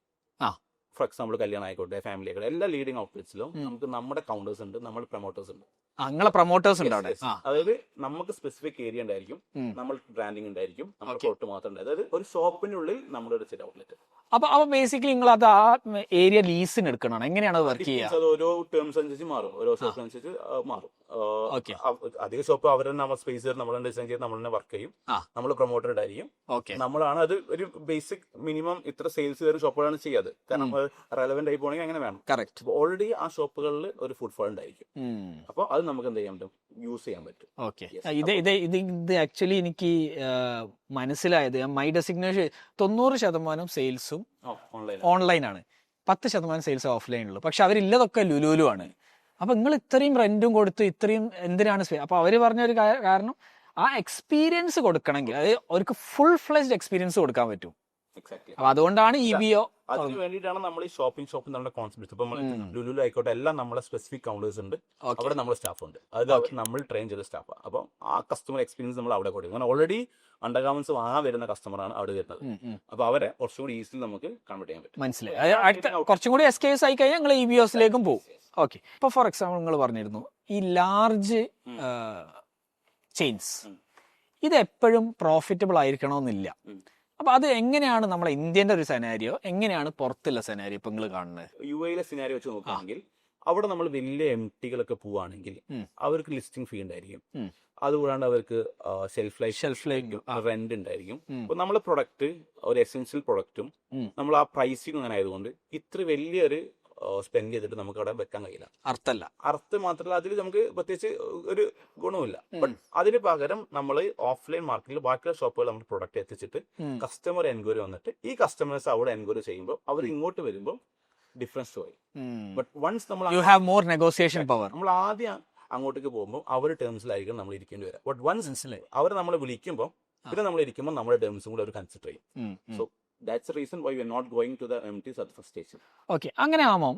ഫോർ എക്സാമ്പിൾ കല്യാണം ആയിക്കോട്ടെ, ഫാമിലി ആയിക്കോട്ടെ, എല്ലാ ലീഡിങ് ഔട്ട്ലെറ്റ്സിലും നമുക്ക് നമ്മുടെ കൗണ്ടേഴ്സ് ഉണ്ട്, നമ്മുടെ പ്രൊമോട്ടേഴ്സ് ഉണ്ട്. അങ്ങനെ പ്രൊമോട്ടേഴ്സ് ഉണ്ട് അവിടെ. അതായത് നമുക്ക് സ്പെസിഫിക് ഏരിയ ഉണ്ടായിരിക്കും, നമ്മൾ ബ്രാൻഡിങ് ഉണ്ടായിരിക്കും, നമ്മുടെ പ്രോട്ട് മാത്രം ഉണ്ട്. അതായത് ഒരു ഷോപ്പിനുള്ളിൽ നമ്മുടെ ഒരു സെറ്റ് ഔട്ട്ലെറ്റ്. അപ്പൊ ബേസിക്കലി നിങ്ങൾ അത് ആ ഏരിയ ലീസിന് എടുക്കണം. എങ്ങനെയാണ് വർക്ക് ചെയ്യുക? അത് ഓരോ ടേംസ് അനുസരിച്ച് മാറും, ഓരോ ഷോപ്പ് അനുസരിച്ച് മാറും. അധിക ഷോപ്പ് അവർ തന്നെ സ്പേസ് നമ്മൾ ഡിസൈൻ ചെയ്ത് നമ്മൾ തന്നെ വർക്ക് ചെയ്യും. നമ്മൾ പ്രൊമോട്ടഡ് ആയിരിക്കും. നമ്മളാണ് അത് ഒരു ബേസിക് മിനിമം ഇത്ര സെയിൽസ് കയറി ഷോപ്പുകളാണ് ചെയ്യാതെ. കാരണം റെലവെന്റ് ആയി പോകണമെങ്കിൽ അങ്ങനെ വേണം. കറക്റ്റ്. ഓൾറെഡി ആ ഷോപ്പുകളിൽ ഒരു ഫുട്ഫോൾ ഉണ്ടായിരിക്കും. അപ്പൊ അത് നമുക്ക് എന്ത് ചെയ്യാൻ പറ്റും, യൂസ് ചെയ്യാൻ പറ്റും. ഓക്കെ. ഇത് ആക്ച്വലി എനിക്ക് മനസ്സിലായത്, മൈ ഡെസിഗ്നേഷൻ 90% സെയിൽസും ഓൺലൈനാണ്, 10% സെയിൽസ് ഓഫ്ലൈനുള്ളൂ. പക്ഷെ അവരില്ലതൊക്കെ ലുലുലു ആണ്. അപ്പൊ നിങ്ങൾ ഇത്രയും റെന്റും കൊടുത്ത് ഇത്രയും എന്തിനാണ് അപ്പൊ അവര് പറഞ്ഞൊരു കാരണം ആ എക്സ്പീരിയൻസ് കൊടുക്കണമെങ്കിൽ അത് അവർക്ക് ഫുൾ ഫ്ലെജ്ഡ് എക്സ്പീരിയൻസ് കൊടുക്കാൻ പറ്റും. അപ്പൊ അതുകൊണ്ടാണ് EBO അതിന് വേണ്ടിയിട്ടാണ് നമ്മൾ ഈ ഷോപ്പിംഗ് നമ്മുടെ കോൺസെപ്റ്റ്. ഇപ്പൊ നമ്മൾ ലുലു ആയിക്കോട്ടെ, എല്ലാം നമ്മളെ സ്പെസിഫിക് കൗണ്ടേഴ്സ് ഉണ്ട്, അവിടെ നമ്മുടെ സ്റ്റാഫ് ഉണ്ട്, അത് നമ്മൾ ട്രെയിൻ ചെയ്ത സ്റ്റാഫാണ്. അപ്പം ആ കസ്റ്റമർ എക്സ്പീരിയൻസ് നമ്മൾ അവിടെ കൊടുക്കും. കാരണം ഓൾറെഡി അണ്ടർഗാർമെന്റ്സ് വാങ്ങാൻ വരുന്ന കസ്റ്റമറാണ് അവിടെ വരുന്നത്. അപ്പൊ അവരെ കുറച്ചും കൂടി ഈസിലി നമുക്ക് കൺവേർട്ട് ചെയ്യാൻ പറ്റും. മനസ്സിലായി. കുറച്ചും കൂടി എസ്കേസ് ആയി കഴിഞ്ഞാൽ നിങ്ങൾ EBOസിലേക്കും പോകും. ഓക്കെ. ഇപ്പൊ ഫോർ എക്സാമ്പിൾ നിങ്ങൾ പറഞ്ഞിരുന്നു ഈ ലാർജ് ചെയിൻസ് ഇത് എപ്പോഴും പ്രോഫിറ്റബിൾ ആയിരിക്കണമെന്നില്ല. അപ്പൊ അത് എങ്ങനെയാണ് നമ്മളെ ഇന്ത്യന്റെ ഒരു സെനാരിയോ, എങ്ങനെയാണ് പുറത്തുള്ള സെനാരിയോ ഇപ്പൊ നിങ്ങൾ കാണുന്നത്? UAE സിനാരിയോ വെച്ച് നോക്കുകയാണെങ്കിൽ അവിടെ നമ്മൾ വലിയ MTകളൊക്കെ പോവുകയാണെങ്കിൽ അവർക്ക് ലിസ്റ്റിംഗ് ഫീ ഉണ്ടായിരിക്കും. അതുകൂടാണ്ട് അവർക്ക് ഷെൽഫ് ലൈഫ് റെന്റ് ഉണ്ടായിരിക്കും. അപ്പൊ നമ്മളെ പ്രൊഡക്റ്റ് ഒരു എസെൻഷ്യൽ പ്രൊഡക്റ്റും നമ്മൾ ആ പ്രൈസിങ് അങ്ങനെ ആയതുകൊണ്ട് ഇത്ര വലിയൊരു സ്പെൻഡ് ചെയ്തിട്ട് നമുക്ക് അവിടെ വെക്കാൻ കഴിയില്ല. അർത്ഥം മാത്രമല്ല അതിൽ നമുക്ക് പ്രത്യേകിച്ച് ഒരു ഗുണമില്ല. ബട്ട് അതിന് പകരം നമ്മൾ ഓഫ്ലൈൻ മാർക്കറ്റിൽ ബാക്കിയുള്ള ഷോപ്പുകൾ നമ്മൾ പ്രൊഡക്റ്റ് എത്തിച്ചിട്ട് കസ്റ്റമർ എൻക്വയറി വന്നിട്ട് ഈ കസ്റ്റമേഴ്സ് അവിടെ എൻക്വയറി ചെയ്യുമ്പോൾ അവർ ഇങ്ങോട്ട് വരുമ്പോൾ ഡിഫറൻസ് പോയി. ബട്ട് വൺസ് നമ്മൾ ആദ്യം അങ്ങോട്ടേക്ക് പോകുമ്പോൾ അവർ ടേംസിലായിരിക്കും നമ്മൾ ഇരിക്കേണ്ടി വരാം. ബട്ട് വൺസ് അവർ നമ്മളെ വിളിക്കുമ്പോൾ പിന്നെ നമ്മൾ ഇരിക്കുമ്പോൾ നമ്മുടെ ടേംസും കൂടെ അവർ കൺസിഡർ ചെയ്യും. So that's the reason why we are not going to the MTs at the first station. Okay, അങ്ങനെ ആവുമ്പോൾ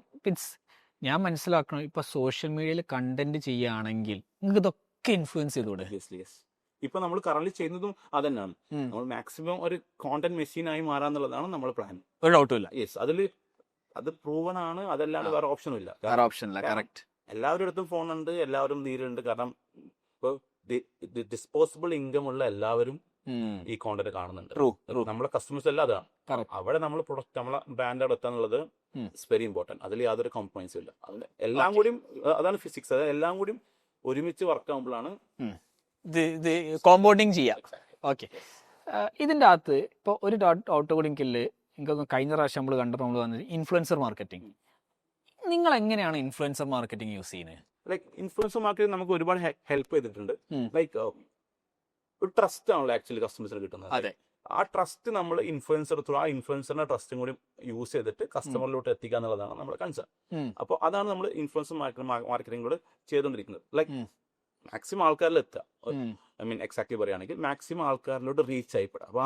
ഞാൻ മനസ്സിലാക്കണം, ഇപ്പൊ സോഷ്യൽ മീഡിയയിൽ കണ്ടന്റ് ചെയ്യുകയാണെങ്കിൽ നിങ്ങൾക്ക് ഇതൊക്കെ ഇൻഫ്ലുവൻസ് ചെയ്തൂടെ? ഇപ്പൊ നമ്മൾ കറന്റ് ചെയ്യുന്നതും അതന്നെയാണ്. നമ്മൾ മാക്സിമം ഒരു കോണ്ടന്റ് മെഷീൻ ആയി മാറാന്നുള്ളതാണ് നമ്മുടെ പ്ലാൻ. ഒരു ഡൗട്ടും ഇല്ല. അത് പ്രൂവൺ ആണ്. അതല്ലാണ്ട് വേറെ ഓപ്ഷനും ഇല്ല. കറക്റ്റ്. എല്ലാവരുടെ അടുത്തും ഫോൺ ഉണ്ട്, എല്ലാവരും നീരുണ്ട്. കാരണം ഇപ്പൊ ഡിസ്പോസിബിൾ ഇൻകം ഉള്ള എല്ലാവരും ഈ കോണ്ടന്റ് കാണുന്നുണ്ട്. നമ്മളെ കസ്റ്റമേഴ്സ് എല്ലാം അതാണ്. അവിടെ നമ്മൾ പ്രൊഡക്റ്റ് നമ്മളെ ബ്രാൻഡ് അവിടെ എത്താന്നുള്ളത് വെരി ഇമ്പോർട്ടന്റ്. അതിൽ യാതൊരു കോംപ്രമൈസും ഇല്ല. അതിൽ എല്ലാം കൂടി അതാണ് ഫിസിക്സ്. അതായത് എല്ലാം കൂടി ഒരുമിച്ച് വർക്ക് ആകുമ്പോഴാണ് കോമ്പൗണ്ടിങ് ചെയ്യാം. ഓക്കെ. ഇതിന്റെ അകത്ത് ഇപ്പൊ ഒരു ഡൗട്ട് കൂടി എനിക്കൊന്ന് കഴിഞ്ഞ പ്രാവശ്യം നമ്മൾ കണ്ടപ്പോൾ നമ്മൾ വന്നത് ഇൻഫ്ലുവൻസർ മാർക്കറ്റിംഗ്. നിങ്ങൾ എങ്ങനെയാണ് ഇൻഫ്ലുവൻസർ മാർക്കറ്റിംഗ് യൂസ് ചെയ്യുന്നത്? ലൈക്ക് ഇൻഫ്ലുവൻസർ മാർക്കറ്റിംഗ് നമുക്ക് ഒരുപാട് ഹെൽപ്പ് ചെയ്തിട്ടുണ്ട്. ലൈക്ക് ഒരു ട്രസ്റ്റ് ആണല്ലോ ആക്ച്വലി കസ്റ്റമേഴ്സിന് കിട്ടുന്നത്. ആ ട്രസ്റ്റ് നമ്മൾ ഇൻഫ്ലുവൻസർ ത്രൂ ആ ഇൻഫ്ലുവൻസറിന്റെ ട്രസ്റ്റും കൂടി യൂസ് ചെയ്തിട്ട് കസ്റ്റമറിലോട്ട് എത്തിക്കുക എന്നുള്ളതാണ് നമ്മുടെ കൺസേൺ. അപ്പോൾ അതാണ് നമ്മൾ ഇൻഫ്ലുവൻസർ മാർക്കറ്റിംഗിലൂടെ ചെയ്തുകൊണ്ടിരിക്കുന്നത്. ലൈക്ക് മാക്സിമം ആൾക്കാരിൽ എത്തുക. ഐ മീൻ എക്സാക്ട്ലി പറയുകയാണെങ്കിൽ മാക്സിമം ആൾക്കാരിലോട്ട് റീച്ച് ചെയ്യപ്പെടുക. അപ്പോൾ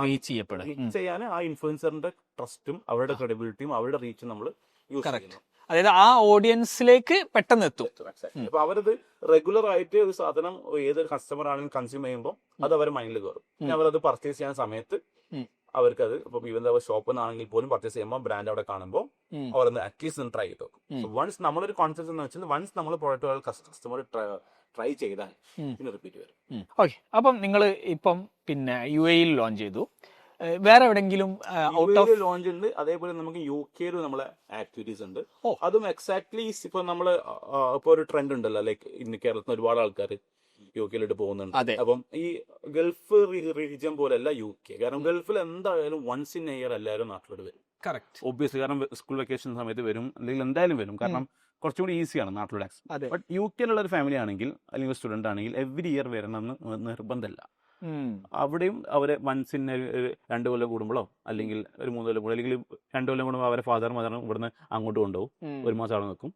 റീച്ച് ചെയ്യാൻ ആ ഇൻഫ്ലുവൻസറിന്റെ ട്രസ്റ്റും അവരുടെ ക്രെഡിബിലിറ്റിയും അവരുടെ റീച്ചും നമ്മൾ യൂസ് ചെയ്യുന്നു. അതായത് ആ ഓഡിയൻസിലേക്ക് പെട്ടെന്ന് എത്തും. അപ്പൊ അവരത് റെഗുലർ ആയിട്ട് ഒരു സാധനം ഏതൊരു കസ്റ്റമർ ആണെങ്കിലും കൺസ്യൂം ചെയ്യുമ്പോൾ അത് അവരുടെ മൈൻഡിൽ കയറും. പിന്നെ അവരത് പർച്ചേസ് ചെയ്യാൻ സമയത്ത് അവർക്ക് അത് ഇപ്പം ഈവൻ ഷോപ്പിൽ നിന്നാണെങ്കിൽ പോലും പർച്ചേസ് ചെയ്യുമ്പോൾ ബ്രാൻഡ് അവിടെ കാണുമ്പോൾ അവർ അറ്റ്ലീസ്റ്റ് ട്രൈ ചെയ്തു. വൺസ് നമ്മളൊരു കോൺസെപ്റ്റ് എന്ന് വെച്ചാൽ വൺസ് നമ്മൾ പ്രൊഡക്റ്റ് കസ്റ്റമർ ട്രൈ ചെയ്താൽ പിന്നെ റിപ്പീറ്റ് വരും. ഓക്കെ. അപ്പം നിങ്ങൾ ഇപ്പം പിന്നെ UAE ലോഞ്ച് ചെയ്തു, വേറെ എവിടെങ്കിലും ലോഞ്ച് ഉണ്ട്. അതേപോലെ നമുക്ക് UK നമ്മളെ ആക്ടിവിറ്റീസ് ഉണ്ട്. അതും എക്സാക്ട്ലി ഇപ്പൊ നമ്മള് ഇപ്പൊ ഒരു ട്രെൻഡ് ഉണ്ടല്ലോ, ലൈക്ക് ഇന്ന് കേരളത്തിൽ ഒരുപാട് ആൾക്കാർ UK പോകുന്നുണ്ട്. അപ്പം ഈ ഗൾഫ് റീജിയൻ പോലെയല്ല UK. കാരണം ഗൾഫിൽ എന്തായാലും വൺസ് ഇൻ എ ഇയർ എല്ലാവരും നാട്ടിലോട്ട് വരും. ഒബ്വിയസ്ലി കാരണം സ്കൂൾ വെക്കേഷൻ സമയത്ത് വരും, അല്ലെങ്കിൽ എന്തായാലും വരും. കാരണം കുറച്ചും കൂടി ഈസിയാണ് നാട്ടിലൂടെ ആക്സസ്. ബട്ട് UK ഒരു ഫാമിലി ആണെങ്കിൽ അല്ലെങ്കിൽ സ്റ്റുഡന്റ് ആണെങ്കിൽ എവറി ഇയർ വരണമെന്ന് നിർബന്ധമല്ല. അവിടെയും അവരെ വൺസ് ഇൻ 2 കൊല്ലം കൂടുമ്പോഴോ അല്ലെങ്കിൽ ഒരു 3 കൊല്ലം കൂടുമ്പോൾ അല്ലെങ്കിൽ 2 കൊല്ലം കൂടുമ്പോൾ അവരെ ഫാദറും മദറും ഇവിടുന്ന് അങ്ങോട്ട് കൊണ്ടുപോകും. 1 മാസം അവിടെ നിൽക്കും.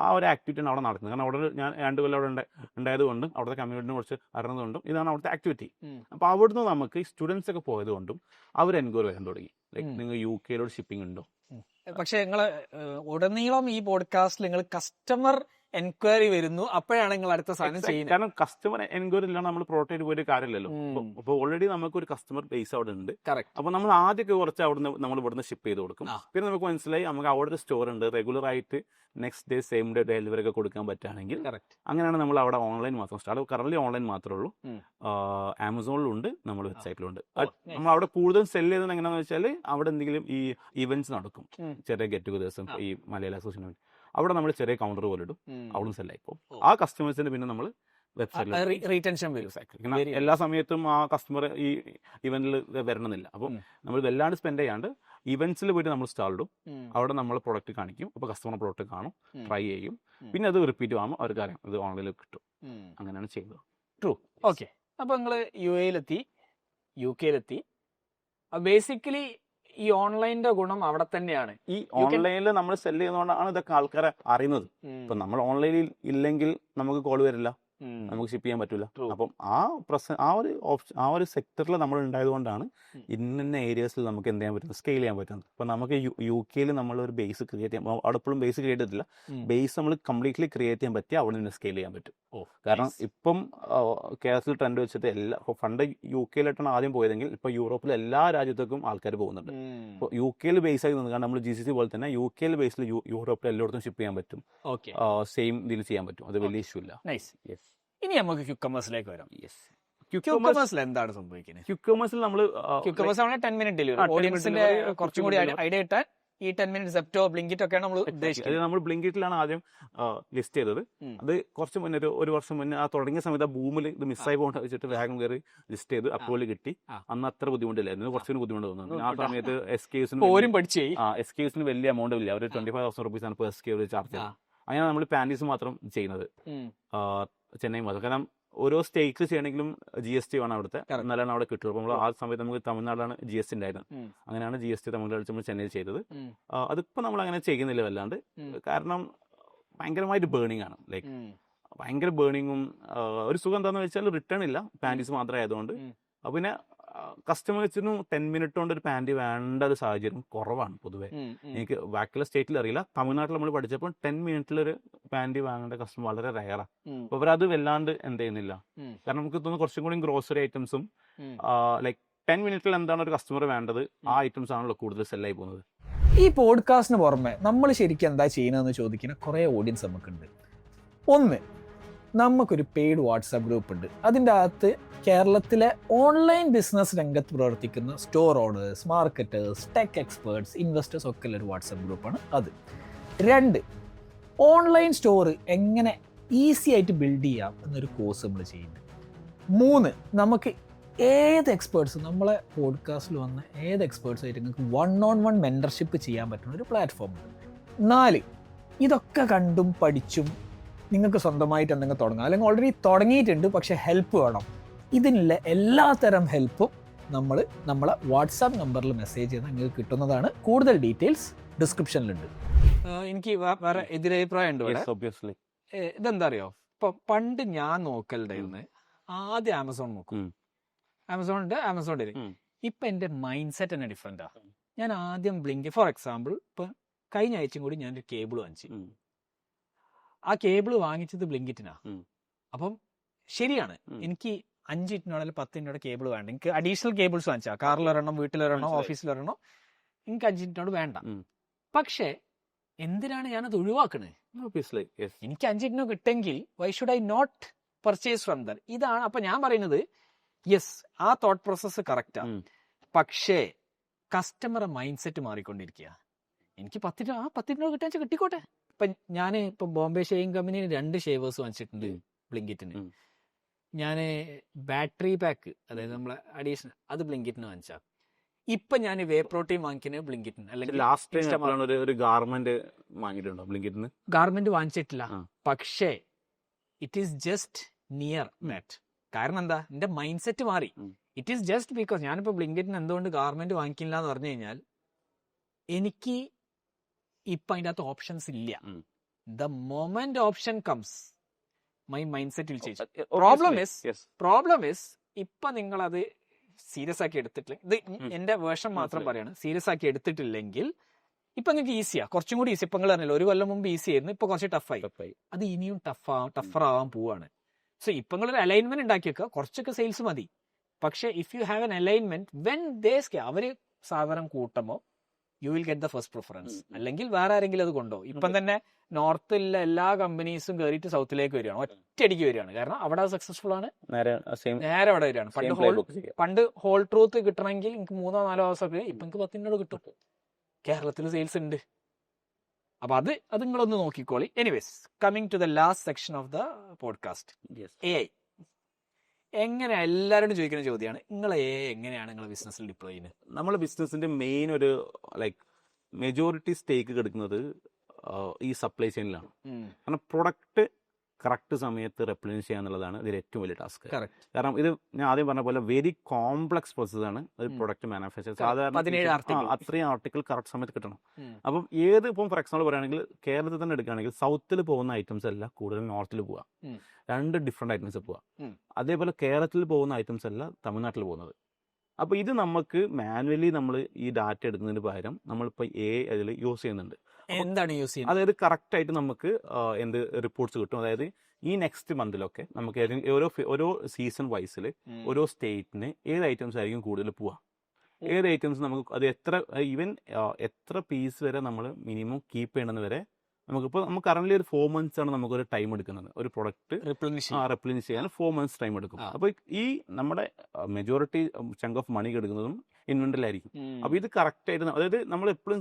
ആ ഒരു ആക്ടിവിറ്റിയാണ് അവിടെ നടക്കുന്നത്. കാരണം അവിടെ ഞാൻ 2 കൊല്ലം അവിടെ ഉണ്ടായത് കൊണ്ടും അവിടുത്തെ കമ്മ്യൂണിറ്റിനെ കുറിച്ച് അറിയുന്നതുകൊണ്ടും ഇതാണ് അവിടുത്തെ ആക്ടിവിറ്റി. അപ്പോൾ അവിടുന്ന് നമുക്ക് ഈ സ്റ്റുഡൻസ് ഒക്കെ പോയത് കൊണ്ടും അവർ എൻക്വയറി വരാൻ തുടങ്ങി. ലൈക്ക് നിങ്ങൾ UK ഷിപ്പിംഗ് ഉണ്ടോ? പക്ഷെ നിങ്ങൾ ഉടനീളം ഈ പോഡ്കാസ്റ്റിൽ നിങ്ങൾ കസ്റ്റമർ എൻക്വയറി വരുന്നു, അപ്പോഴാണ് നിങ്ങൾ അടുത്ത സാധനം ചെയ്യുന്നത്. കാരണം കസ്റ്റമർ എൻക്വയറി ഇല്ലാണ്ട് നമ്മൾ പ്രൊട്ടക്ട് പോയിട്ട് കാര്യമില്ലല്ലോ. അപ്പോൾ ഓൾറെഡി നമുക്ക് ഒരു കസ്റ്റമർ ബേസ് അവിടെ ഉണ്ട്. അപ്പൊ നമ്മൾ ആദ്യമൊക്കെ കുറച്ച് അവിടുന്ന് നമ്മൾ ഇവിടുന്ന് ഷിപ്പ് ചെയ്ത് കൊടുക്കും. പിന്നെ നമുക്ക് മനസ്സിലായി നമുക്ക് അവിടെ ഒരു സ്റ്റോർ ഉണ്ട്, റെഗുലർ ആയിട്ട് next day same day delivery ഒക്കെ കൊടുക്കാൻ പറ്റുകയാണെങ്കിൽ അങ്ങനെയാണ് നമ്മൾ അവിടെ ഓൺലൈൻ മാത്രം സ്റ്റാർട്ട്. കറന്റ് ഓൺലൈൻ മാത്രമേ ഉള്ളൂ. ആമസോണിലുണ്ട്, നമ്മുടെ വെബ്സൈറ്റിലുണ്ട്. നമ്മൾ അവിടെ കൂടുതൽ സെല് ചെയ്തത് എങ്ങനെയാണെന്ന് വെച്ചാൽ അവിടെ എന്തെങ്കിലും ഈ ഇവന്റ്സ് നടക്കും, ചെറിയ ഗെറ്റ് ടുഗദേഴ്സും ഈ മലയാള അസോസിയേഷൻ, അവിടെ നമ്മൾ ചെറിയ കൗണ്ടർ പോലെ ഇടും, അവിടെ സെല്ലായി പോകും. ആ കസ്റ്റമേഴ്സിന് പിന്നെ നമ്മൾ വെബ്സൈറ്റിൽ റീറ്റൻഷൻ വരും. എല്ലാ സമയത്തും ആ കസ്റ്റമർ ഈ ഇവന്റിൽ വരണമെന്നില്ല. അപ്പം നമ്മൾ വല്ലാണ്ട് സ്പെൻഡ് ചെയ്യാണ്ട് ഇവന്റ്സിൽ പോയിട്ട് നമ്മൾ സ്റ്റാൾ ഇടും, അവിടെ നമ്മൾ പ്രൊഡക്റ്റ് കാണിക്കും. അപ്പോൾ കസ്റ്റമർ പ്രൊഡക്റ്റ് കാണും, ട്രൈ ചെയ്യും, പിന്നെ അത് റിപ്പീറ്റ് ആകുമ്പോൾ അവർക്ക് അറിയാം ഇത് ഓൺലൈനിൽ കിട്ടും. അങ്ങനെയാണ് ചെയ്യുന്നത്. ട്രൂ. ഓക്കെ. അപ്പോൾ നിങ്ങൾ UAE UK ബേസിക്കലി ഈ ഓൺലൈനിന്റെ ഗുണം അവിടെ തന്നെയാണ്. ഈ ഓൺലൈനിൽ നമ്മൾ സെല് ചെയ്യുന്നതുകൊണ്ടാണ് ഇതൊക്കെ ആൾക്കാരെ അറിയുന്നത്. ഇപ്പൊ നമ്മൾ ഓൺലൈനിൽ ഇല്ലെങ്കിൽ നമുക്ക് കോൾ വരില്ല, നമുക്ക് ഷിപ്പ് ചെയ്യാൻ പറ്റില്ല. അപ്പം ആ ഒരു സെക്ടറിൽ നമ്മൾ ഉണ്ടായതുകൊണ്ടാണ് ഇന്ന ഏരിയാസിൽ നമുക്ക് എന്ത് ചെയ്യാൻ പറ്റുന്നത്, സ്കെയിൽ ചെയ്യാൻ പറ്റുന്നത്. ഇപ്പം നമുക്ക് യു കെയിൽ നമ്മളൊരു ബേസ് ക്രിയേറ്റ് ചെയ്യാം, അവിടെ എപ്പോഴും ബേസ് ക്രിയേറ്റ് ചെയ്തിട്ടില്ല, ബേസ് നമ്മൾ കംപ്ലീറ്റ്ലി ക്രിയേറ്റ് ചെയ്യാൻ പറ്റിയ അവിടെ നിന്ന് സ്കെയിൽ ചെയ്യാൻ പറ്റും. കാരണം ഇപ്പം കേരളത്തിൽ ട്രെൻഡ് വെച്ചിട്ട് ഫണ്ട് യു കെയിലായിട്ടാണ് ആദ്യം പോയതെങ്കിൽ ഇപ്പൊ യൂറോപ്പിലെ എല്ലാ രാജ്യത്തേക്കും ആൾക്കാർ പോകുന്നുണ്ട്. ഇപ്പോൾ യു കെയിൽ ബേസ് ആയി നിന്ന്, കാരണം നമ്മൾ GCC പോലെ തന്നെ യു കെയിൽ ബേസിൽ യൂറോപ്പിൽ എല്ലായിടത്തും ഷിപ്പ് ചെയ്യാൻ പറ്റും, സെയിം ഇതിൽ ചെയ്യാൻ പറ്റും, അത് വലിയ ഇഷ്യൂ ഇല്ല. ഇനി നമുക്ക് ക്യുക്കമേഴ്സിലേക്ക് വരാം. ക്യുക്കമേഴ്സിൽ എന്താണ് സംഭവിക്കുന്നത്? ക്യുക്കമേഴ്സിൽ നമ്മൾ 10 മിനിറ്റ് ഡെലിവറി, ഓഡിയൻസിന്റെ കുറച്ചും കൂടി ഐഡിയ കിട്ടാൻ ഈ 10 മിനിറ്റ് സെപ്റ്റോ ബ്ലിങ്കിറ്റ് ഒക്കെയാണ് നമ്മൾ ഉദ്ദേശിച്ചത്. നമ്മൾ ബ്ലിങ്കിറ്റിലാണ് ആദ്യം ലിസ്റ്റ് ചെയ്തത്. അത് കുറച്ച് മുന്നേ ഒരു വർഷം മുന്നേ ആ തുടങ്ങിയ സമയത്ത് ആ ബൂമിൽ ഇത് മിസ്സായി പോകേണ്ട വെച്ചിട്ട് വേഗം കയറി ലിസ്റ്റ് ചെയ്ത് അപ്രൂവൽ കിട്ടി. അന്ന് അത്ര ബുദ്ധിമുട്ടില്ലായിരുന്നു, കുറച്ചുകൂടി ബുദ്ധിമുട്ട് തോന്നുന്നു. ആ സമയത്ത് എസ്കേസിന് വലിയ എമൗണ്ട് ഇല്ല, അവർ 25,000 റുപ്പീസാണ് ഇപ്പോൾ എസ്കേവ് ചാർജ് ചെയ്തത്. അങ്ങനെ നമ്മൾ പാൻറ്റീസ് മാത്രം ചെയ്യുന്നത് ചെന്നൈ മാത്രം. കാരണം ഓരോ സ്റ്റേറ്റ്സ് ചെയ്യണമെങ്കിലും GST വേണം അവിടുത്തെ, എന്നാലാണ് അവിടെ കിട്ടുള്ളൂ. അപ്പോൾ നമ്മൾ ആ സമയത്ത് നമുക്ക് തമിഴ്നാടാണ് GST ഉണ്ടായിരുന്നത്. അങ്ങനെയാണ് GST തമിഴ്നാട് നമ്മൾ ചെന്നൈയിൽ ചെയ്തത്. അതിപ്പോൾ നമ്മൾ അങ്ങനെ ചെയ്യുന്നില്ല വല്ലാണ്ട്, കാരണം ഭയങ്കരമായിട്ട് ബേണിംഗ് ആണ്. ലൈക്ക് ഭയങ്കര ബേണിങ്ങും ഒരു സുഖം എന്താണെന്ന് വെച്ചാൽ റിട്ടേൺ ഇല്ല, പാൻറ്റീസ് മാത്രമേ ആയതുകൊണ്ട്. അപ്പോൾ പിന്നെ കസ്റ്റമേഴ്സിനും 10 മിനിറ്റ് കൊണ്ട് ഒരു പാൻറ് വേണ്ട ഒരു സാഹചര്യം കുറവാണ് പൊതുവെ. എനിക്ക് ബാക്കിയുള്ള സ്റ്റേറ്റിൽ അറിയില്ല, തമിഴ്നാട്ടിൽ നമ്മൾ പഠിച്ചപ്പോൾ 10 മിനിറ്റിലൊരു പാൻറ് വാങ്ങേണ്ട കസ്റ്റമർ വളരെ റയറാണ്. അപ്പോൾ അവരത് വല്ലാണ്ട് എന്ത് ചെയ്യുന്നില്ല. കാരണം നമുക്ക് തോന്നുന്നു കുറച്ചും കൂടി ഗ്രോസറി ഐറ്റംസും ലൈക്ക് 10 മിനിറ്റിൽ എന്താണ് ഒരു കസ്റ്റമർ വേണ്ടത്, ആ ഐറ്റംസ് ആണല്ലോ കൂടുതൽ സെല്ലായി പോകുന്നത്. ഈ പോഡ്കാസ്റ്റിന് പുറമെ നമ്മൾ ശരിക്കും എന്താ ചെയ്യുന്നതെന്ന് ചോദിക്കുന്ന കുറേ ഓഡിയൻസ് നമുക്കുണ്ട്. ഒന്ന്, നമുക്കൊരു പെയ്ഡ് വാട്സാപ്പ് ഗ്രൂപ്പ് ഉണ്ട്. അതിൻ്റെ അകത്ത് കേരളത്തിലെ ഓൺലൈൻ ബിസിനസ് രംഗത്ത് പ്രവർത്തിക്കുന്ന store owners, marketers, tech experts, investors ഒക്കെ ഉള്ള ഒരു വാട്സാപ്പ് ഗ്രൂപ്പാണ് അത്. 2, ഓൺലൈൻ സ്റ്റോർ എങ്ങനെ ഈസി ആയിട്ട് ബിൽഡ് ചെയ്യാം എന്നൊരു കോഴ്സ് നമ്മൾ ചെയ്യുന്നുണ്ട്. 3, നമുക്ക് ഏത് എക്സ്പേർട്സ്, നമ്മളെ പോഡ്കാസ്റ്റിൽ വന്ന ഏത് എക്സ്പേർട്സായിട്ട് നിങ്ങൾക്ക് 1-on-1 മെൻറ്റർഷിപ്പ് ചെയ്യാൻ പറ്റുന്ന ഒരു പ്ലാറ്റ്ഫോം ഉണ്ട്. 4, ഇതൊക്കെ കണ്ടും പഠിച്ചും നിങ്ങൾക്ക് സ്വന്തമായിട്ട് എന്തെങ്കിലും തുടങ്ങാം, അല്ലെങ്കിൽ ഓൾറെഡി തുടങ്ങിയിട്ടുണ്ട് പക്ഷേ ഹെൽപ്പ് വേണം. ഇതിനുള്ള എല്ലാത്തരം ഹെൽപ്പും നമ്മളെ വാട്സാപ്പ് നമ്പറിൽ മെസ്സേജ് ചെയ്താൽ നിങ്ങൾക്ക് കിട്ടുന്നതാണ്. കൂടുതൽ ഡീറ്റെയിൽസ് ഡിസ്ക്രിപ്ഷനിലുണ്ട്. എനിക്ക് വേറെ എതിരഭിപ്രായം ഉണ്ട്. ഇതെന്താ അറിയോ, ഇപ്പൊ പണ്ട് ഞാൻ നോക്കലുണ്ടായിരുന്നു, ആദ്യം ആമസോൺ നോക്കും, ആമസോണിൻ്റെ ഇപ്പൊ എൻ്റെ മൈൻഡ് സെറ്റ് തന്നെ ഡിഫറെന്റാ. ഞാൻ ആദ്യം ബ്ലിങ്ക്, ഫോർ എക്സാമ്പിൾ ഇപ്പൊ കഴിഞ്ഞ ആഴ്ചയും കൂടി ഞാനൊരു കേബിൾ വാങ്ങിച്ചു. ആ കേബിൾ വാങ്ങിച്ചത് ബ്ലിങ്കിറ്റിനാ. അപ്പം ശരിയാണ്, എനിക്ക് 5 ഇഞ്ചിനോട് അല്ലെങ്കിൽ 10 ഇഞ്ചിനോട് കേബിൾ വേണ്ട. എനിക്ക് അഡീഷണൽ കേബിൾസ് വാങ്ങിച്ചാൽ കാറിലൊരെണ്ണം, വീട്ടിലൊരെണ്ണം, ഓഫീസിലൊരെണ്ണം, എനിക്ക് 5 ഇഞ്ചിനോട് വേണ്ട. പക്ഷേ എന്തിനാണ് ഞാനത് ഒഴിവാക്കണേ? എനിക്ക് 5 ഇഞ്ചിനോ കിട്ടെങ്കിൽ why should I not purchase from there? ഇതാണ്. അപ്പൊ ഞാൻ പറയുന്നത് യെസ്, ആ തോട്ട് പ്രോസസ്സ് കറക്റ്റാ. പക്ഷേ കസ്റ്റമറെ മൈൻഡ് സെറ്റ് മാറിക്കൊണ്ടിരിക്കുക. എനിക്ക് 10 ഇഞ്ചിനോട് കിട്ടാൻ കിട്ടിക്കോട്ടെ. ഇപ്പൊ ഞാൻ ഇപ്പൊ ബോംബെ ഷേവിംഗ് കമ്പനിയിൽ 2 ഷേവേഴ്സ് വാങ്ങിച്ചിട്ടുണ്ട് ബ്ലിങ്കിറ്റിന്. ഞാൻ ബാറ്ററി പാക്ക്, അതായത് നമ്മളെ അഡീഷണൽ, അത് ബ്ലിങ്കിറ്റിന് വാങ്ങിച്ചാ. ഇപ്പൊ ഞാൻ വേ പ്രോട്ടീൻ വാങ്ങിക്കുന്നത് ബ്ലിങ്കിറ്റിന്. അല്ലെങ്കിൽ ലാസ്റ്റ് ഒരു ഗാർമെന്റ് വാങ്ങിയിട്ടുണ്ടോ ബ്ലിങ്കിറ്റിന്? ഗാർമെന്റ് വാങ്ങിച്ചിട്ടില്ല, പക്ഷേ it is just near that. കാരണം എന്താ, എന്റെ മൈൻഡ് സെറ്റ് മാറി. ഇറ്റ് ഈസ് ജസ്റ്റ് ബിക്കോസ് ഞാനിപ്പോ ബ്ലിങ്കിറ്റിന് എന്തുകൊണ്ട് ഗാർമെന്റ് വാങ്ങിക്കില്ല എന്ന് പറഞ്ഞു കഴിഞ്ഞാൽ, എനിക്ക് ഇപ്പൊ അതിൻ്റെ അകത്ത് ഓപ്ഷൻസ് ഇല്ല. The moment option comes my mind set will change. Problem is ഇപ്പൊ നിങ്ങളത് സീരിയസ് ആക്കി എടുത്തിട്ടില്ല, ഇത് എന്റെ വേർഷൻ മാത്രം പറയാണ്, സീരിയസ് ആക്കി എടുത്തിട്ടില്ലെങ്കിൽ ഇപ്പൊ നിങ്ങൾക്ക് ഈസിയാ, കുറച്ചും കൂടി ഈസി. ഇപ്പൊ നിങ്ങൾ പറഞ്ഞല്ലോ, ഒരു കൊല്ലം മുമ്പ് ഈസി ആയിരുന്നു, ഇപ്പൊ കുറച്ച് ടഫായി. അത് ഇനിയും ടഫർ ആവാൻ പോവാണ്. സോ ഇപ്പൊ നിങ്ങളൊരു അലൈൻമെന്റ് ഉണ്ടാക്കി വെക്കുക, കുറച്ചൊക്കെ സെയിൽസ് മതി. പക്ഷെ if you have an alignment, when അവര് സാധനം കൂട്ടുമ്പോൾ you will get the first preference. അല്ലെങ്കിൽ വേറെ ആരെങ്കിലും അത് കൊണ്ടോ. ഇപ്പം തന്നെ നോർത്തിലെ എല്ലാ കമ്പനീസും കയറിയിട്ട് സൗത്തിലേക്ക് വരികയാണ്, ഒറ്റയടിക്ക് വരികയാണ്. കാരണം അവിടെ സക്സസ്ഫുൾ ആണ്, നേരെ അവിടെ വരികയാണ്. പണ്ട് ഹോൾ ട്രൂത്ത് കിട്ടണമെങ്കിൽ എനിക്ക് 3-4 ദിവസമൊക്കെ, ഇപ്പൊ എനിക്ക് 10 ഇഞ്ചോട് കിട്ടും. കേരളത്തിൽ സെയിൽസ് ഉണ്ട്. അപ്പൊ അത് നിങ്ങളൊന്ന് നോക്കിക്കോളി. Anyways, coming to the last section of the podcast, AI. എങ്ങനെ എല്ലാവരോടും ചോദിക്കുന്ന ചോദ്യമാണ്, നിങ്ങൾ എങ്ങനെയാണ് നിങ്ങളെ ബിസിനസ്സിൽ ഡിപ്ലോയ് ചെയ്യുന്നത്? നമ്മളെ ബിസിനസിന്റെ മെയിൻ ഒരു മെജോറിറ്റി സ്റ്റേക്ക് കിടക്കുന്നത് ഈ സപ്ലൈ ചെയിനിലാണ്. കാരണം പ്രൊഡക്റ്റ് കറക്റ്റ് സമയത്ത് റെപ്ലിനിഷ് ചെയ്യുക എന്നുള്ളതാണ് ഇതിൽ ഏറ്റവും വലിയ ടാസ്ക്. കറക്റ്റ്. കാരണം ഇത് ഞാൻ ആദ്യം പറഞ്ഞ പോലെ വെരി കോംപ്ലക്സ് പ്രോസസ്സാണ് ഒരു പ്രൊഡക്റ്റ് മാനുഫാക്ചർ. സാധാരണ 17 article. അത്രയും ആർട്ടിക്കിൾ കറക്റ്റ് സമയത്ത് കിട്ടണം. അപ്പം ഏത് ഇപ്പം ഫോർ എക്സാമ്പിൾ പറയുകയാണെങ്കിൽ കേരളത്തിൽ തന്നെ എടുക്കുകയാണെങ്കിൽ സൗത്തിൽ പോകുന്ന ഐറ്റംസ് അല്ല കൂടുതൽ നോർത്തിൽ പോവുക, 2 ഡിഫറെൻറ്റ് ഐറ്റംസ് പോവുക. അതേപോലെ കേരളത്തിൽ പോകുന്ന ഐറ്റംസ് അല്ല തമിഴ്നാട്ടിൽ പോകുന്നത്. അപ്പോൾ ഇത് നമുക്ക് മാനുവലി നമ്മൾ ഈ ഡാറ്റ എടുക്കുന്നതിന് പകരം നമ്മളിപ്പോൾ അതിൽ യൂസ് ചെയ്യുന്നുണ്ട്. എന്താണ് യൂസ് ചെയ്യുന്നത്? അതായത് കറക്റ്റ് ആയിട്ട് നമുക്ക് എന്ത് റിപ്പോർട്ട്സ് കിട്ടും. അതായത് ഈ നെക്സ്റ്റ് മന്തിലൊക്കെ നമുക്ക് ഓരോ സീസൺ വൈസിൽ ഓരോ സ്റ്റേറ്റിന് ഏത് ഐറ്റംസ് ആയിരിക്കും കൂടുതൽ പോവുക, ഏത് ഐറ്റംസ് നമുക്ക് അത് എത്ര പീസ് വരെ നമ്മൾ മിനിമം കീപ്പ് ചെയ്യണമെന്ന് വരെ നമുക്കിപ്പോൾ നമുക്ക് കറന്റ് ഒരു 4 months ആണ് നമുക്കൊരു ടൈം എടുക്കുന്നത്. ഒരു പ്രൊഡക്റ്റ് റെപ്ലിനിഷ് ചെയ്യാൻ 4 months ടൈം എടുക്കും. അപ്പോൾ ഈ നമ്മുടെ മെജോറിറ്റി ചങ്ക് ഓഫ് മണി എടുക്കുന്നതും ഇൻവെന്ററിലായിരിക്കും. അപ്പോൾ ഇത് കറക്റ്റ് ആയിട്ട് അതായത് നമ്മൾ എപ്പോഴും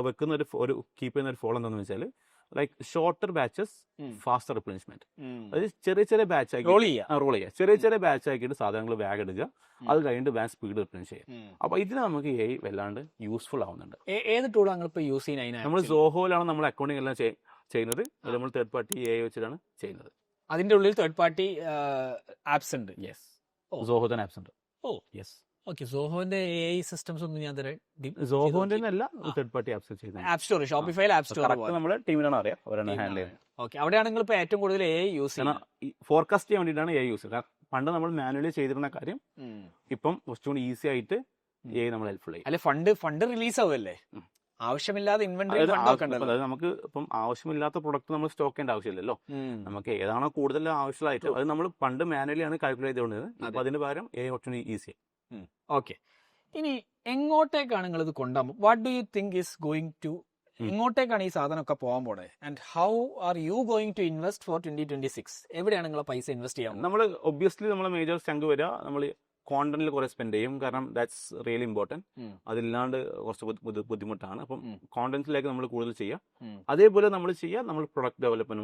വെക്കുന്ന ഒരു കീപ്പ് ചെയ്യുന്ന ഒരു ഫോൾ എന്താണെന്ന് വെച്ചാൽ ലൈക്ക് ഷോർട്ടർ ബാച്ചസ് ഫാസ്റ്റർ റിപ്ലനിഷ്മെന്റ്. അതായത് ചെറിയ ബാച്ച് ആക്കി റോൾ ചെയ്യുക, ചെറിയ ബാച്ച് ആക്കിയിട്ട് സാധനങ്ങൾ ബാഗ് എടുക്കുക, അത് കഴിഞ്ഞിട്ട് ബാച്ച് സ്പീഡ് റിപ്ലനിഷ് ചെയ്യും. അപ്പോൾ ഇതിന് നമുക്ക് AI വല്ലാണ്ട് യൂസ്ഫുൾ ആവുന്നുണ്ട്. ഏത് ടൂളാണ് ഇപ്പോൾ യൂസ് ചെയ്യുന്നത്? നമ്മൾ സോഹോയിലാണ് നമ്മൾ അക്കൗണ്ടിങ് എല്ലാം ചെയ്യുന്നത്. അത് നമ്മൾ തേർഡ് പാർട്ടി AI വെച്ചിട്ടാണ് ചെയ്യുന്നത്. അതിന്റെ ഉള്ളിൽ തേർഡ് പാർട്ടി ആപ്സ് ഉണ്ട്. യെസ്, സോഹോ തന്നെ ആപ്സ് ഉണ്ട്. യെസ്. ഓക്കെ. സോഹോന്റെ AI സിസ്റ്റംസ് ഒന്നും ഞാൻ സോഹോന്റെ അല്ല, തേർഡ് പാർട്ടി ആപ്സ് ചെയ്യുന്നത്. App store, Shopify app store നമ്മുടെ ടീമിനാണ് അറിയാം, അവരാണ് ഹാൻഡിൽ ചെയ്യുന്നത്. ഓക്കെ. അവിടെയാണ് നിങ്ങൾ ഇപ്പോൾ ഏറ്റവും കൂടുതൽ AI യൂസ് ചെയ്യുന്നത്. ഫോർകാസ്റ്റ് ചെയ്യാൻ വേണ്ടിയിട്ടാണ് AI യൂസ് ചെയ്യുന്നത്. പണ്ട് നമ്മൾ മാനുവലി ചെയ്തിരുന്ന കാര്യം ഇപ്പം കുറച്ചുകൂടി ഈസി ആയിട്ട് AI നമ്മൾ ഹെൽപ്ഫുൾ ചെയ്യും. അല്ലെ, ഫണ്ട് റിലീസ് ആവുമല്ലേ, ആവശ്യമില്ലാതെ ഇൻവെന്ററി. അതായത് നമുക്ക് ഇപ്പം ആവശ്യമില്ലാത്ത പ്രൊഡക്റ്റ് നമ്മൾ സ്റ്റോക്ക് ചെയ്യേണ്ട ആവശ്യമില്ലല്ലോ. നമുക്ക് ഏതാണോ കൂടുതൽ ആവശ്യമായിട്ട് അത് നമ്മൾ പണ്ട് മാനുവലി ആണ് കാൽക്കുലേറ്റ് ചെയ്തുകൊണ്ടിരുന്നത്. അപ്പൊ അതിന് പകരം AI കുറച്ചുകൂടി ഈസി. ഓക്കെ. ഇനി എങ്ങോട്ടേക്കാണ് നിങ്ങൾ ഇത് കൊണ്ടുപോകും? What do you think is going to, എങ്ങോട്ടേക്കാണ് ഈ സാധനമൊക്കെ പോകാൻ പോണേ? And how are you going to invest for 2026? എവിടെയാണ് നിങ്ങൾ പൈസ ഇൻവെസ്റ്റ് ചെയ്യാൻ? നമ്മൾ ഒബ്വിയസ്ലി നമ്മളെ മേജർ ചങ്ക് വരിക നമ്മൾ കോണ്ടന്റിൽ കുറെ സ്പെൻഡ് ചെയ്യും. കാരണം ദാറ്റ്സ് റിയലി ഇമ്പോർട്ടൻറ്റ്. അതില്ലാണ്ട് കുറച്ച് ബുദ്ധിമുട്ടാണ്. അപ്പം കോണ്ടന്റ്സിലേക്ക് നമ്മൾ കൂടുതൽ ചെയ്യുക. അതേപോലെ നമ്മൾ ചെയ്യുക നമ്മൾ പ്രൊഡക്റ്റ് ഡെവലപ്മെന്റ്.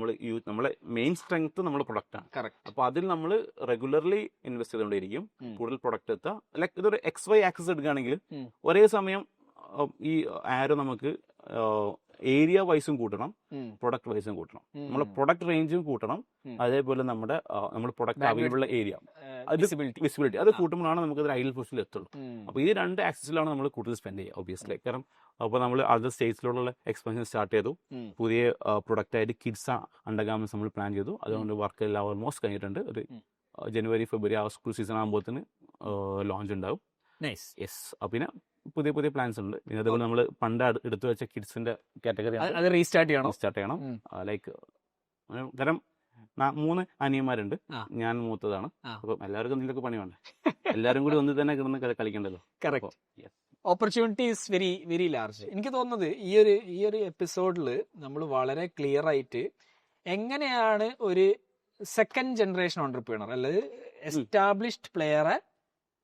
നമ്മളെ മെയിൻ സ്ട്രെങ്ത് നമ്മുടെ പ്രൊഡക്റ്റ് ആണ്. അപ്പോൾ അതിൽ നമ്മൾ റെഗുലർലി ഇൻവെസ്റ്റ് ചെയ്തുകൊണ്ടിരിക്കും. കൂടുതൽ പ്രൊഡക്റ്റ് എത്തുക. ലൈക്ക് ഇതൊരു XY ആക്സസ് എടുക്കുകയാണെങ്കിൽ ഒരേ സമയം ഈ ആരോ നമുക്ക് ഏരിയ വൈസും കൂട്ടണം, പ്രൊഡക്റ്റ് വൈസും കൂട്ടണം, നമ്മളെ പ്രൊഡക്റ്റ് റേഞ്ചും കൂട്ടണം. അതേപോലെ നമ്മുടെ പ്രൊഡക്റ്റ് അവൈലബിൾ ഏരിയ വിസിബിലിറ്റി അത് കൂട്ടുമ്പോഴാണ് നമുക്ക് ഒരു ഐഡിയൽ പൊസിഷനിൽ എത്തുള്ളൂ. അപ്പോൾ ഈ 2 ആക്സിസിലാണ് നമ്മൾ കൂടുതൽ സ്പെൻഡ് ചെയ്യുക ഒബ്വിയസ്ലി. കാരണം അപ്പോൾ നമ്മൾ അതർ സ്റ്റേറ്റ്സിലുള്ള എക്സ്പാൻഷൻ സ്റ്റാർട്ട് ചെയ്തു. പുതിയ പ്രൊഡക്റ്റ് ആയിട്ട് കിഡ്സ് അണ്ടർഗാർമെന്റ്സ് നമ്മൾ പ്ലാൻ ചെയ്തു. അതുകൊണ്ട് വർക്ക് എല്ലാം ഓൾമോസ്റ്റ് കഴിഞ്ഞിട്ടുണ്ട്. ഒരു ജനുവരി ഫെബ്രുവരി ആ സ്കൂൾ സീസൺ ആകുമ്പോഴത്തേന് ലോഞ്ച് ഉണ്ടാവും. യെസ്. പിന്നെ പുതിയ പ്ലാൻസ് ഉണ്ട്. പിന്നെ അതേപോലെ നമ്മൾ പണ്ട് എടുത്തു വെച്ച കിഡ്സിന്റെ കാറ്റഗറി റീസ്റ്റാർട്ട് ചെയ്യണം. ലൈക്ക് കാരണം 3 അനിയന്മാരുണ്ട്, ഞാൻ മൂത്തതാണ്. അപ്പം എല്ലാവർക്കും എന്തെങ്കിലുമൊക്കെ പണി വേണ്ടേ, എല്ലാവരും കൂടി ഒന്നിൽ തന്നെ കിടന്ന് കളിക്കണ്ടല്ലോ. Opportunity is very very large. എനിക്ക് തോന്നുന്നത് ഈ ഒരു എപ്പിസോഡിൽ നമ്മൾ വളരെ ക്ലിയർ ആയിട്ട് എങ്ങനെയാണ് ഒരു സെക്കൻഡ് ജനറേഷൻ ഓണ്ടർപ്രീനർ അല്ലെങ്കിൽ എസ്റ്റാബ്ലിഷ്ഡ് പ്ലെയറെ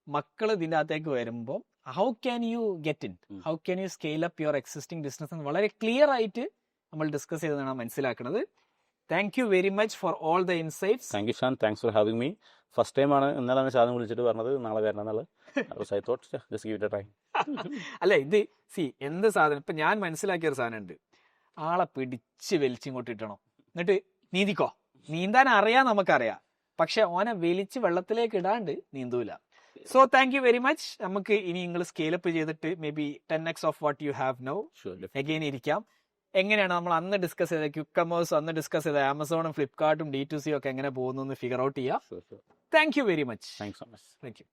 മക്കൾ ഇതിൻ്റെ അകത്തേക്ക് വരുമ്പോൾ how can you get in, how can you scale up your existing business എന്ന് വളരെ ക്ലിയർ ആയിട്ട് നമ്മൾ ഡിസ്കസ് ചെയ്തതാണ് മനസ്സിലാക്കുന്നത്. Thank you very much for all the insights. Thank you Shan, thanks for having me. First time ആണ് ഇന്നലാണ് ഷാൻ വിളിച്ചിട്ട് പറഞ്ഞത് നാളെ വരണം എന്നുള്ളത്. അല്ല, ഇത് എന്ത് സാധനം ഇപ്പൊ ഞാൻ മനസ്സിലാക്കിയ ഒരു സാധനം ഉണ്ട്. ആളെ പിടിച്ച് വലിച്ചിങ്ങോട്ട് ഇട്ടണം, എന്നിട്ട് നീന്തിക്കോ. നീന്താൻ അറിയാം, നമുക്കറിയാം, പക്ഷെ ഓനെ വലിച്ച് വെള്ളത്തിലേക്ക് ഇടാണ്ട് നീന്തൂല. So thank you very much. നമുക്ക് ഇനി നിങ്ങൾ സ്കെയിലപ്പ് ചെയ്തിട്ട് may be 10x of what you have now again ഇരിക്കാം. എങ്ങനെയാണ് നമ്മൾ അന്ന് ഡിസ്കസ് ചെയ്ത ക്വിക്കമേഴ്സ്, അന്ന് ഡിസ്കസ് ചെയ്ത ആമസോണും ഫ്ലിപ്കാർട്ടും D2C ഒക്കെ എങ്ങനെ പോകുന്നു എന്ന് ഫിഗർ ഔട്ട് ചെയ്യാം. Thank you very much. Thanks so much. Thank you.